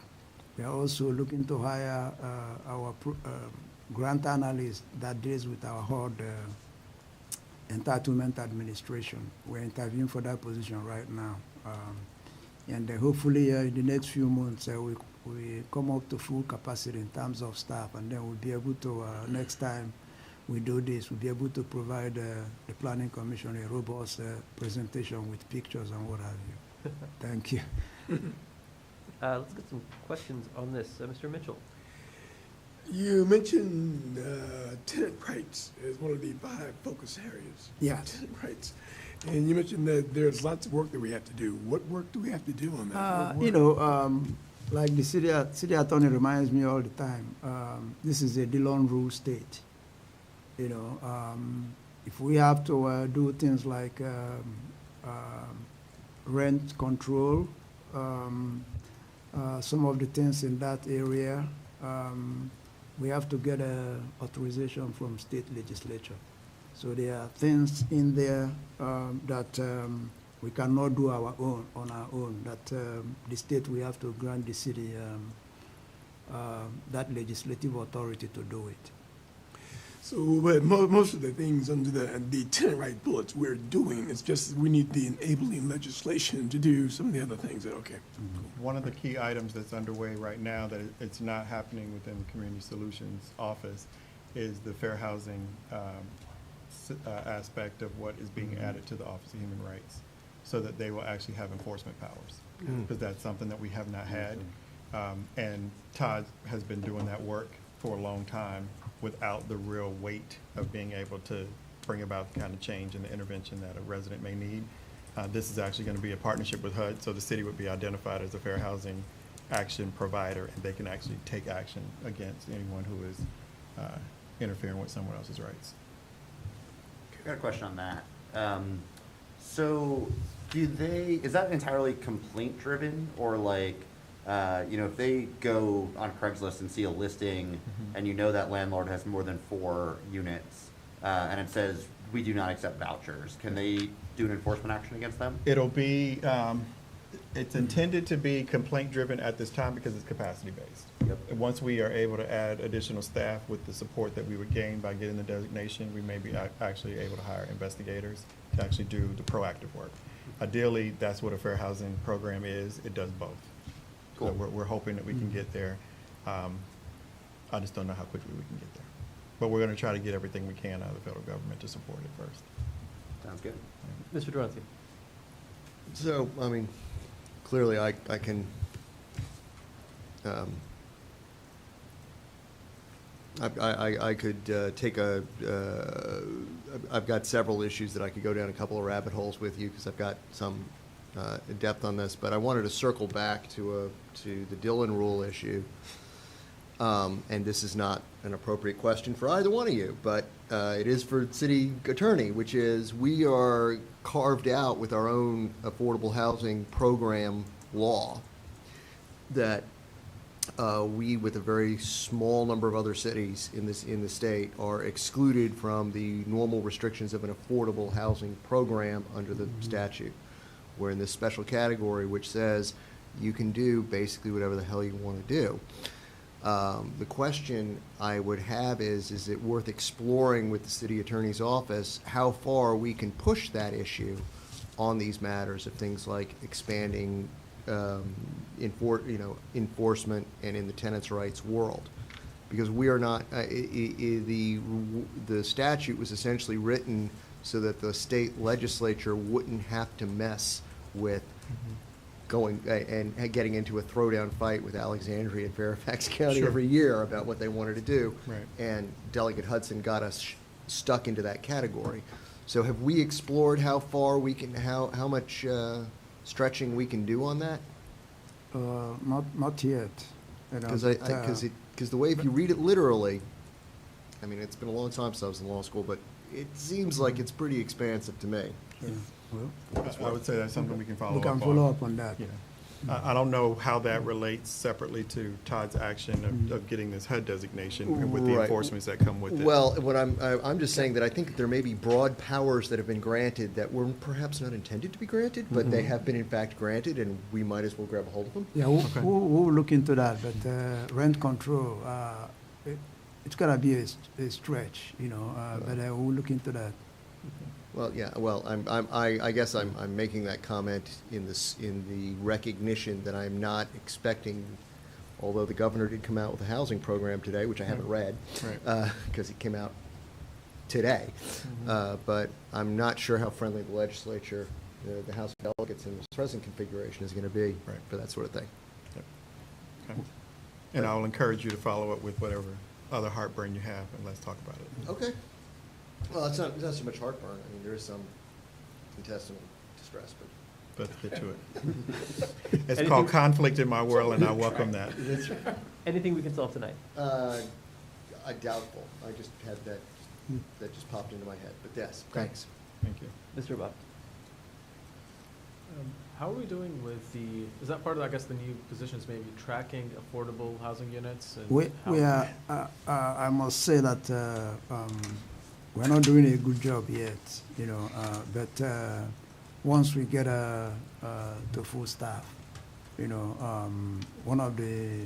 We are also looking to hire our grant analyst that deals with our HUD entitlement administration. We're interviewing for that position right now. And hopefully in the next few months we come up to full capacity in terms of staff, and then we'll be able to, next time we do this, we'll be able to provide the Planning Commission a robust presentation with pictures and what have you. Thank you. Let's get some questions on this. Mr. Mitchell. You mentioned tenant rights as one of the 5 focus areas. Yes. Tenant rights. And you mentioned that there's lots of work that we have to do. What work do we have to do on that? You know, like the city attorney reminds me all the time, this is a Dillon rule state. You know, if we have to do things like rent control, some of the things in that area, we have to get authorization from state legislature. So there are things in there that we cannot do on our own, that the state will have to grant the city that legislative authority to do it. So, but most of the things under the tenant right bullets we're doing, it's just we need the enabling legislation to do some of the other things that, okay. One of the key items that's underway right now that it's not happening within the Community Solutions Office is the fair housing aspect of what is being added to the Office of Human Rights, so that they will actually have enforcement powers, because that's something that we have not had. And Todd has been doing that work for a long time without the real weight of being able to bring about the kind of change and the intervention that a resident may need. This is actually going to be a partnership with HUD, so the city would be identified as a fair housing action provider, and they can actually take action against anyone who is interfering with someone else's rights. I got a question on that. So is that entirely complaint driven, or like, if they go on Craigslist and see a listing and you know that landlord has more than 4 units, and it says, we do not accept vouchers, can they do an enforcement action against them? It'll be, it's intended to be complaint-driven at this time because it's capacity-based. Yep. And once we are able to add additional staff with the support that we would gain by getting the designation, we may be actually able to hire investigators to actually do the proactive work. Ideally, that's what a fair housing program is. It does both. So Cool. we're hoping that we can get there. I just don't know how quickly we can get there. But we're going to try to get everything we can out of the federal government to support it first. Sounds good. Mr. Duranty? So, I mean, clearly I can, I could take I've got several issues that I could go down a couple of rabbit holes with you because I've got some depth on this, but I wanted to circle back to the Dillon rule issue. And this is not an appropriate question for either one of you, but it is for city attorney, which is we are carved out with our own affordable housing program law that we, with a very small number of other cities in the state, are excluded from the normal restrictions of an affordable housing program under the statute. We're in this special category which says you can do basically whatever the hell you want to do. The question I would have is it worth exploring with the city attorney's office how far we can push that issue on these matters of things like expanding enforcement and in the tenants' rights world? Because we are not, the statute was essentially written so that the state legislature wouldn't have to mess with going and getting into a throwdown fight with Alexandria and Fairfax County Sure. every year about what they wanted to do. Right. And Delegate Hudson got us stuck into that category. So have we explored how far we can, how much stretching we can do on that? Not yet. Because because the way, if you read it literally, I mean, it's been a long time since I was in law school, but it seems like it's pretty expansive to me. I would say that's something we can follow We up can on. follow up on that. Yeah. I don't know how that relates separately to Todd's action of getting this HUD designation and with the Right. enforcements that come with it. Well, what I'm just saying that I think there may be broad powers that have been granted that were perhaps not intended to be granted, but they have been in fact granted, and we might as well grab a hold of them. Yeah, we'll look into that, but rent control, it's gonna be a stretch, but we'll look into that. Well, yeah, well, I guess I'm making that comment in the recognition that I'm not expecting, although the governor did come out with a housing program today, which I haven't read, Right. because it came out today. But I'm not sure how friendly the legislature, the House of Delegates in the present configuration is gonna be Right. for that sort of thing. Okay. And I'll encourage you to follow up with whatever other heartburn you have, and let's talk about it. Okay. Well, it's not so much heartburn. I mean, there is some intestinal distress, but. Let's get to it. It's called conflict in my world, and I welcome that. Anything we can solve tonight? I doubtful. I just had that just popped into my head, but yes, thanks. Thank you. Mr. Bob? How are we doing with is that part of, I guess, the new positions, maybe tracking affordable housing units? And We how- are, I must say that we're not doing a good job yet, but once we get the full staff, one of the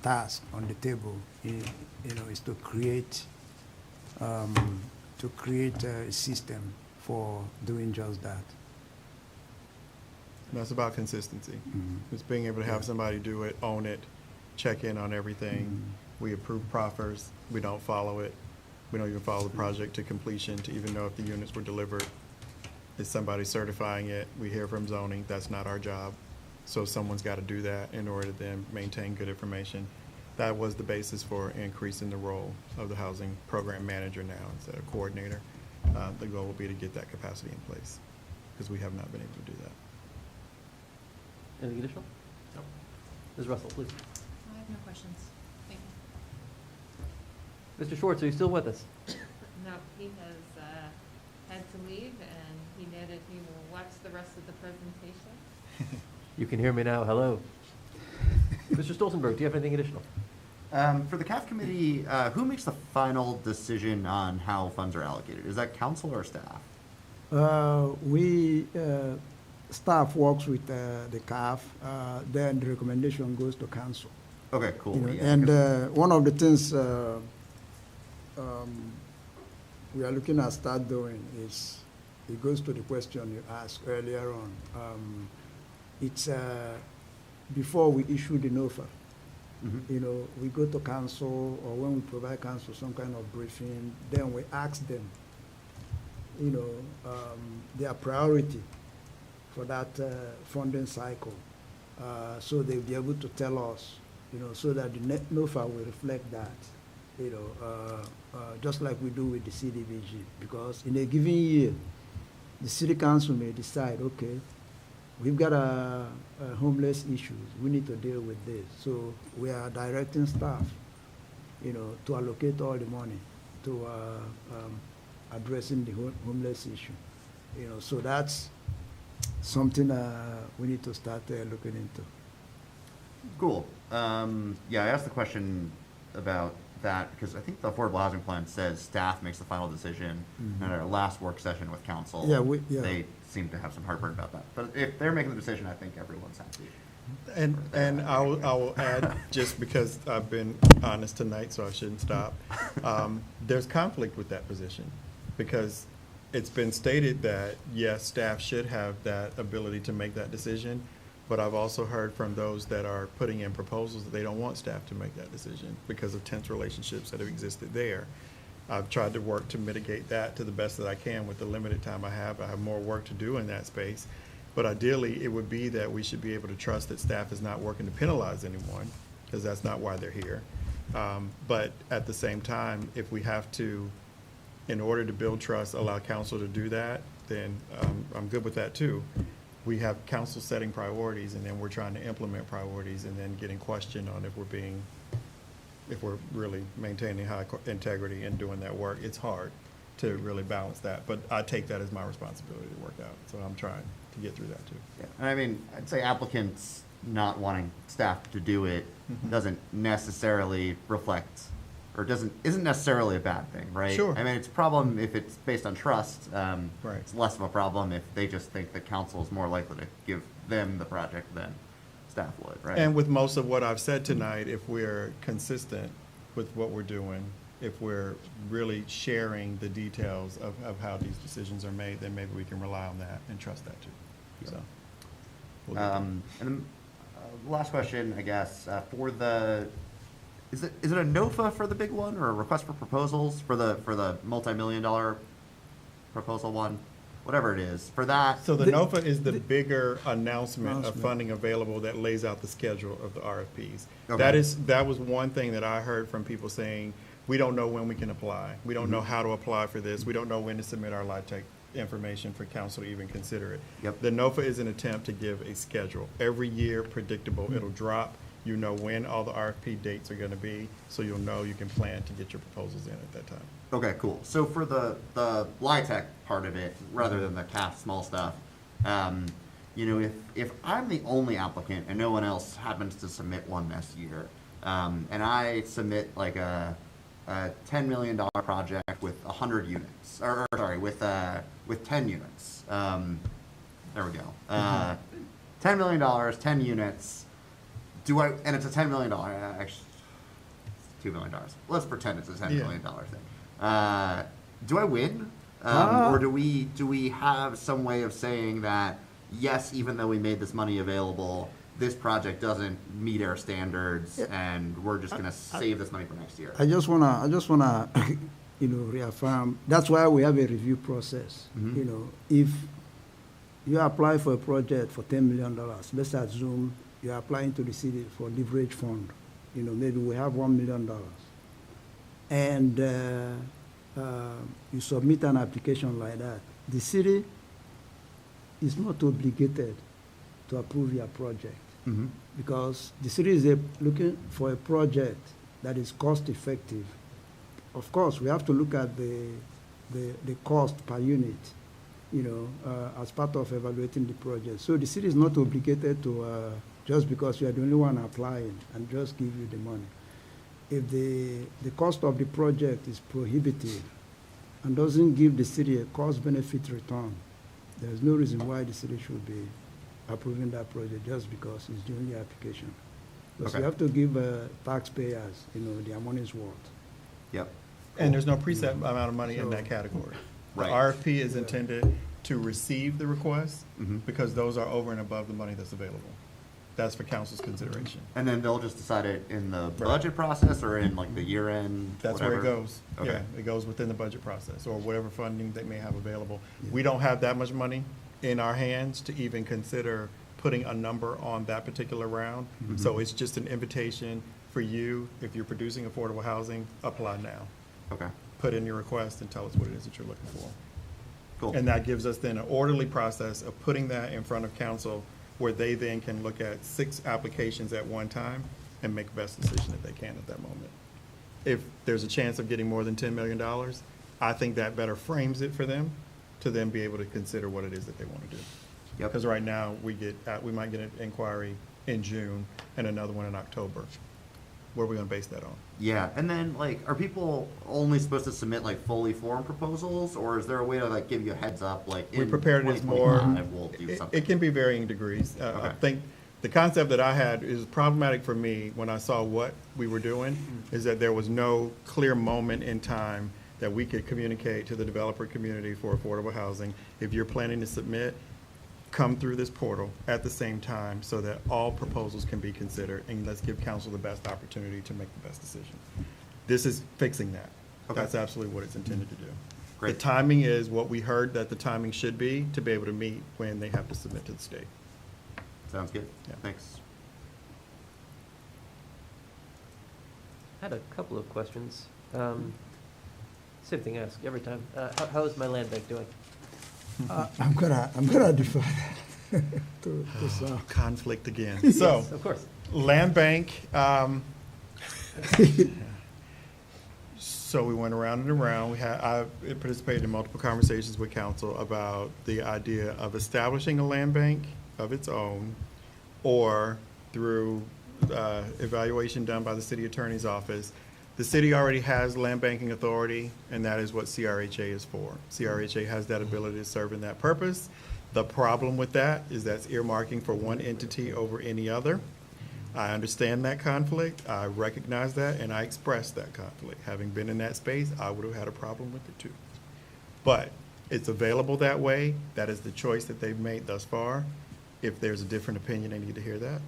tasks on the table, is to create a system for doing just that. That's about consistency. Mhm. It's being able to have somebody do it, own it, check in on everything. We approve proffers, we don't follow it. We don't even follow the project to completion to even know if the units were delivered. Is somebody certifying it? We hear from zoning, that's not our job. So someone's got to do that in order to then maintain good information. That was the basis for increasing the role of the housing program manager now instead of coordinator. The goal will be to get that capacity in place, because we have not been able to do that. Anything additional? Nope. Ms. Russell, please. I have no questions. Thank you. Mr. Schwartz, are you still with us? No, he has had to leave, and he noted he will watch the rest of the presentation. You can hear me now. Hello. Mr. Stoltenberg, do you have anything additional? For the CAF committee, who makes the final decision on how funds are allocated? Is that council or staff? Staff works with the CAF, then the recommendation goes to council. Okay, cool. You know, Yeah, and 'cause- one of the things we are looking at start doing is, it goes to the question you asked earlier on. It's before we issue the NOFA, Mhm. you know, we go to council, or when we provide council some kind of briefing, then we ask them, you know, their priority for that funding cycle. So they'll be able to tell us, you know, so that the NOFA will reflect that, you know, just like we do with the CDBG. Because in a given year, the city council may decide, okay, we've got a homeless issues, we need to deal with this. So we are directing staff, you know, to allocate all the money to addressing the homeless issue. You know, so that's something we need to start looking into. Cool. Yeah, I asked the question about that because I think the affordable housing plan says staff makes the final decision. Mhm. At our last work session with council, Yeah, they seem to have some heartburn about that. But if they're making the decision, I think everyone's happy. And I will add, just because I've been honest tonight, so I shouldn't stop, there's conflict with that position. Because it's been stated that, yes, staff should have that ability to make that decision, but I've also heard from those that are putting in proposals that they don't want staff to make that decision because of tense relationships that have existed there. I've tried to work to mitigate that to the best that I can with the limited time I have. I have more work to do in that space. But ideally, it would be that we should be able to trust that staff is not working to penalize anyone, because that's not why they're here. But at the same time, if we have to, in order to build trust, allow council to do that, then I'm good with that too. We have council setting priorities, and then we're trying to implement priorities, and then getting questioned on if we're really maintaining high integrity and doing that work. It's hard to really balance that, but I take that as my responsibility to work out. So I'm trying to get through that too. Yeah. And I mean, I'd say applicants not wanting staff to do it doesn't necessarily reflect, or isn't necessarily a bad thing, right? Sure. I mean, it's a problem if it's based on trust. Right. It's less of a problem if they just think that council is more likely to give them the project than staff would, right? And with most of what I've said tonight, if we're consistent with what we're doing, if we're really sharing the details of how these decisions are made, then maybe we can rely on that and trust that too. So. we'll do that. And then, last question, I guess, for the, is it a NOFA for the big one, or a request for proposals for the multi-million-dollar proposal one? Whatever it is, for that. So the NOFA is the bigger announcement of Announcement. funding available that lays out the schedule of the RFPs. Okay. That was one thing that I heard from people saying, we don't know when we can apply. We don't know how to apply for this. We don't know when to submit our LIHTC information for council to even consider it. Yep. The NOFA is an attempt to give a schedule. Every year, predictable, it'll drop. You know when all the RFP dates are gonna be, so you'll know you can plan to get your proposals in at that time. Okay, cool. So for the LIHTC part of it, rather than the CAF small stuff, you know, if I'm the only applicant and no one else happens to submit one this year, and I submit like a $10 million project with 100 units, or sorry, with 10 units. There we go. $10 million, 10 units. And it's a $10 million, actually, $2 million. Let's pretend it's a $10 million thing. Do I win? Or do we have some way of saying that, yes, even though we made this money available, this project doesn't meet our standards, and we're just gonna save this money for next year? I just wanna, you know, reaffirm, that's why we have a review process. Mhm. You know, if you apply for a project for $10 million, let's assume you're applying to the city for leverage fund. You know, maybe we have $1 million. And you submit an application like that. The city is not obligated to approve your project. Mm-hmm. because the city is looking for a project that is cost-effective. Of course, we have to look at the cost per unit, as part of evaluating the project. So the city is not obligated to, just because you are the only one applying, and just give you the money. If the cost of the project is prohibitive and doesn't give the city a cost-benefit return, there's no reason why the city should be approving that project just because it's the only application. Because you Okay. have to give taxpayers, their money's worth. Yep. And there's no preset amount of money in that category. The Right. RFP is intended to receive the requests Mhm. because those are over and above the money that's available. That's for council's consideration. And then they'll just decide it in the Right. budget process or in like the year-end, That's where it whatever? goes. Okay. Yeah, it goes within the budget process or whatever funding they may have available. We don't have that much money in our hands to even consider putting a number on that particular round. Mhm. So it's just an invitation for you, if you're producing affordable housing, apply now. Okay, Put in your request and tell us what it is that you're looking for. cool. And that gives us then an orderly process of putting that in front of council where they then can look at 6 applications at one time and make the best decision that they can at that moment. If there's a chance of getting more than $10 million, I think that better frames it for them to then be able to consider what it is that they want to do. Yep. Because right now, we might get an inquiry in June and another one in October. What are we going to base that on? Yeah, and then like, are people only supposed to submit like fully formed proposals, or is there a way to like give you a heads up, like We in prepared it as more, 2025 we'll do something? it can be varying degrees. I Okay. think the concept that I had is problematic for me when I saw what we were doing, is that there was no clear moment in time that we could communicate to the developer community for affordable housing. If you're planning to submit, come through this portal at the same time so that all proposals can be considered, and let's give council the best opportunity to make the best decision. This is fixing that. Okay. That's absolutely what it's intended to do. Great. The timing is what we heard that the timing should be to be able to meet when they have to submit to the state. Sounds good, Yeah. thanks. I had a couple of questions. Same thing I ask every time. How is my land bank doing? I'm gonna defer that to Sal. Conflict again. So, Of course. land bank, so we went around and around. I participated in multiple conversations with council about the idea of establishing a land bank of its own, or through evaluation done by the city attorney's office. The city already has land banking authority, and that is what CRHA is for. CRHA has that ability to serve in that purpose. The problem with that is that's earmarking for one entity over any other. I understand that conflict, I recognize that, and I express that conflict. Having been in that space, I would have had a problem with it too. But it's available that way, that is the choice that they've made thus far. If there's a different opinion, they need to hear that.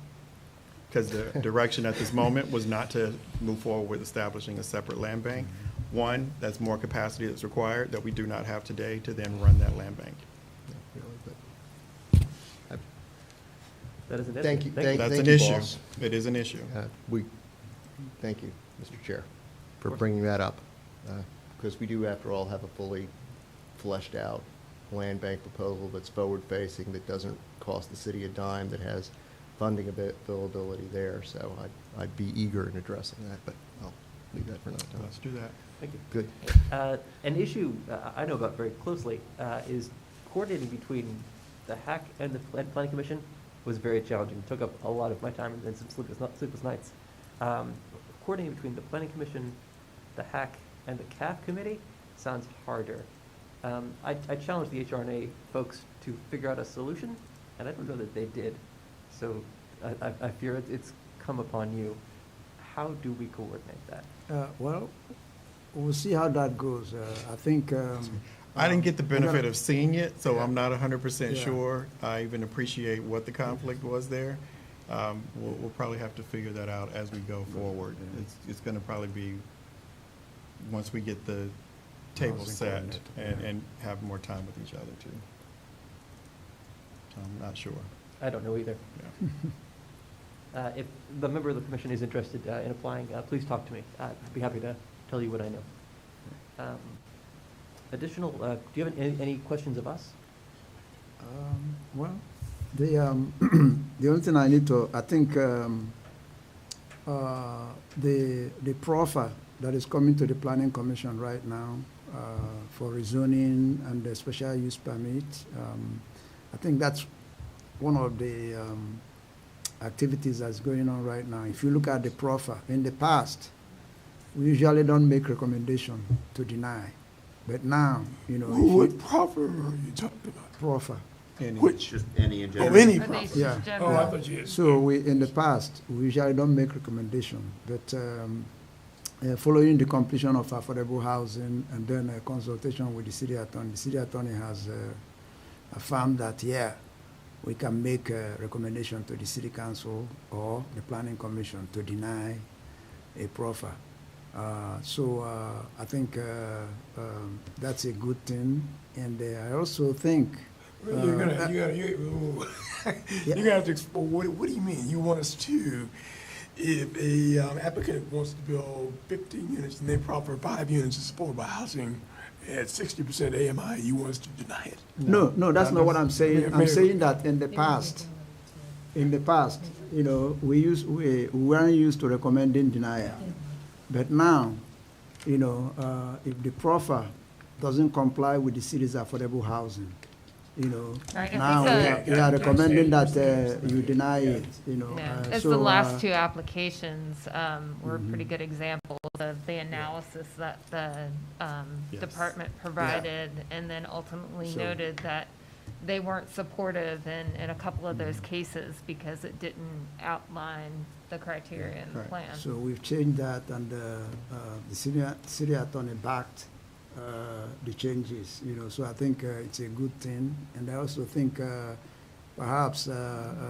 Because the direction at this moment was not to move forward with establishing a separate land bank. One, that's more capacity that's required that we do not have today to then run that land bank. That is an issue. Thank you. That's an you, issue. boss. It is an issue. Thank you, Mr. Chair, for bringing that up. Because we do, after all, have a fully fleshed out land bank proposal that's forward-facing, that doesn't cost the city a dime, that has funding availability there. So I'd be eager in addressing that, but I'll leave that for another time. Let's do that. Thank you. Good. An issue I know about very closely is coordinating between the HAC and the Planning Commission was very challenging. It took up a lot of my time and some sleepless nights. Coordinating between the Planning Commission, the HAC, and the CAF committee sounds harder. I challenged the HRNA folks to figure out a solution, and I don't know that they did. So I fear it's come upon you. How do we coordinate that? Well, we'll see how that goes. I think. I didn't get the we're benefit gonna- of seeing it, so I'm not 100% Yeah. sure. I even appreciate what the conflict was there. We'll probably have to figure that out as we go forward. It's going to probably be, once we get the table Housing set coordinator, and have more time with each other too. So I'm not sure. I don't know either. Yeah. If the member of the commission is interested in applying, please talk to me. I'd be happy to tell you what I know. Additional, do you have any questions of us? Well, The only thing I need to, I think, the proffer that is coming to the planning commission right now, for rezoning and the special use permit, I think that's one of the, activities that's going on right now. If you look at the proffer, in the past, we usually don't make recommendation to deny. But now, you know, if What you proffer are you talking about? proffer, Which? Just any in Oh, general. any Or they proffer? just Yeah. Oh, I general- thought you had. so we, in the past, we usually don't make recommendation, but following the completion of affordable housing and then a consultation with the city attorney has affirmed that, yeah, we can make a recommendation to the city council or the planning commission to deny a proffer. I think that's a good thing, and I also think. You're gonna have to explain, what do you mean? You want us to, if a applicant wants to build 15 units and they proffer 5 units of affordable housing at 60% AMI, you want us to deny it? No, that's not what I'm saying. Yeah, I'm maybe. saying that in the past, you know, we weren't used to recommending denial. But now, you know, if the proffer doesn't comply with the city's affordable housing, you know, Right, I now think we are recommending that you deny it, you know. Yeah, uh, it's so, the last uh, two applications were pretty good examples of the analysis that the department provided, and then ultimately So- noted that they weren't supportive in a couple of those cases because it didn't outline the criteria in the Right. plan. So we've changed that, and the city attorney backed the changes, you know, so I think it's a good thing. And I also think perhaps,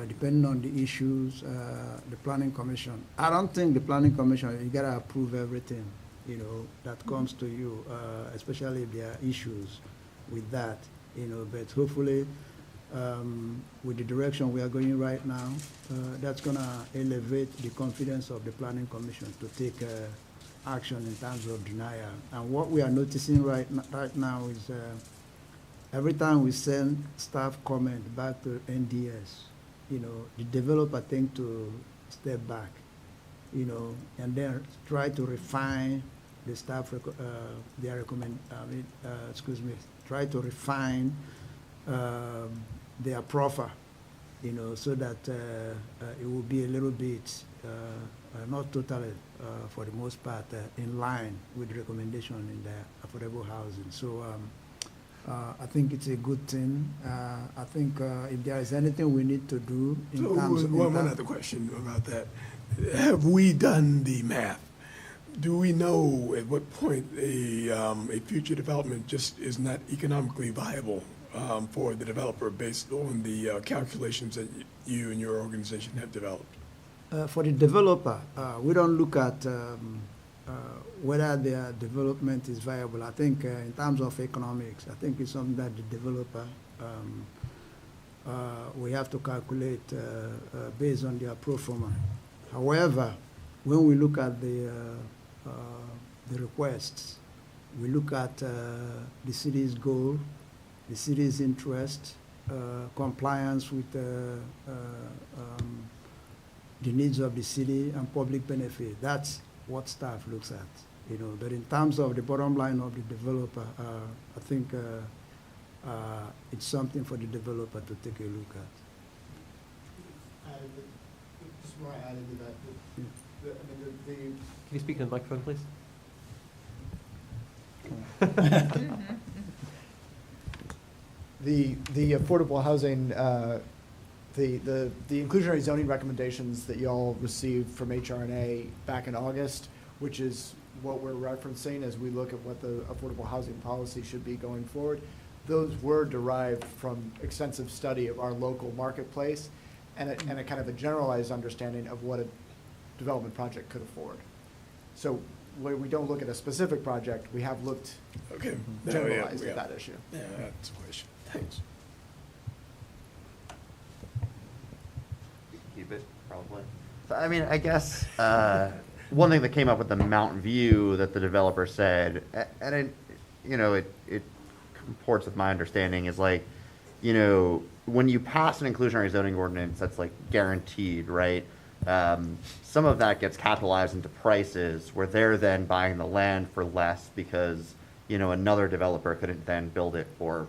depending on the issues, the planning commission, I don't think the planning commission, you gotta approve everything, you know, that comes to you, especially if there are issues with that, you know, but hopefully, with the direction we are going right now, that's gonna elevate the confidence of the planning commission to take action in terms of denial. And what we are noticing right now is every time we send staff comment back to NDS, you know, the developer tend to step back, you know, and then try to refine the staff, try to refine their proffer, you know, so that it will be a little bit, not totally, for the most part, in line with the recommendation in the affordable housing. So I think it's a good thing. I think if there is anything we need to do in So terms of. one other question about that. Have we done the math? Do we know at what point a future development just is not economically viable for the developer based on the calculations that you and your organization have developed? For the developer, we don't look at whether their development is viable. I think in terms of economics, I think it's something that the developer, we have to calculate based on their pro forma. However, when we look at the requests, we look at the city's goal, the city's interest, compliance with the needs of the city and public benefit. That's what staff looks at, you know. But in terms of the bottom line of the developer, I think it's something for the developer to take a look at. Just want to add into that, Can you speak in the microphone, please? The affordable housing, the inclusionary zoning recommendations that y'all received from HRNA back in August, which is what we're referencing as we look at what the affordable housing policy should be going forward, those were derived from extensive study of our local marketplace and a kind of a generalized understanding of what a development project could afford. So where we don't look at a specific project, we have looked Okay. generalized at that issue. Yeah, that's a question. Thanks. Keep it, probably. So, I mean, I guess, one thing that came up with the Mountain View that the developer said, and it, you know, it comports with my understanding, is like, you know, when you pass an inclusionary zoning ordinance, that's like guaranteed, right? Some of that gets capitalized into prices where they're then buying the land for less because, you know, another developer couldn't then build it for,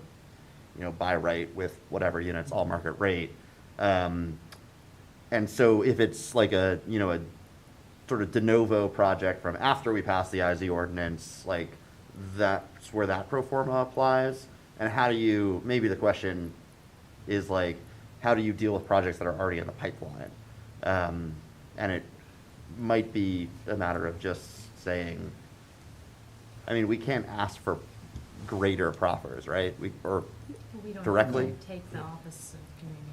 you know, by right with whatever, you know, it's all market rate. And so if it's like a, you know, a sort of de novo project from after we pass the IZ ordinance, like that's where that pro forma applies. And how do you, maybe the question is like, how do you deal with projects that are already in the pipeline? And it might be a matter of just saying, I mean, we can't ask for greater proffers, right? Or We don't directly? have to take the Office of Community,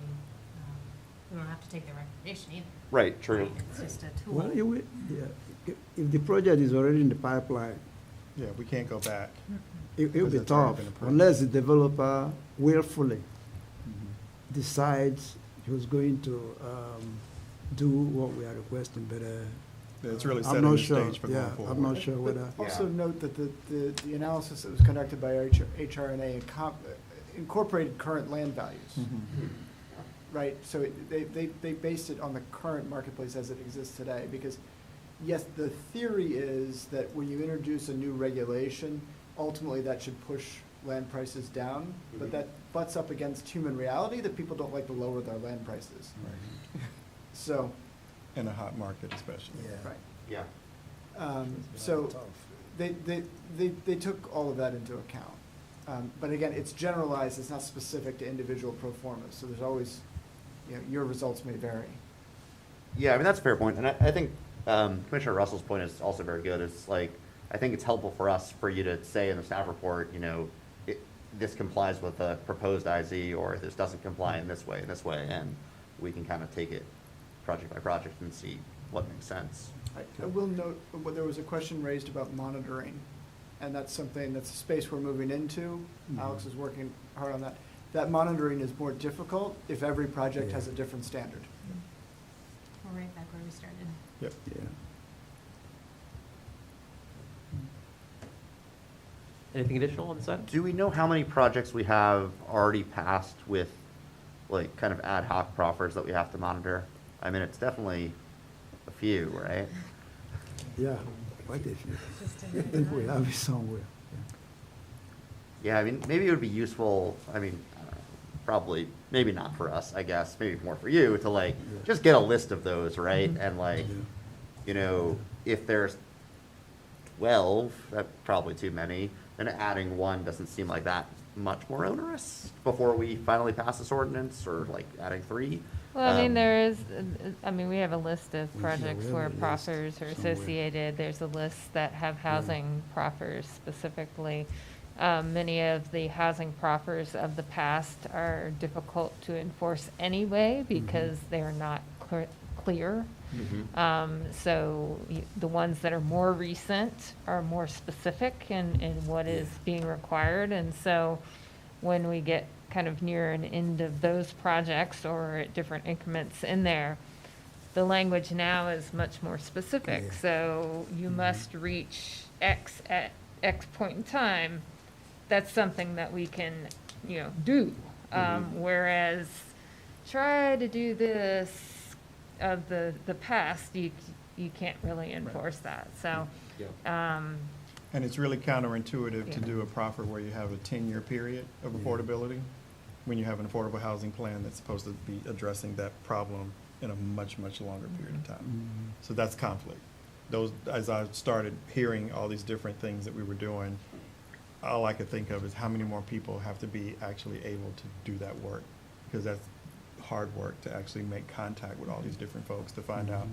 we don't have to take the recommendation either. Right, true. It's just a tool. Well, if the project is already in the pipeline, Yeah, we can't go back. it'll Because be it's already tough been approved. unless the developer willfully decides he was going to do what we are requesting, but It's really I'm setting not the sure. stage for Yeah, going forward. I'm not sure whether. Also note that the analysis that was conducted by HRNA incorporated current land values, right? So they based it on the current marketplace as it exists today, because yes, the theory is that when you introduce a new regulation, ultimately that should push land prices down, but that butts up against human reality that people don't like to lower their land prices. Right. So, In a hot market especially. right. Yeah. So they took all of that into account. But again, it's generalized, it's not specific to individual pro formas, so there's always, you know, your results may vary. Yeah, I mean, that's a fair point. And I think Commissioner Russell's point is also very good. It's like, I think it's helpful for us, for you to say in the staff report, you know, this complies with the proposed IZ, or this doesn't comply in this way, and we can kind of take it project by project and see what makes sense. I will note, there was a question raised about monitoring, and that's something, that's a space we're moving into. Alex is working hard on that. That monitoring is more difficult if every project has a different standard. We're right back where we started. Yep. Yeah. Anything additional on this item? Do we know how many projects we have already passed with, like, kind of ad hoc proffers that we have to monitor? I mean, it's definitely a few, right? Yeah, quite a few. I think we have it somewhere. Yeah, I mean, maybe it would be useful, I mean, probably, maybe not for us, I guess, maybe more for you, to like, just get a list of those, right? And like, you know, if there's 12, that's probably too many, then adding one doesn't seem like that much more onerous before we finally pass this ordinance, or like adding 3. Well, I mean, there is, we have a list of We projects have a where list proffers are somewhere. associated. There's a list that have housing proffers specifically. Many of the housing proffers of the past are difficult to enforce anyway because they're not clear. So the ones that are more recent are more specific in what is being required. And so when we get kind of near an end of those projects or at different increments in there, the language now is much more specific. Yeah. So you must reach X at X point in time. That's something that we can, do. Whereas try to do this of the past, you can't really enforce that. So, And it's really counterintuitive to do a proffer where you have a 10-year period of affordability, when you have an affordable housing plan that's supposed to be addressing that problem in a much, much longer period of time. So that's conflict. As I started hearing all these different things that we were doing, all I could think of is how many more people have to be actually able to do that work, because that's hard work to actually make contact with all these different folks to find out,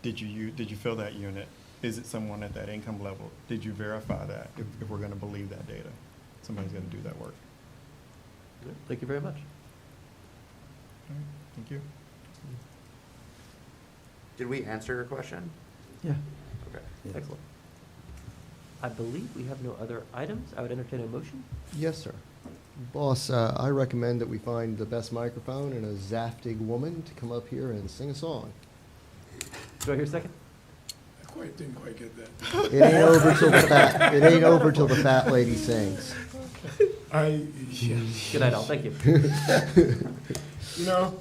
did you fill that unit? Is it someone at that income level? Did you verify that? If we're going to believe that data, somebody's going to do that work. Thank you very much. All right, thank you. Did we answer your question? Yeah. Okay. Excellent. I believe we have no other items. I would entertain a motion. Yes, sir. Boss, I recommend that we find the best microphone and a Zaftig woman to come up here and sing a song. Do I hear a second? I didn't quite get that. It ain't over till the fat lady sings. Yeah. Good night, all. Thank you. You know,